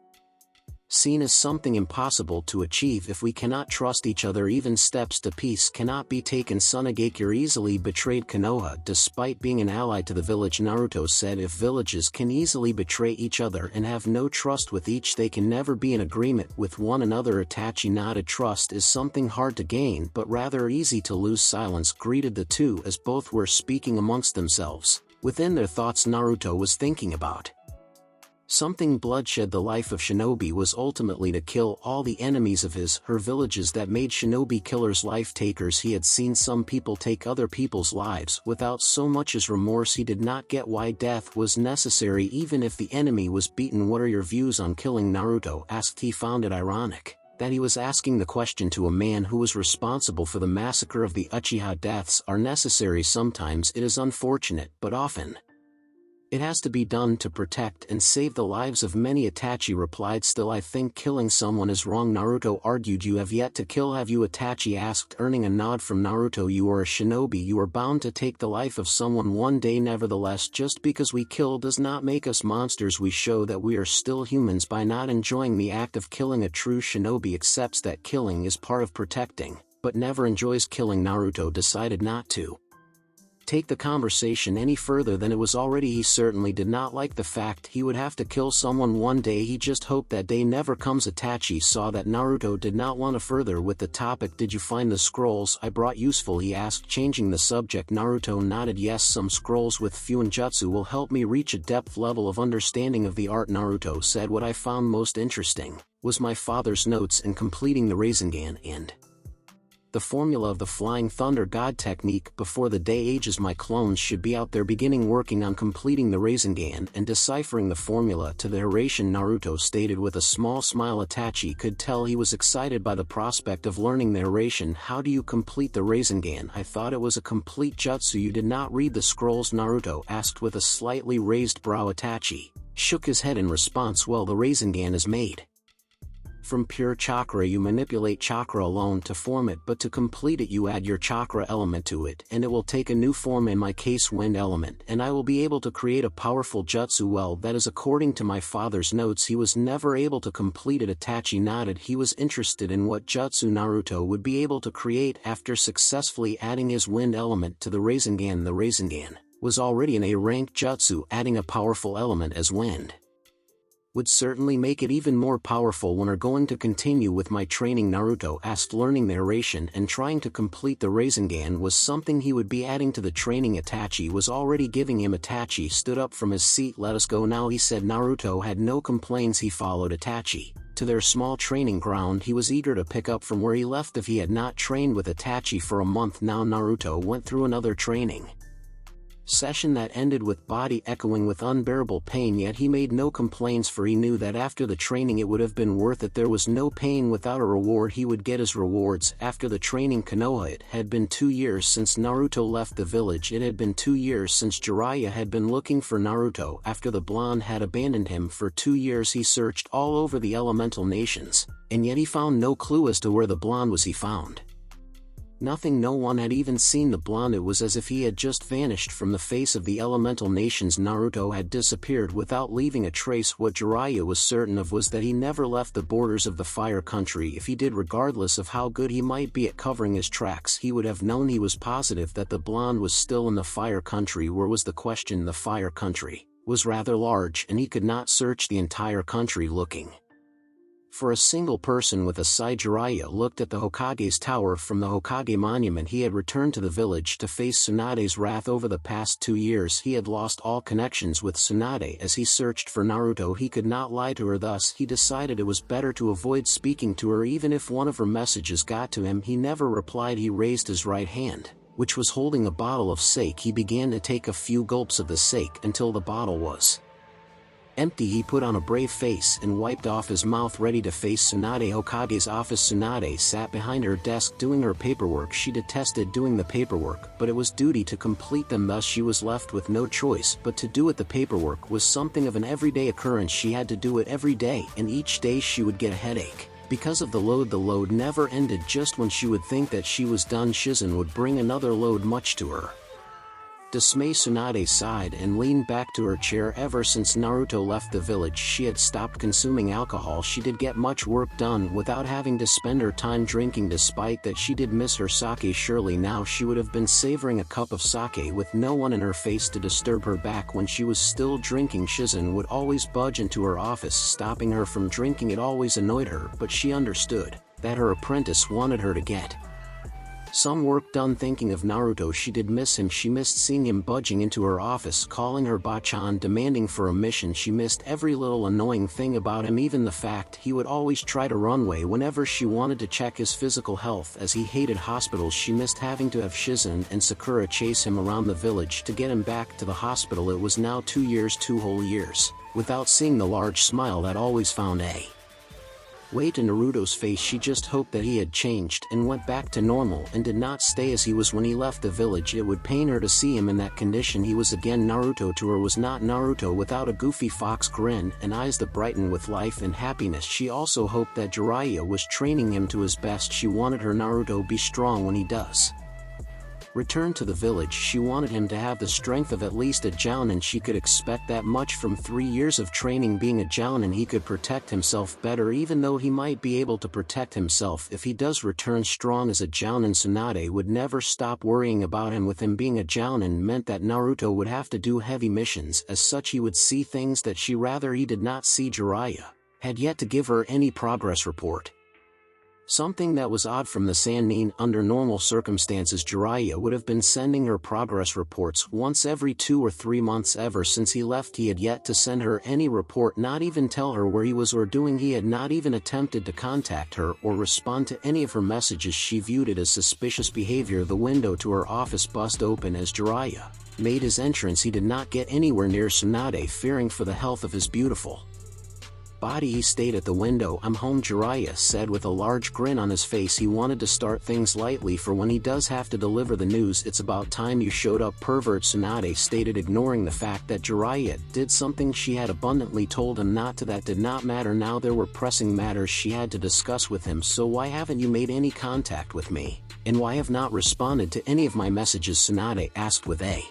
seen as something impossible to achieve if we cannot trust each other. Even steps to peace cannot be taken. Tsunagakure easily betrayed Konoha despite being an ally to the village. Naruto said, if villages can easily betray each other and have no trust with each, they can never be in agreement with one another. Itachi nodded. Trust is something hard to gain but rather easy to lose. Silence greeted the two as both were speaking amongst themselves. Within their thoughts, Naruto was thinking about something. Bloodshed. The life of shinobi was ultimately to kill all the enemies of her villages. That made shinobi killers life takers. He had seen some people take other people's lives without so much as remorse. He did not get why death was necessary even if the enemy was beaten. What are your views on killing? Naruto asked. He found it ironic that he was asking the question to a man who was responsible for the massacre of the Uchiha. Deaths are necessary. Sometimes it is unfortunate, but often it has to be done to protect and save the lives of many. Itachi replied, still I think killing someone is wrong. Naruto argued, you have yet to kill, have you? Itachi asked, earning a nod from Naruto. You are a shinobi, you are bound to take the life of someone one day. Nevertheless, just because we kill does not make us monsters. We show that we are still humans by not enjoying the act of killing. A true shinobi accepts that killing is part of protecting, but never enjoys killing. Naruto decided not to take the conversation any further than it was already. He certainly did not like the fact he would have to kill someone one day. He just hoped that day never comes. Itachi saw that Naruto did not want to further with the topic. Did you find the scrolls I brought useful? He asked, changing the subject. Naruto nodded. Yes, some scrolls with Fuinjutsu will help me reach a depth level of understanding of the art. Naruto said, what I found most interesting was my father's notes in completing the Rasengan and the formula of the Flying Thunder God technique. Before the day ages, my clones should be out there beginning working on completing the Rasengan and deciphering the formula to the Hiraishin. Naruto stated with a small smile. Itachi could tell he was excited by the prospect of learning the Hiraishin. How do you complete the Rasengan? I thought it was a complete jutsu. You did not read the scrolls? Naruto asked with a slightly raised brow. Itachi shook his head in response. Well, the Rasengan is made from pure chakra. You manipulate chakra alone to form it, but to complete it you add your chakra element to it and it will take a new form, in my case wind element, and I will be able to create a powerful jutsu. Well, that is according to my father's notes. He was never able to complete it. Itachi nodded. He was interested in what jutsu Naruto would be able to create after successfully adding his wind element to the Rasengan. The Rasengan was already an A-rank jutsu. Adding a powerful element as wind would certainly make it even more powerful. When are going to continue with my training? Naruto asked. Learning the Hiraishin and trying to complete the Rasengan was something he would be adding to the training Itachi was already giving him. Itachi stood up from his seat. Let us go now, he said. Naruto had no complaints. He followed Itachi to their small training ground. He was eager to pick up from where he left if he had not trained with Itachi for a month now. Naruto went through another training session that ended with body echoing with unbearable pain, yet he made no complaints, for he knew that after the training it would have been worth it. There was no pain without a reward. He would get his rewards after the training. Konoha. It had been 2 years since Naruto left the village. It had been 2 years since Jiraiya had been looking for Naruto after the blonde had abandoned him. For 2 years he searched all over the elemental nations, and yet he found no clue as to where the blonde was. He found Nothing, no one had even seen the blonde. It was as if he had just vanished from the face of the elemental nations. Naruto had disappeared without leaving a trace. What Jiraiya was certain of was that he never left the borders of the fire country. If he did, regardless of how good he might be at covering his tracks, he would have known. He was positive that the blonde was still in the fire country. Where was the question? The fire country was rather large, and he could not search the entire country looking for a single person with a side. Jiraiya looked at the Hokage's tower from the Hokage monument. He had returned to the village to face Tsunade's wrath. Over the past 2 years he had lost all connections with Tsunade. As he searched for Naruto, he could not lie to her, thus he decided it was better to avoid speaking to her. Even if one of her messages got to him, he never replied. He raised his right hand, which was holding a bottle of sake. He began to take a few gulps of the sake until the bottle was empty. He put on a brave face and wiped off his mouth, ready to face Tsunade. Hokage's office. Tsunade sat behind her desk doing her paperwork. She detested doing the paperwork, but it was duty to complete them, thus she was left with no choice but to do it. The paperwork was something of an everyday occurrence. She had to do it every day, and each day she would get a headache because of the load. The load never ended. Just when she would think that she was done, Shizen would bring another load, much to her dismay. Tsunade sighed and leaned back to her chair. Ever since Naruto left the village, she had stopped consuming alcohol. She did get much work done without having to spend her time drinking. Despite that, she did miss her sake. Surely now she would have been savoring a cup of sake with no one in her face to disturb her. Back when she was still drinking, Shizen would always budge into her office, stopping her from drinking. It always annoyed her, but she understood that her apprentice wanted her to get some work done. Thinking of Naruto, she did miss him. She missed seeing him budging into her office, calling her Bachan, demanding for a mission. She missed every little annoying thing about him, even the fact he would always try to run away whenever she wanted to check his physical health, as he hated hospitals. She missed having to have Shizen and Sakura chase him around the village to get him back to the hospital. It was now 2 years, 2 whole years, without seeing the large smile that always found a way to Naruto's face. She just hoped that he had changed and went back to normal and did not stay as he was when he left the village. It would pain her to see him in that condition. He was again Naruto to her, was not Naruto without a goofy fox grin and eyes that brightened with life and happiness. She also hoped that Jiraiya was training him to his best. She wanted her Naruto be strong when he does return to the village. She wanted him to have the strength of at least a Jounin. She could expect that much from 3 years of training. Being a Jounin, he could protect himself better, even though he might be able to protect himself if he does return strong as a Jounin. Tsunade would never stop worrying about him. With him being a Jounin meant that Naruto would have to do heavy missions. As such, he would see things that she rather he did not see. Jiraiya had yet to give her any progress report, something that was odd from the Sannin. Under normal circumstances, Jiraiya would have been sending her progress reports once every 2 or 3 months. Ever since he left, he had yet to send her any report, not even tell her where he was or doing. He had not even attempted to contact her or respond to any of her messages. She viewed it as suspicious behavior. The window to her office bust open as Jiraiya made his entrance. He did not get anywhere near Tsunade, fearing for the health of his beautiful body. He stayed at the window. "I'm home," Jiraiya said with a large grin on his face. He wanted to start things lightly for when he does have to deliver the news. "It's about time you showed up, pervert," Tsunade stated, ignoring the fact that Jiraiya did something she had abundantly told him not to. That did not matter now. There were pressing matters she had to discuss with him. "So why haven't you made any contact with me? And why have not responded to any of my messages?" Tsunade asked with a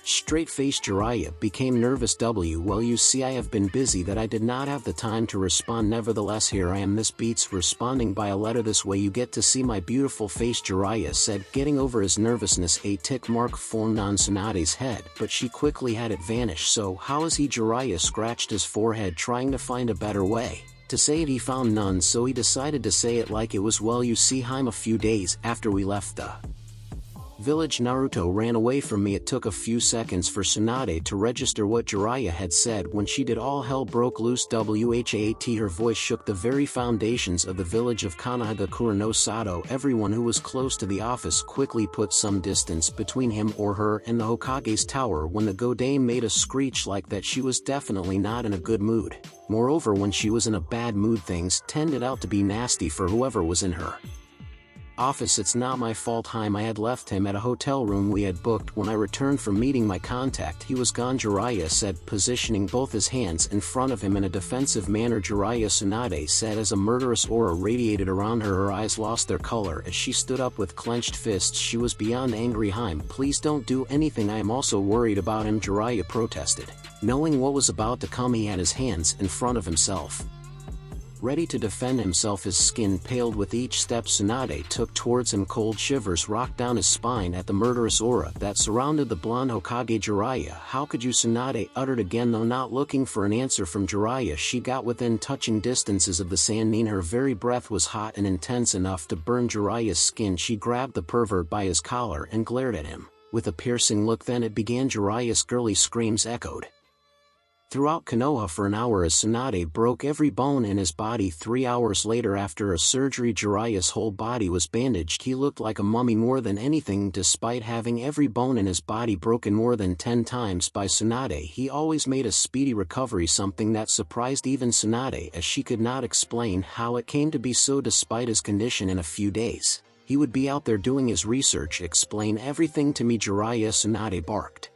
straight face. Jiraiya became nervous. "Well, you see, I have been busy that I did not have the time to respond. Nevertheless, here I am. This beats responding by a letter. This way you get to see my beautiful face," Jiraiya said, getting over his nervousness. A tick mark formed on Tsunade's head, but she quickly had it vanish. "So how is he?" Jiraiya scratched his forehead, trying to find a better way to say it. He found none, so he decided to say it like it was. "Well, you see, I'm a few days after we left the village, Naruto ran away from me." It took a few seconds for Tsunade to register what Jiraiya had said. When she did, all hell broke loose. What, her voice shook the very foundations of the village of Kanahagakura no Sato. Everyone who was close to the office quickly put some distance between him or her and the Hokage's tower. When the Godame made a screech like that, she was definitely not in a good mood. Moreover, when she was in a bad mood, things tended out to be nasty for whoever was in her Office, it's not my fault. I had left him at a hotel room we had booked. When I returned from meeting my contact, he was gone, Jiraiya said, positioning both his hands in front of him in a defensive manner. Jiraiya, Tsunade said as a murderous aura radiated around her. Her eyes lost their color as she stood up with clenched fists. She was beyond angry. Please don't do anything. I am also worried about him, Jiraiya protested. Knowing what was about to come, he had his hands in front of himself, ready to defend himself. His skin paled with each step Tsunade took towards him. Cold shivers rocked down his spine at the murderous aura that surrounded the blonde Hokage. Jiraiya, how could you? Tsunade uttered again, though not looking for an answer from Jiraiya. She got within touching distances of the Sannin. Her very breath was hot and intense enough to burn Jiraiya's skin. She grabbed the pervert by his collar and glared at him with a piercing look. Then it began. Jiraiya's girly screams echoed throughout Konoha for an hour as Tsunade broke every bone in his body. 3 hours later, after a surgery, Jiraiya's whole body was bandaged. He looked like a mummy more than anything. Despite having every bone in his body broken more than 10 times by Tsunade, he always made a speedy recovery, something that surprised even Tsunade, as she could not explain how it came to be so. Despite his condition, in a few days, he would be out there doing his research. Explain everything to me, Jiraiya, Tsunade barked,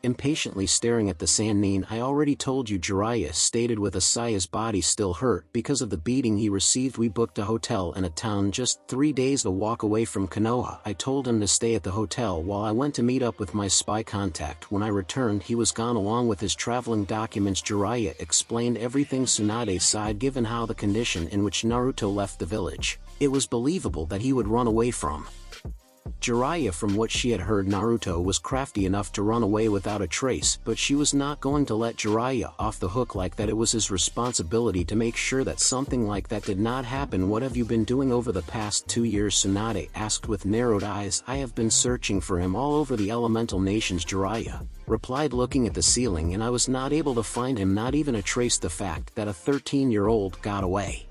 impatiently staring at the Sannin. I already told you, Jiraiya stated with a sigh. His body still hurt because of the beating he received. We booked a hotel in a town just 3 days a walk away from Konoha. I told him to stay at the hotel while I went to meet up with my spy contact. When I returned, he was gone along with his traveling documents. Jiraiya explained everything. Tsunade sighed. Given how the condition in which Naruto left the village, it was believable that he would run away from Jiraiya. From what she had heard, Naruto was crafty enough to run away without a trace, but she was not going to let Jiraiya off the hook like that. It was his responsibility to make sure that something like that did not happen. What have you been doing over the past 2 years? Tsunade asked with narrowed eyes. I have been searching for him all over the elemental nations, Jiraiya replied, looking at the ceiling, and I was not able to find him, not even a trace. The fact that a 13-year-old got away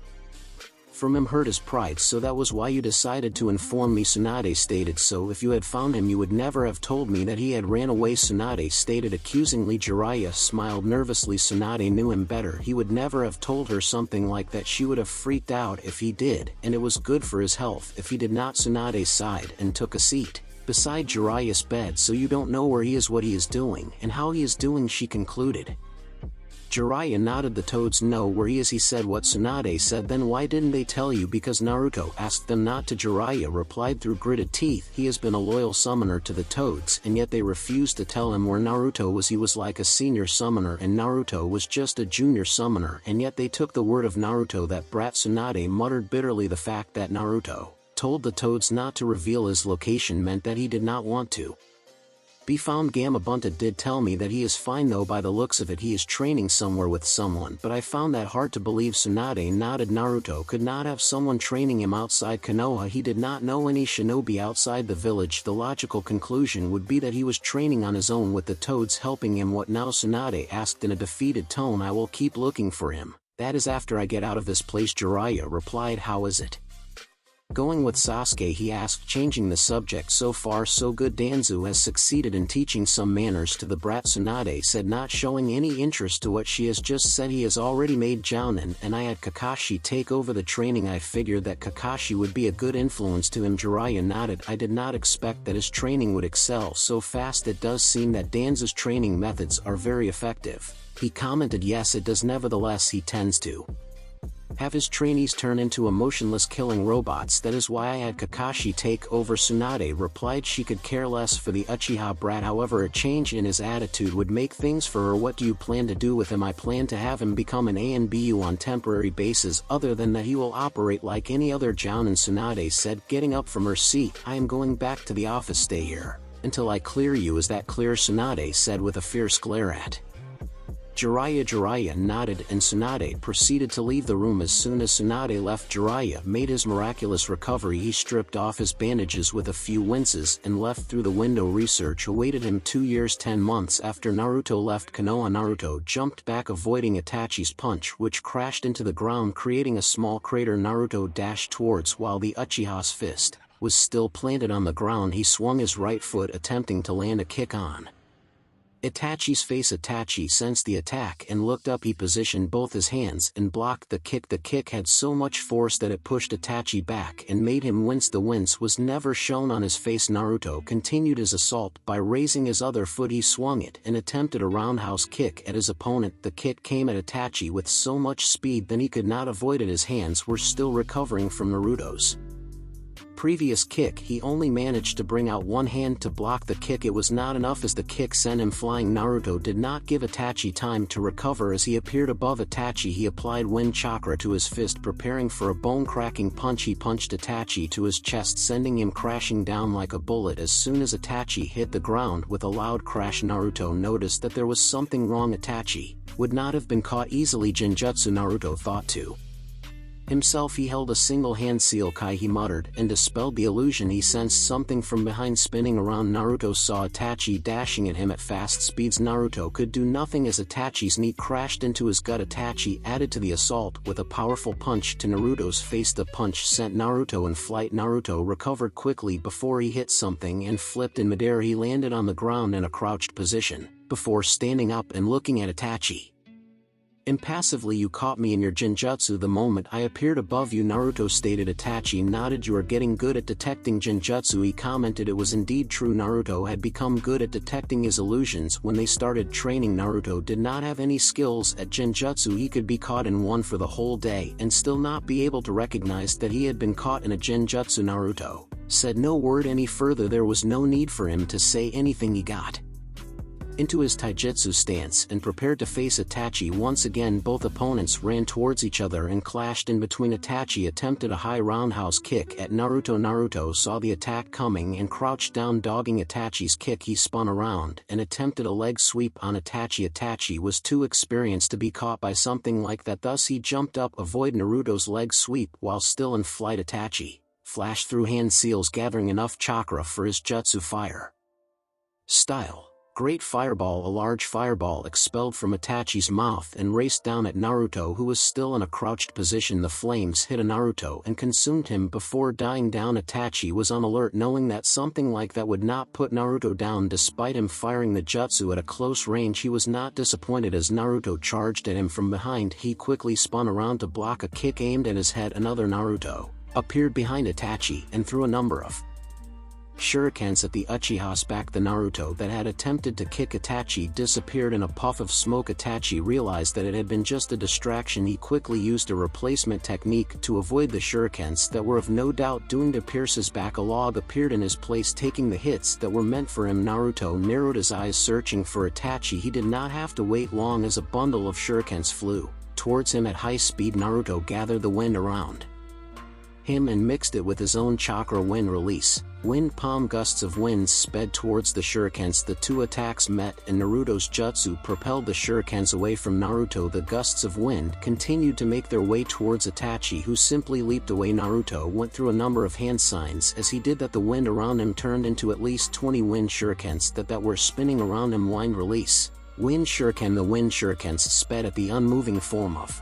from him hurt his pride. So that was why you decided to inform me, Tsunade stated. So if you had found him, you would never have told me that he had ran away, Tsunade stated accusingly. Jiraiya smiled nervously. Tsunade knew him better. He would never have told her something like that. She would have freaked out if he did, and it was good for his health if he did not. Tsunade sighed and took a seat beside Jiraiya's bed. So you don't know where he is, what he is doing, and how he is doing, she concluded. Jiraiya nodded. The toads know where he is, he said. What? Tsunade said. Then why didn't they tell you? Because Naruto asked them not to, Jiraiya replied through gritted teeth. He has been a loyal summoner to the toads, and yet they refused to tell him where Naruto was. He was like a senior summoner and Naruto was just a junior summoner, and yet they took the word of Naruto. That brat, Tsunade muttered bitterly. The fact that Naruto told the toads not to reveal his location meant that he did not want to be found. Gamabunta did tell me that he is fine, though by the looks of it he is training somewhere with someone, but I found that hard to believe. Tsunade nodded. Naruto could not have someone training him outside Konoha. He did not know any shinobi outside the village. The logical conclusion would be that he was training on his own with the toads helping him. What now? Tsunade asked in a defeated tone. I will keep looking for him. That is after I get out of this place, Jiraiya replied. How is it going with Sasuke? He asked, changing the subject. So far so good. Danzo has succeeded in teaching some manners to the brat, Tsunade said, not showing any interest to what she has just said. He has already made Jounin and I had Kakashi take over the training. I figured that Kakashi would be a good influence to him. Jiraiya nodded. I did not expect that his training would excel so fast. It does seem that Danzo's training methods are very effective, he commented. Yes, it does. Nevertheless, he tends to have his trainees turn into emotionless killing robots. That is why I had Kakashi take over, Tsunade replied. She could care less for the Uchiha brat. However, a change in his attitude would make things for her. What do you plan to do with him? I plan to have him become an ANBU on temporary basis. Other than that, he will operate like any other Jounin, Tsunade said, getting up from her seat. I am going back to the office. Stay here until I clear you. Is that clear? Tsunade said with a fierce glare at Jiraiya. Jiraiya nodded and Tsunade proceeded to leave the room. As soon as Tsunade left, Jiraiya made his miraculous recovery. He stripped off his bandages with a few winces and left through the window. Research awaited him. 2 years 10 months after Naruto left Konoha, Naruto jumped back, avoiding Itachi's punch, which crashed into the ground, creating a small crater. Naruto dashed towards while the Uchiha's fist was still planted on the ground. He swung his right foot, attempting to land a kick on Itachi's face. Itachi sensed the attack and looked up. He positioned both his hands and blocked the kick. The kick had so much force that it pushed Itachi back and made him wince. The wince was never shown on his face. Naruto continued his assault by raising his other foot. He swung it and attempted a roundhouse kick at his opponent. The kick came at Itachi with so much speed that he could not avoid it. His hands were still recovering from Naruto's previous kick. He only managed to bring out one hand to block the kick. It was not enough as the kick sent him flying. Naruto did not give Itachi time to recover. As he appeared above Itachi, he applied wind chakra to his fist, preparing for a bone-cracking punch. He punched Itachi to his chest, sending him crashing down like a bullet. As soon as Itachi hit the ground with a loud crash, Naruto noticed that there was something wrong. Itachi would not have been caught easily. Genjutsu, Naruto thought to himself. He held a single hand. Seal Kai, he muttered, and dispelled the illusion. He sensed something from behind spinning around. Naruto saw Itachi dashing at him at fast speeds. Naruto could do nothing as Itachi's knee crashed into his gut. Itachi added to the assault with a powerful punch to Naruto's face. The punch sent Naruto in flight. Naruto recovered quickly before he hit something and flipped in midair. He landed on the ground in a crouched position, before standing up and looking at Itachi. Impassively, you caught me in your genjutsu the moment I appeared above you, Naruto stated. Itachi nodded. You are getting good at detecting genjutsu, he commented. It was indeed true. Naruto had become good at detecting his illusions when they started training. Naruto did not have any skills at genjutsu. He could be caught in one for the whole day and still not be able to recognize that he had been caught in a genjutsu. Naruto said no word any further. There was no need for him to say anything. He got into his taijutsu stance and prepared to face Itachi once again. Both opponents ran towards each other and clashed in between. Itachi attempted a high roundhouse kick at Naruto. Naruto saw the attack coming and crouched down, dogging Itachi's kick. He spun around and attempted a leg sweep on Itachi. Itachi was too experienced to be caught by something like that, thus he jumped up to avoid Naruto's leg sweep while still in flight. Itachi flashed through hand seals, gathering enough chakra for his jutsu fire style. Great Fireball. A large fireball expelled from Itachi's mouth and raced down at Naruto, who was still in a crouched position. The flames hit Naruto and consumed him before dying down. Itachi was on alert, knowing that something like that would not put Naruto down. Despite him firing the jutsu at a close range, he was not disappointed as Naruto charged at him from behind. He quickly spun around to block a kick aimed at his head. Another Naruto appeared behind Itachi and threw a number of shurikens at the Uchiha's back. The Naruto that had attempted to kick Itachi disappeared in a puff of smoke. Itachi realized that it had been just a distraction. He quickly used a replacement technique to avoid the shurikens that were of no doubt doomed to pierce his back. A log appeared in his place, taking the hits that were meant for him. Naruto narrowed his eyes, searching for Itachi. He did not have to wait long as a bundle of shurikens flew towards him at high speed. Naruto gathered the wind around him and mixed it with his own chakra. Wind release. Wind palm. Gusts of wind sped towards the shurikens. The two attacks met and Naruto's jutsu propelled the shurikens away from Naruto. The gusts of wind continued to make their way towards Itachi, who simply leaped away. Naruto went through a number of hand signs. As he did that, the wind around him turned into at least 20 wind shurikens that were spinning around him. Wind release. Wind shuriken. The wind shurikens sped at the unmoving form of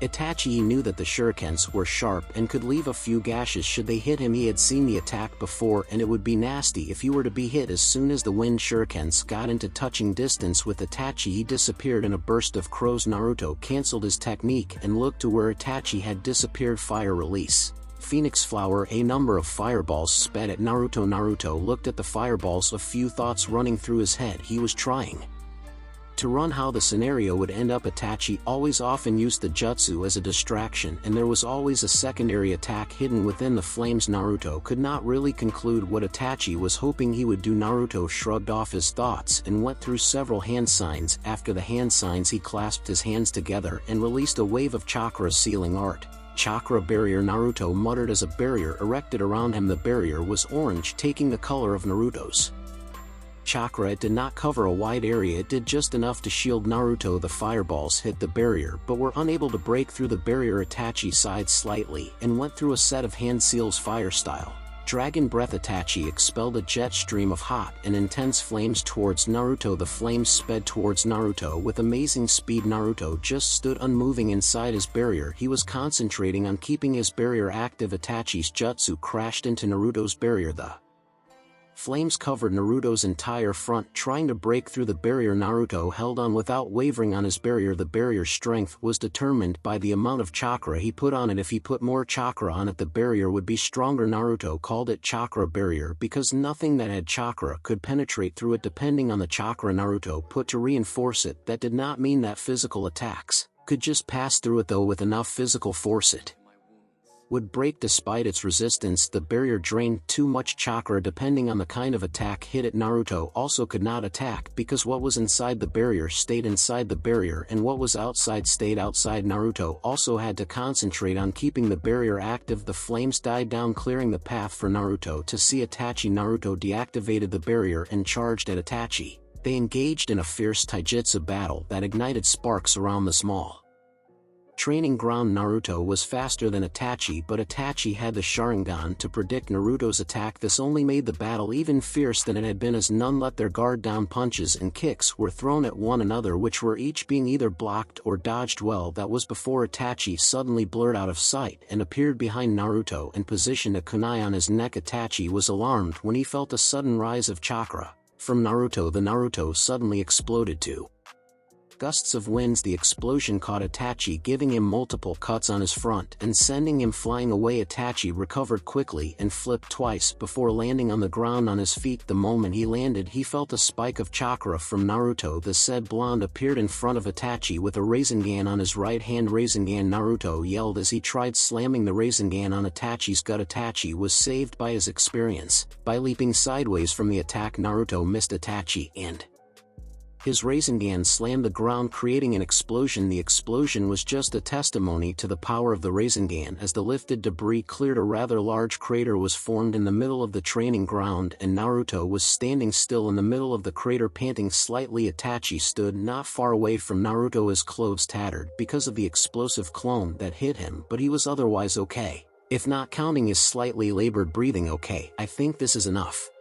Itachi. Knew that the shurikens were sharp and could leave a few gashes should they hit him. He had seen the attack before, and it would be nasty if he were to be hit. As soon as the wind shurikens got into touching distance with Itachi, he disappeared in a burst of crows. Naruto cancelled his technique and looked to where Itachi had disappeared. Fire release. Phoenix flower. A number of fireballs sped at Naruto. Naruto looked at the fireballs, a few thoughts running through his head. He was trying to run how the scenario would end up. Itachi always often used the jutsu as a distraction, and there was always a secondary attack hidden within the flames. Naruto could not really conclude what Itachi was hoping he would do. Naruto shrugged off his thoughts and went through several hand signs. After the hand signs, he clasped his hands together and released a wave of chakra sealing art. Chakra barrier. Naruto muttered as a barrier erected around him. The barrier was orange, taking the color of Naruto's chakra. It did not cover a wide area, it did just enough to shield Naruto. The fireballs hit the barrier but were unable to break through the barrier. Itachi sighed slightly and went through a set of hand seals. Fire style. Dragon breath. Itachi expelled a jet stream of hot and intense flames towards Naruto. The flames sped towards Naruto with amazing speed. Naruto just stood unmoving inside his barrier. He was concentrating on keeping his barrier active. Itachi's jutsu crashed into Naruto's barrier. The Flames covered Naruto's entire front, trying to break through the barrier. Naruto held on without wavering on his barrier. The barrier's strength was determined by the amount of chakra he put on it. If he put more chakra on it, the barrier would be stronger. Naruto called it chakra barrier because nothing that had chakra could penetrate through it. Depending on the chakra Naruto put to reinforce it, that did not mean that physical attacks could just pass through it, though with enough physical force it would break. Despite its resistance, the barrier drained too much chakra. Depending on the kind of attack hit it, Naruto also could not attack because what was inside the barrier stayed inside the barrier and what was outside stayed outside. Naruto also had to concentrate on keeping the barrier active. The flames died down, clearing the path for Naruto to see Itachi. Naruto deactivated the barrier and charged at Itachi. They engaged in a fierce taijutsu battle that ignited sparks around the small training ground. Naruto was faster than Itachi, but Itachi had the Sharingan to predict Naruto's attack. This only made the battle even fierce than it had been, as none let their guard down. Punches and kicks were thrown at one another, which were each being either blocked or dodged well. That was before Itachi suddenly blurred out of sight and appeared behind Naruto and positioned a kunai on his neck. Itachi was alarmed when he felt a sudden rise of chakra from Naruto. The Naruto suddenly exploded too. Gusts of winds. The explosion caught Itachi, giving him multiple cuts on his front and sending him flying away. Itachi recovered quickly and flipped twice before landing on the ground on his feet. The moment he landed, he felt a spike of chakra from Naruto. The said blonde appeared in front of Itachi with a Rasengan on his right hand. Rasengan! Naruto yelled as he tried slamming the Rasengan on Itachi's gut. Itachi was saved by his experience. By leaping sideways from the attack, Naruto missed Itachi and his Rasengan slammed the ground, creating an explosion. The explosion was just a testimony to the power of the Rasengan. As the lifted debris cleared, a rather large crater was formed in the middle of the training ground, and Naruto was standing still in the middle of the crater, panting slightly. Itachi stood not far away from Naruto, his clothes tattered because of the explosive clone that hit him, but he was otherwise okay. If not counting his slightly labored breathing. Okay, I think this is enough,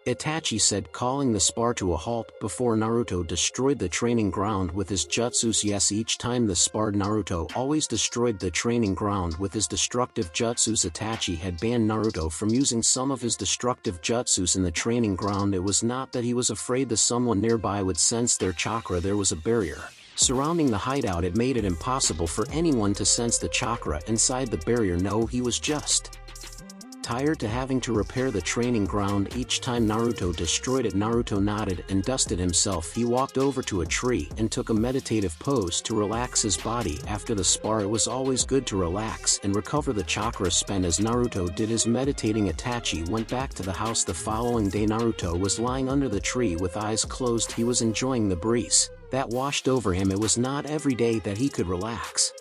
Itachi said, calling the spar to a halt before Naruto destroyed the training ground with his jutsus. Yes, each time the sparred, Naruto always destroyed the training ground with his destructive jutsus. Itachi had banned Naruto from using some of his destructive jutsus in the training ground. It was not that he was afraid that someone nearby would sense their chakra. There was a barrier surrounding the hideout. It made it impossible for anyone to sense the chakra inside the barrier. No, he was just tired to having to repair the training ground each time Naruto destroyed it. Naruto nodded and dusted himself. He walked over to a tree and took a meditative pose to relax his body. After the spar, it was always good to relax and recover the chakra spent. As Naruto did his meditating, Itachi went back to the house. The following day, Naruto was lying under the tree with eyes closed. He was enjoying the breeze that washed over him. It was not every day that he could relax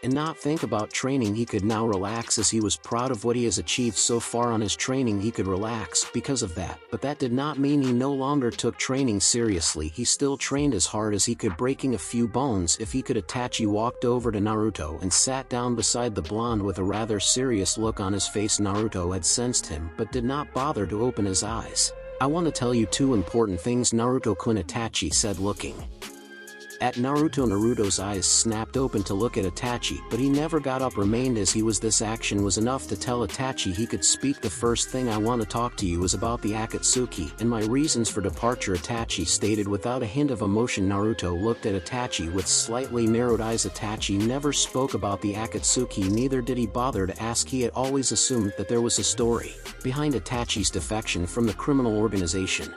and not think about training. He could now relax as he was proud of what he has achieved so far on his training. He could relax because of that, but that did not mean he no longer took training seriously. He still trained as hard as he could, breaking a few bones if he could. Itachi walked over to Naruto and sat down beside the blonde with a rather serious look on his face. Naruto had sensed him but did not bother to open his eyes. I want to tell you two important things, Naruto-kun, Itachi said, looking at Naruto. Naruto's eyes snapped open to look at Itachi, but he never got up, remained as he was. This action was enough to tell Itachi he could speak. The first thing I want to talk to you is about the Akatsuki and my reasons for departure, Itachi stated without a hint of emotion. Naruto looked at Itachi with slightly narrowed eyes. Itachi never spoke about the Akatsuki, neither did he bother to ask. He had always assumed that there was a story behind Itachi's defection from the criminal organization.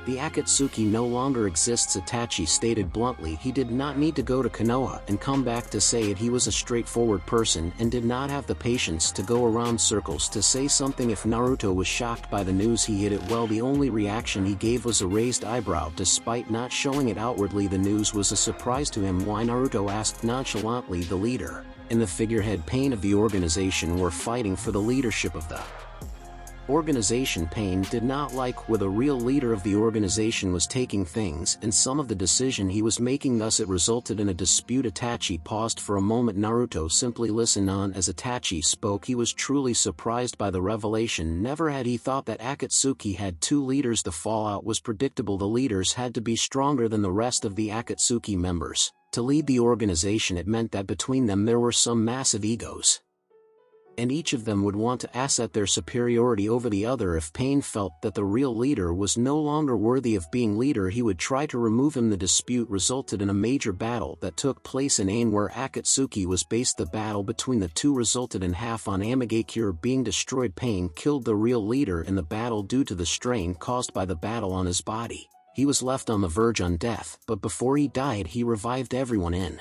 The Akatsuki no longer exists, Itachi stated bluntly. He did not need to go to Konoha and come back to say it. He was a straightforward person and did not have the patience to go around circles to say something. If Naruto was shocked by the news, he hid it well. The only reaction he gave was a raised eyebrow. Despite not showing it outwardly, the news was a surprise to him. Why? Naruto asked nonchalantly. The leader and the figurehead Pain of the organization were fighting for the leadership of the organization. Pain did not like where the real leader of the organization was taking things and some of the decision he was making, thus it resulted in a dispute. Itachi paused for a moment. Naruto simply listened on as Itachi spoke. He was truly surprised by the revelation. Never had he thought that Akatsuki had two leaders. The fallout was predictable. The leaders had to be stronger than the rest of the Akatsuki members to lead the organization. It meant that between them there were some massive egos. and each of them would want to assert their superiority over the other. If Pain felt that the real leader was no longer worthy of being leader, he would try to remove him. The dispute resulted in a major battle that took place in Ain, where Akatsuki was based. The battle between the two resulted in half on Amagakure being destroyed. Pain killed the real leader in the battle due to the strain caused by the battle on his body. He was left on the verge on death, but before he died he revived everyone in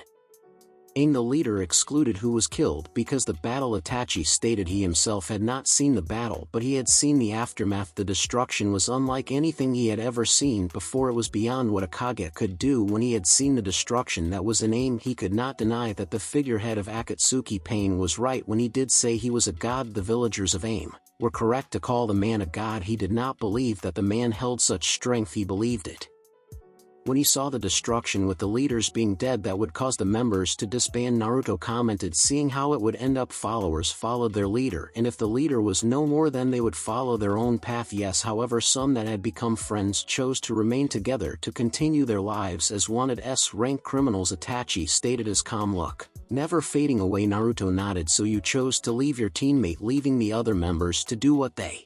Ain. The leader excluded who was killed because the battle. Itachi stated he himself had not seen the battle, but he had seen the aftermath. The destruction was unlike anything he had ever seen before. It was beyond what a Kage could do. When he had seen the destruction that was in Ain, he could not deny that the figurehead of Akatsuki Pain was right when he did say he was a god. The villagers of Ain were correct to call the man a god. He did not believe that the man held such strength, he believed it. When he saw the destruction with the leaders being dead that would cause the members to disband, Naruto commented, seeing how it would end up, followers followed their leader, and if the leader was no more then they would follow their own path. Yes, however, some that had become friends chose to remain together to continue their lives as wanted S-rank criminals. Itachi stated his calm look never fading away. Naruto nodded. So you chose to leave your teammate, leaving the other members to do what they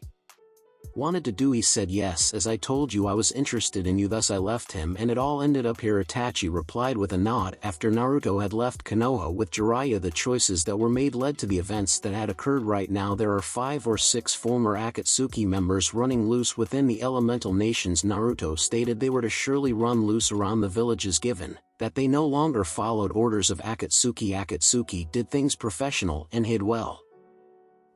wanted to do? He said, yes, as I told you, I was interested in you, thus I left him, and it all ended up here. Itachi replied with a nod. After Naruto had left Konoha with Jiraiya, the choices that were made led to the events that had occurred. Right now there are 5 or 6 former Akatsuki members running loose within the elemental nations. Naruto stated they were to surely run loose around the villages, given that they no longer followed orders of Akatsuki. Akatsuki did things professional and hid well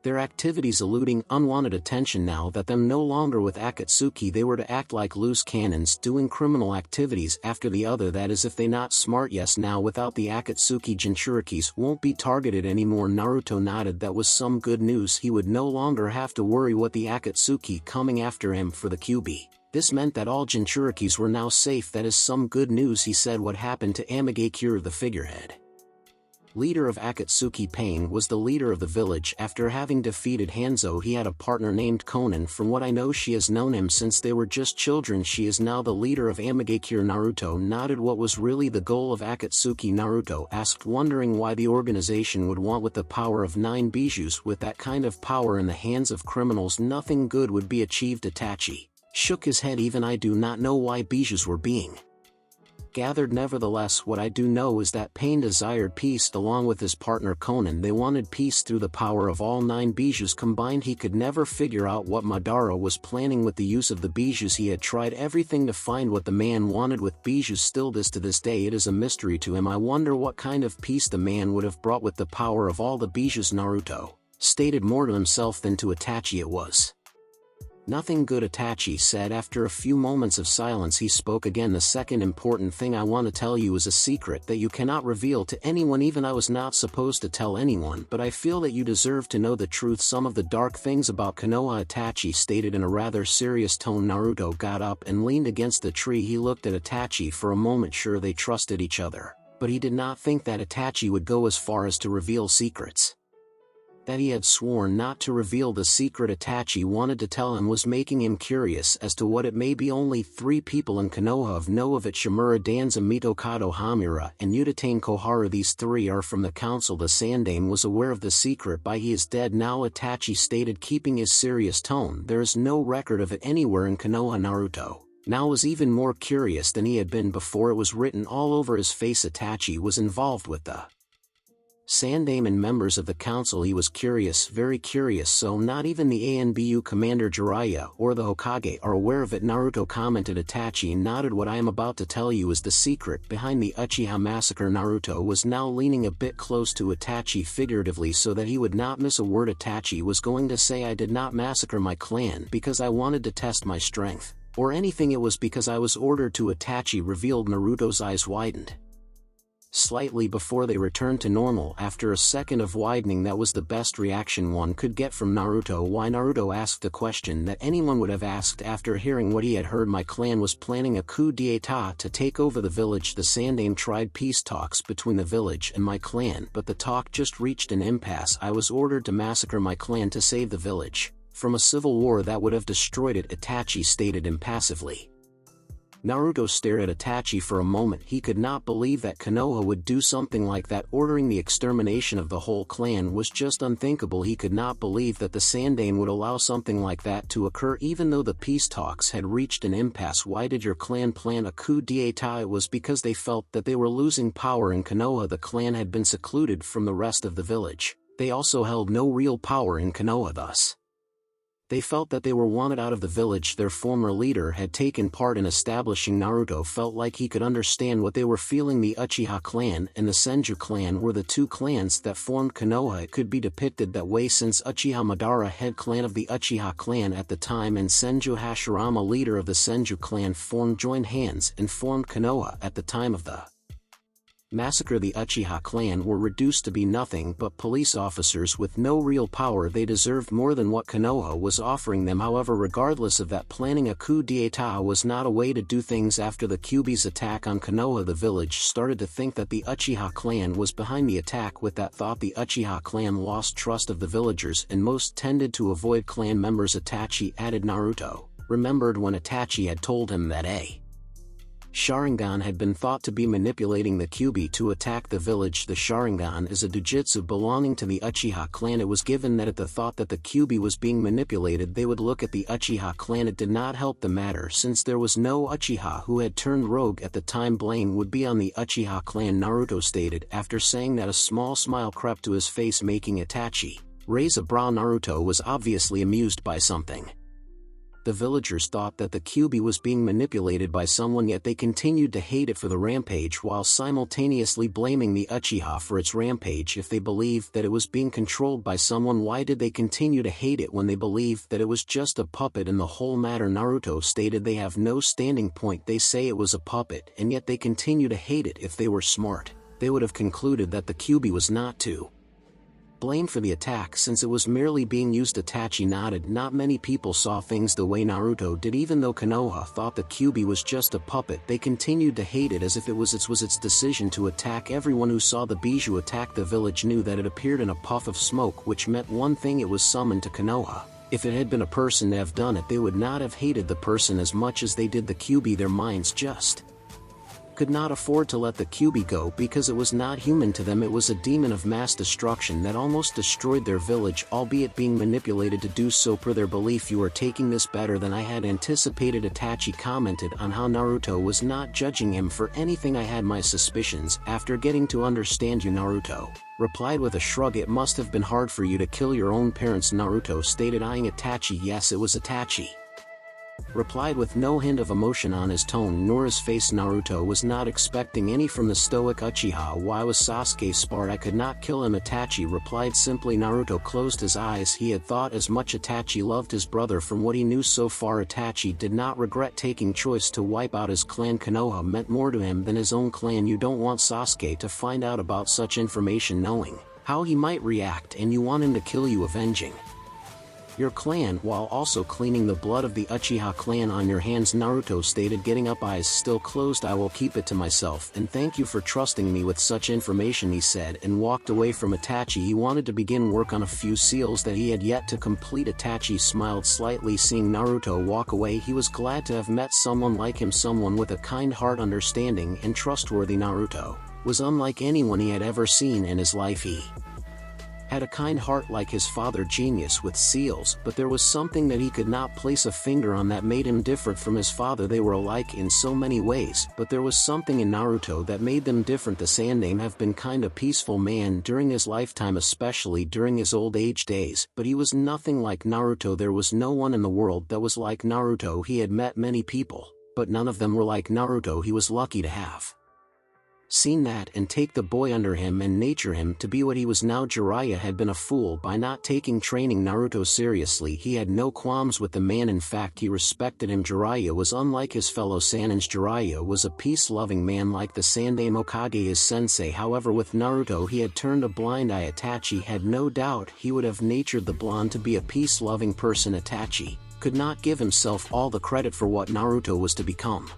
their activities, eluding unwanted attention. Now that them no longer with Akatsuki, they were to act like loose cannons, doing criminal activities after the other. That is, if they not smart. Yes, now without the Akatsuki, Jinchurikis won't be targeted anymore. Naruto nodded. That was some good news. He would no longer have to worry what the Akatsuki coming after him for the QB. This meant that all Jinchurikis were now safe. That is some good news, he said. What happened to Amagakure, the figurehead leader of Akatsuki Pain, was the leader of the village. After having defeated Hanzo, he had a partner named Konan. From what I know, she has known him since they were just children. She is now the leader of Amagakure. Naruto nodded. What was really the goal of Akatsuki? Naruto asked, wondering why the organization would want with the power of 9 bijus. With that kind of power in the hands of criminals, nothing good would be achieved. Itachi shook his head. Even I do not know why bijus were being gathered. Nevertheless, what I do know is that Pain desired peace along with his partner Konan. They wanted peace through the power of all 9 bijus combined. He could never figure out what Madara was planning with the use of the bijus. He had tried everything to find what the man wanted with bijus. Still to this day it is a mystery to him. I wonder what kind of peace the man would have brought with the power of all the bijus. Naruto stated more to himself than to Itachi. It was nothing good, Itachi said. After a few moments of silence he spoke again. The second important thing I want to tell you is a secret that you cannot reveal to anyone. Even I was not supposed to tell anyone, but I feel that you deserve to know the truth. Some of the dark things about Konoha, Itachi stated in a rather serious tone. Naruto got up and leaned against the tree. He looked at Itachi for a moment. Sure, they trusted each other, but he did not think that Itachi would go as far as to reveal secrets that he had sworn not to reveal. The secret Itachi wanted to tell him was making him curious as to what it may be. Only 3 people in Konoha know of it: Shimura, Danza, Mitokado Hamura, and Udatane Koharu. These 3 are from the council. The Sandame was aware of the secret by he is dead now, Itachi stated, keeping his serious tone. There is no record of it anywhere in Konoha. Naruto now was even more curious than he had been before. It was written all over his face. Itachi was involved with the Sandame and members of the council. He was curious, very curious. So not even the ANBU commander Jiraiya or the Hokage are aware of it. Naruto commented. Itachi nodded. What I am about to tell you is the secret behind the Uchiha massacre. Naruto was now leaning a bit close to Itachi, figuratively so that he would not miss a word. Itachi was going to say, I did not massacre my clan because I wanted to test my strength or anything. It was because I was ordered to. Itachi revealed. Naruto's eyes widened slightly before they returned to normal. After a second of widening, that was the best reaction one could get from Naruto. Why? Naruto asked a question that anyone would have asked after hearing what he had heard. My clan was planning a coup d'etat to take over the village. The Sandame tried peace talks between the village and my clan, but the talk just reached an impasse. I was ordered to massacre my clan to save the village from a civil war that would have destroyed it, Itachi stated impassively. Naruto stared at Itachi for a moment. He could not believe that Konoha would do something like that. Ordering the extermination of the whole clan was just unthinkable. He could not believe that the Sandaime would allow something like that to occur even though the peace talks had reached an impasse. Why did your clan plan a coup d'etat? It was because they felt that they were losing power in Konoha. The clan had been secluded from the rest of the village. They also held no real power in Konoha, thus they felt that they were wanted out of the village. Their former leader had taken part in establishing Naruto felt like he could understand what they were feeling. The Uchiha clan and the Senju clan were the two clans that formed Konoha. It could be depicted that way since Uchiha Madara, head clan of the Uchiha clan at the time, and Senju Hashirama, leader of the Senju clan, joined hands and formed Konoha at the time of the massacre. The Uchiha clan were reduced to be nothing but police officers with no real power. They deserved more than what Konoha was offering them. However, regardless of that, planning a coup d'etat was not a way to do things. After the Kyuubi's attack on Konoha, the village started to think that the Uchiha clan was behind the attack. With that thought, the Uchiha clan lost trust of the villagers and most tended to avoid clan members. Itachi added Naruto remembered when Itachi had told him that a Sharingan had been thought to be manipulating the Kyuubi to attack the village. The Sharingan is a dojutsu belonging to the Uchiha clan. It was given that at the thought that the Kyuubi was being manipulated, they would look at the Uchiha clan. It did not help the matter since there was no Uchiha who had turned rogue at the time. Blame would be on the Uchiha clan, Naruto stated. After saying that, a small smile crept to his face, making Itachi raise a brow. Naruto was obviously amused by something. The villagers thought that the Kyuubi was being manipulated by someone, yet they continued to hate it for the rampage while simultaneously blaming the Uchiha for its rampage. If they believed that it was being controlled by someone, why did they continue to hate it when they believed that it was just a puppet in the whole matter? Naruto stated they have no standing point. They say it was a puppet and yet they continue to hate it. If they were smart, they would have concluded that the Kyuubi was not to blame for the attack since it was merely being used. Itachi nodded. Not many people saw things the way Naruto did. Even though Konoha thought the Kyuubi was just a puppet, they continued to hate it as if it was its decision to attack. Everyone who saw the Bijou attack the village knew that it appeared in a puff of smoke, which meant one thing: it was summoned to Konoha. If it had been a person to have done it, they would not have hated the person as much as they did the Kyuubi. Their minds just could not afford to let the Kyuubi go because it was not human to them. It was a demon of mass destruction that almost destroyed their village, albeit being manipulated to do so per their belief. You are taking this better than I had anticipated. Itachi commented on how Naruto was not judging him for anything. I had my suspicions after getting to understand you. Naruto replied with a shrug. It must have been hard for you to kill your own parents, Naruto stated, eyeing Itachi. Yes, it was. Itachi replied with no hint of emotion on his tone nor his face. Naruto was not expecting any from the stoic Uchiha. Why was Sasuke smart? I could not kill him, Itachi replied simply. Naruto closed his eyes. He had thought as much. Itachi loved his brother. From what he knew so far, Itachi did not regret taking choice to wipe out his clan. Konoha meant more to him than his own clan. You don't want Sasuke to find out about such information, knowing how he might react, and you want him to kill you, avenging your clan while also cleaning the blood of the Uchiha clan on your hands, Naruto stated, getting up, eyes still closed. I will keep it to myself, and thank you for trusting me with such information, he said, and walked away from Itachi. He wanted to begin work on a few seals that he had yet to complete. Itachi smiled slightly seeing Naruto walk away. He was glad to have met someone like him, someone with a kind heart, understanding and trustworthy. Naruto was unlike anyone he had ever seen in his life. He had a kind heart like his father, genius with seals, but there was something that he could not place a finger on that made him different from his father. They were alike in so many ways, but there was something in Naruto that made them different. The Sandaime have been kind of peaceful man during his lifetime, especially during his old age days, but he was nothing like Naruto. There was no one in the world that was like Naruto. He had met many people, but none of them were like Naruto. He was lucky to have seen that and take the boy under him and nurture him to be what he was now. Jiraiya had been a fool by not taking training Naruto seriously. He had no qualms with the man. In fact, he respected him. Jiraiya was unlike his fellow Saiyans. Jiraiya was a peace-loving man like the Sandaime Hokage, his sensei. However, with Naruto he had turned a blind eye. Itachi had no doubt he would have nurtured the blonde to be a peace-loving person. Itachi could not give himself all the credit for what Naruto was to become.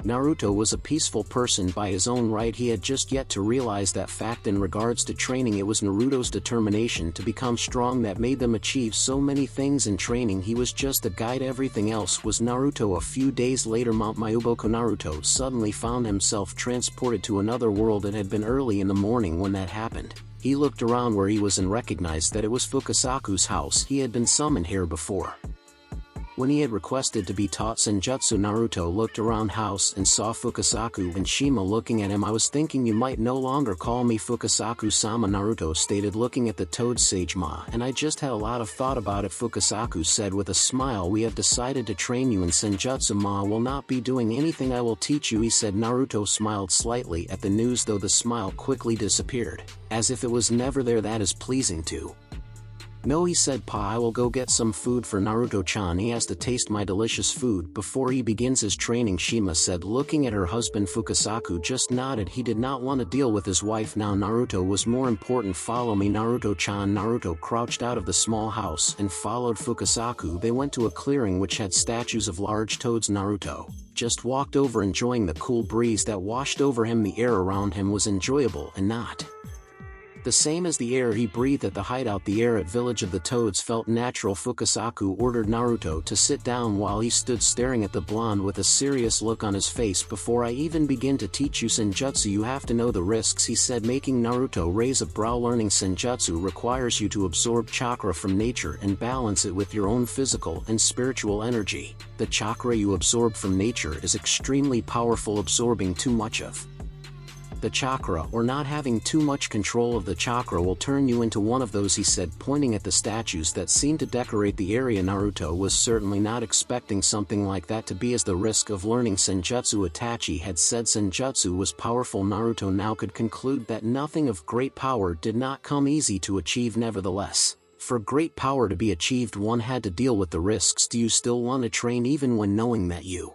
Naruto was a peaceful person by his own right. He had just yet to realize that fact. In regards to training, it was Naruto's determination to become strong that made them achieve so many things in training. He was just a guide, everything else was Naruto. A few days later, Mount Mayuboku. Naruto suddenly found himself transported to another world. It had been early in the morning when that happened. He looked around where he was and recognized that it was Fukasaku's house. He had been summoned here before when he had requested to be taught senjutsu. Naruto looked around house and saw Fukasaku and Shima looking at him. I was thinking you might no longer call me Fukasaku-sama, Naruto stated, looking at the toad sage Ma, and I just had a lot of thought about it, Fukasaku said with a smile. We have decided to train you in senjutsu. Ma will not be doing anything. I will teach you, he said. Naruto smiled slightly at the news, though the smile quickly disappeared, as if it was never there. That is pleasing too. No, he said. Pa, I will go get some food for Naruto-chan. He has to taste my delicious food before he begins his training, Shima said, looking at her husband. Fukasaku just nodded. He did not want to deal with his wife now. Naruto was more important. Follow me, Naruto-chan. Naruto crouched out of the small house and followed Fukasaku. They went to a clearing which had statues of large toads. Naruto just walked over, enjoying the cool breeze that washed over him. The air around him was enjoyable and not the same as the air he breathed at the hideout. The air at Village of the Toads felt natural. Fukasaku ordered Naruto to sit down while he stood staring at the blonde with a serious look on his face. Before I even begin to teach you senjutsu, you have to know the risks, he said, making Naruto raise a brow. Learning senjutsu requires you to absorb chakra from nature and balance it with your own physical and spiritual energy. The chakra you absorb from nature is extremely powerful. Absorbing too much of the chakra or not having too much control of the chakra will turn you into one of those, he said, pointing at the statues that seemed to decorate the area. Naruto was certainly not expecting something like that to be as the risk of learning senjutsu. Itachi had said senjutsu was powerful. Naruto now could conclude that nothing of great power did not come easy to achieve. Nevertheless, for great power to be achieved, one had to deal with the risks. Do you still want to train even when knowing that you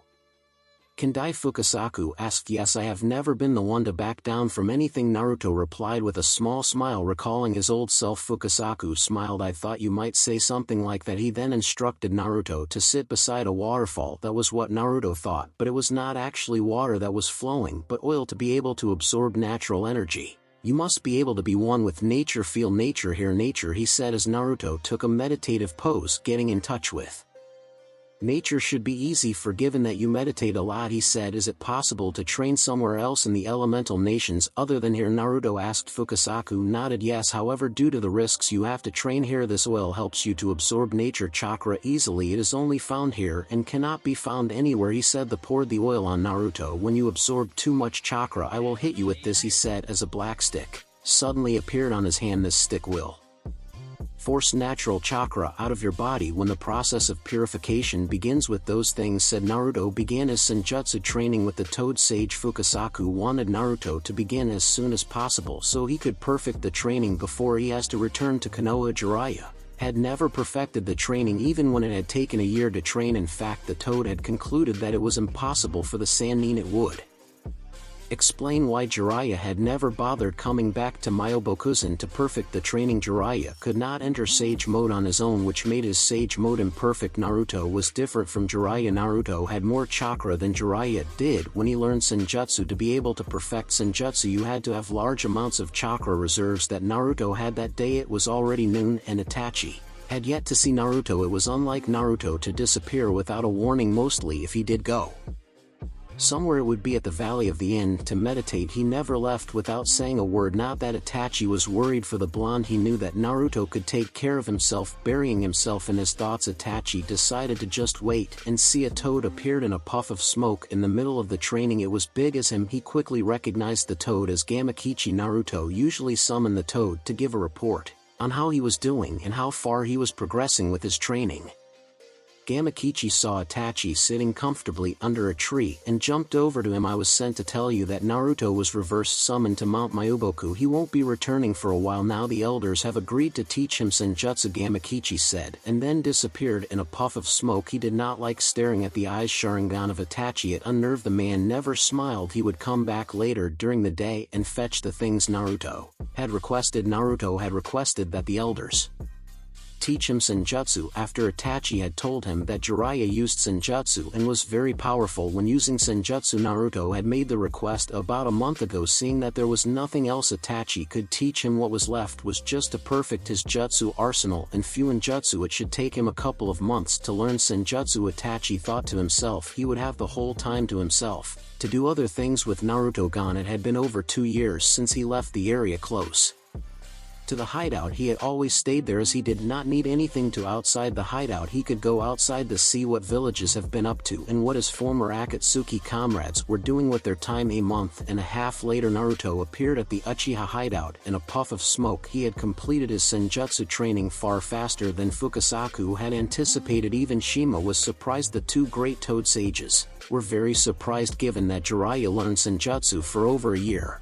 can die? Fukasaku asked. Yes, I have never been the one to back down from anything, Naruto replied with a small smile, recalling his old self. Fukasaku smiled. I thought you might say something like that. He then instructed Naruto to sit beside a waterfall. That was what Naruto thought, but it was not actually water that was flowing, but oil. To be able to absorb natural energy, you must be able to be one with nature. Feel nature, hear nature, he said as Naruto took a meditative pose. Getting in touch with nature should be easy for given that you meditate a lot, he said. Is it possible to train somewhere else in the elemental nations other than here? Naruto asked. Fukasaku nodded. Yes, however, due to the risks you have to train here. This oil helps you to absorb nature chakra easily. It is only found here and cannot be found anywhere, he said. They poured the oil on Naruto. When you absorb too much chakra, I will hit you with this, he said as a black stick suddenly appeared on his hand. This stick will force natural chakra out of your body when the process of purification begins. With those things said, Naruto began his senjutsu training with the Toad Sage. Fukasaku wanted Naruto to begin as soon as possible so he could perfect the training before he has to return to Konoha. Jiraiya had never perfected the training even when it had taken a year to train. In fact, the Toad had concluded that it was impossible for the Sannin. It would explain why Jiraiya had never bothered coming back to Myobokuzen to perfect the training. Jiraiya could not enter Sage Mode on his own, which made his Sage Mode imperfect. Naruto was different from Jiraiya. Naruto had more chakra than Jiraiya did when he learned senjutsu. To be able to perfect senjutsu, you had to have large amounts of chakra reserves that Naruto had. That day it was already noon and Itachi had yet to see Naruto. It was unlike Naruto to disappear without a warning. Mostly if he did go somewhere, it would be at the Valley of the Inn to meditate. He never left without saying a word. Not that Itachi was worried for the blonde. He knew that Naruto could take care of himself. Burying himself in his thoughts, Itachi decided to just wait and see. A toad appeared in a puff of smoke in the middle of the training. It was big as him. He quickly recognized the toad as Gamakichi. Naruto usually summoned the toad to give a report on how he was doing and how far he was progressing with his training. Gamakichi saw Itachi sitting comfortably under a tree and jumped over to him. I was sent to tell you that Naruto was reverse summoned to Mount Mayuboku. He won't be returning for a while now. The elders have agreed to teach him senjutsu, Gamakichi said, and then disappeared in a puff of smoke. He did not like staring at the eyes Sharingan of Itachi. It unnerved the man. Never smiled. He would come back later during the day and fetch the things Naruto had requested. Naruto had requested that the elders teach him senjutsu after Itachi had told him that Jiraiya used senjutsu and was very powerful when using senjutsu. Naruto had made the request about a month ago, seeing that there was nothing else Itachi could teach him. What was left was just to perfect his jutsu arsenal and fuinjutsu. It should take him a couple of months to learn senjutsu. Itachi thought to himself he would have the whole time to himself to do other things with Naruto gone. It had been over 2 years since he left the area close to the hideout. He had always stayed there as he did not need anything to outside the hideout. He could go outside to see what villages have been up to and what his former Akatsuki comrades were doing with their time. A month and a half later, Naruto appeared at the Uchiha hideout in a puff of smoke. He had completed his senjutsu training far faster than Fukasaku had anticipated. Even Shima was surprised. The two great Toad sages were very surprised given that Jiraiya learned senjutsu for over a year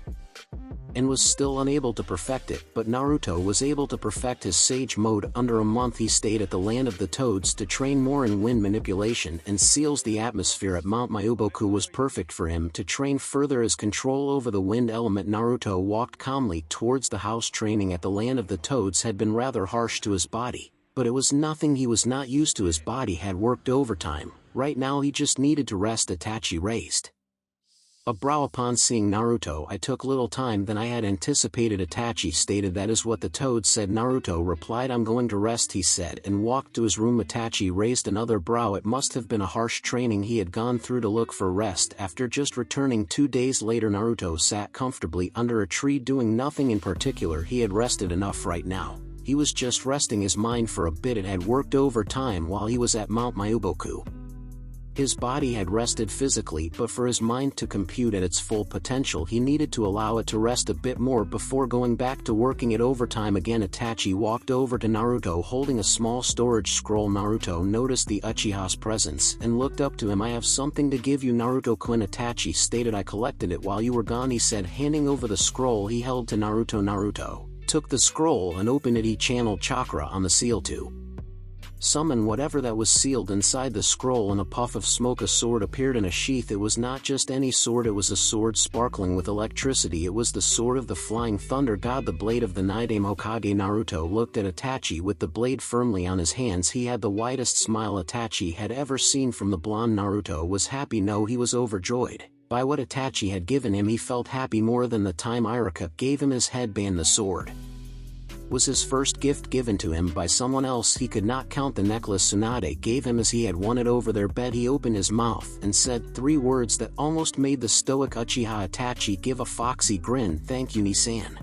and was still unable to perfect it, but Naruto was able to perfect his sage mode under a month. He stayed at the land of the Toads to train more in wind manipulation and seals. The atmosphere at Mount Mayuboku was perfect for him to train further his control over the wind element. Naruto walked calmly towards the house. Training at the land of the Toads had been rather harsh to his body, but it was nothing he was not used to. His body had worked overtime. Right now he just needed to rest. Itachi raised a brow upon seeing Naruto. I took little time than I had anticipated. Itachi stated. That is what the Toad said. Naruto replied, I'm going to rest, he said, and walked to his room. Itachi raised another brow. It must have been a harsh training he had gone through to look for rest after just returning 2 days later. Naruto sat comfortably under a tree doing nothing in particular. He had rested enough right now. He was just resting his mind for a bit. It had worked overtime while he was at Mount Mayuboku. His body had rested physically, but for his mind to compute at its full potential he needed to allow it to rest a bit more before going back to working it overtime again. Itachi walked over to Naruto holding a small storage scroll. Naruto noticed the Uchiha's presence and looked up to him. I have something to give you, Naruto-kun. Itachi stated. I collected it while you were gone, he said, handing over the scroll he held to Naruto. Naruto took the scroll and opened it. He channeled chakra on the seal to summon whatever that was sealed inside the scroll. In a puff of smoke a sword appeared in a sheath. It was not just any sword, it was a sword sparkling with electricity. It was the sword of the flying thunder god, the blade of the Nidaime Hokage. Naruto looked at Itachi with the blade firmly on his hands. He had the widest smile Itachi had ever seen from the blonde. Naruto was happy. No, he was overjoyed by what Itachi had given him. He felt happy more than the time Irika gave him his headband. The sword was his first gift given to him by someone else. He could not count the necklace Tsunade gave him as he had won it over their bed. He opened his mouth and said 3 words that almost made the stoic Uchiha Itachi give a foxy grin. Thank you, Nisan.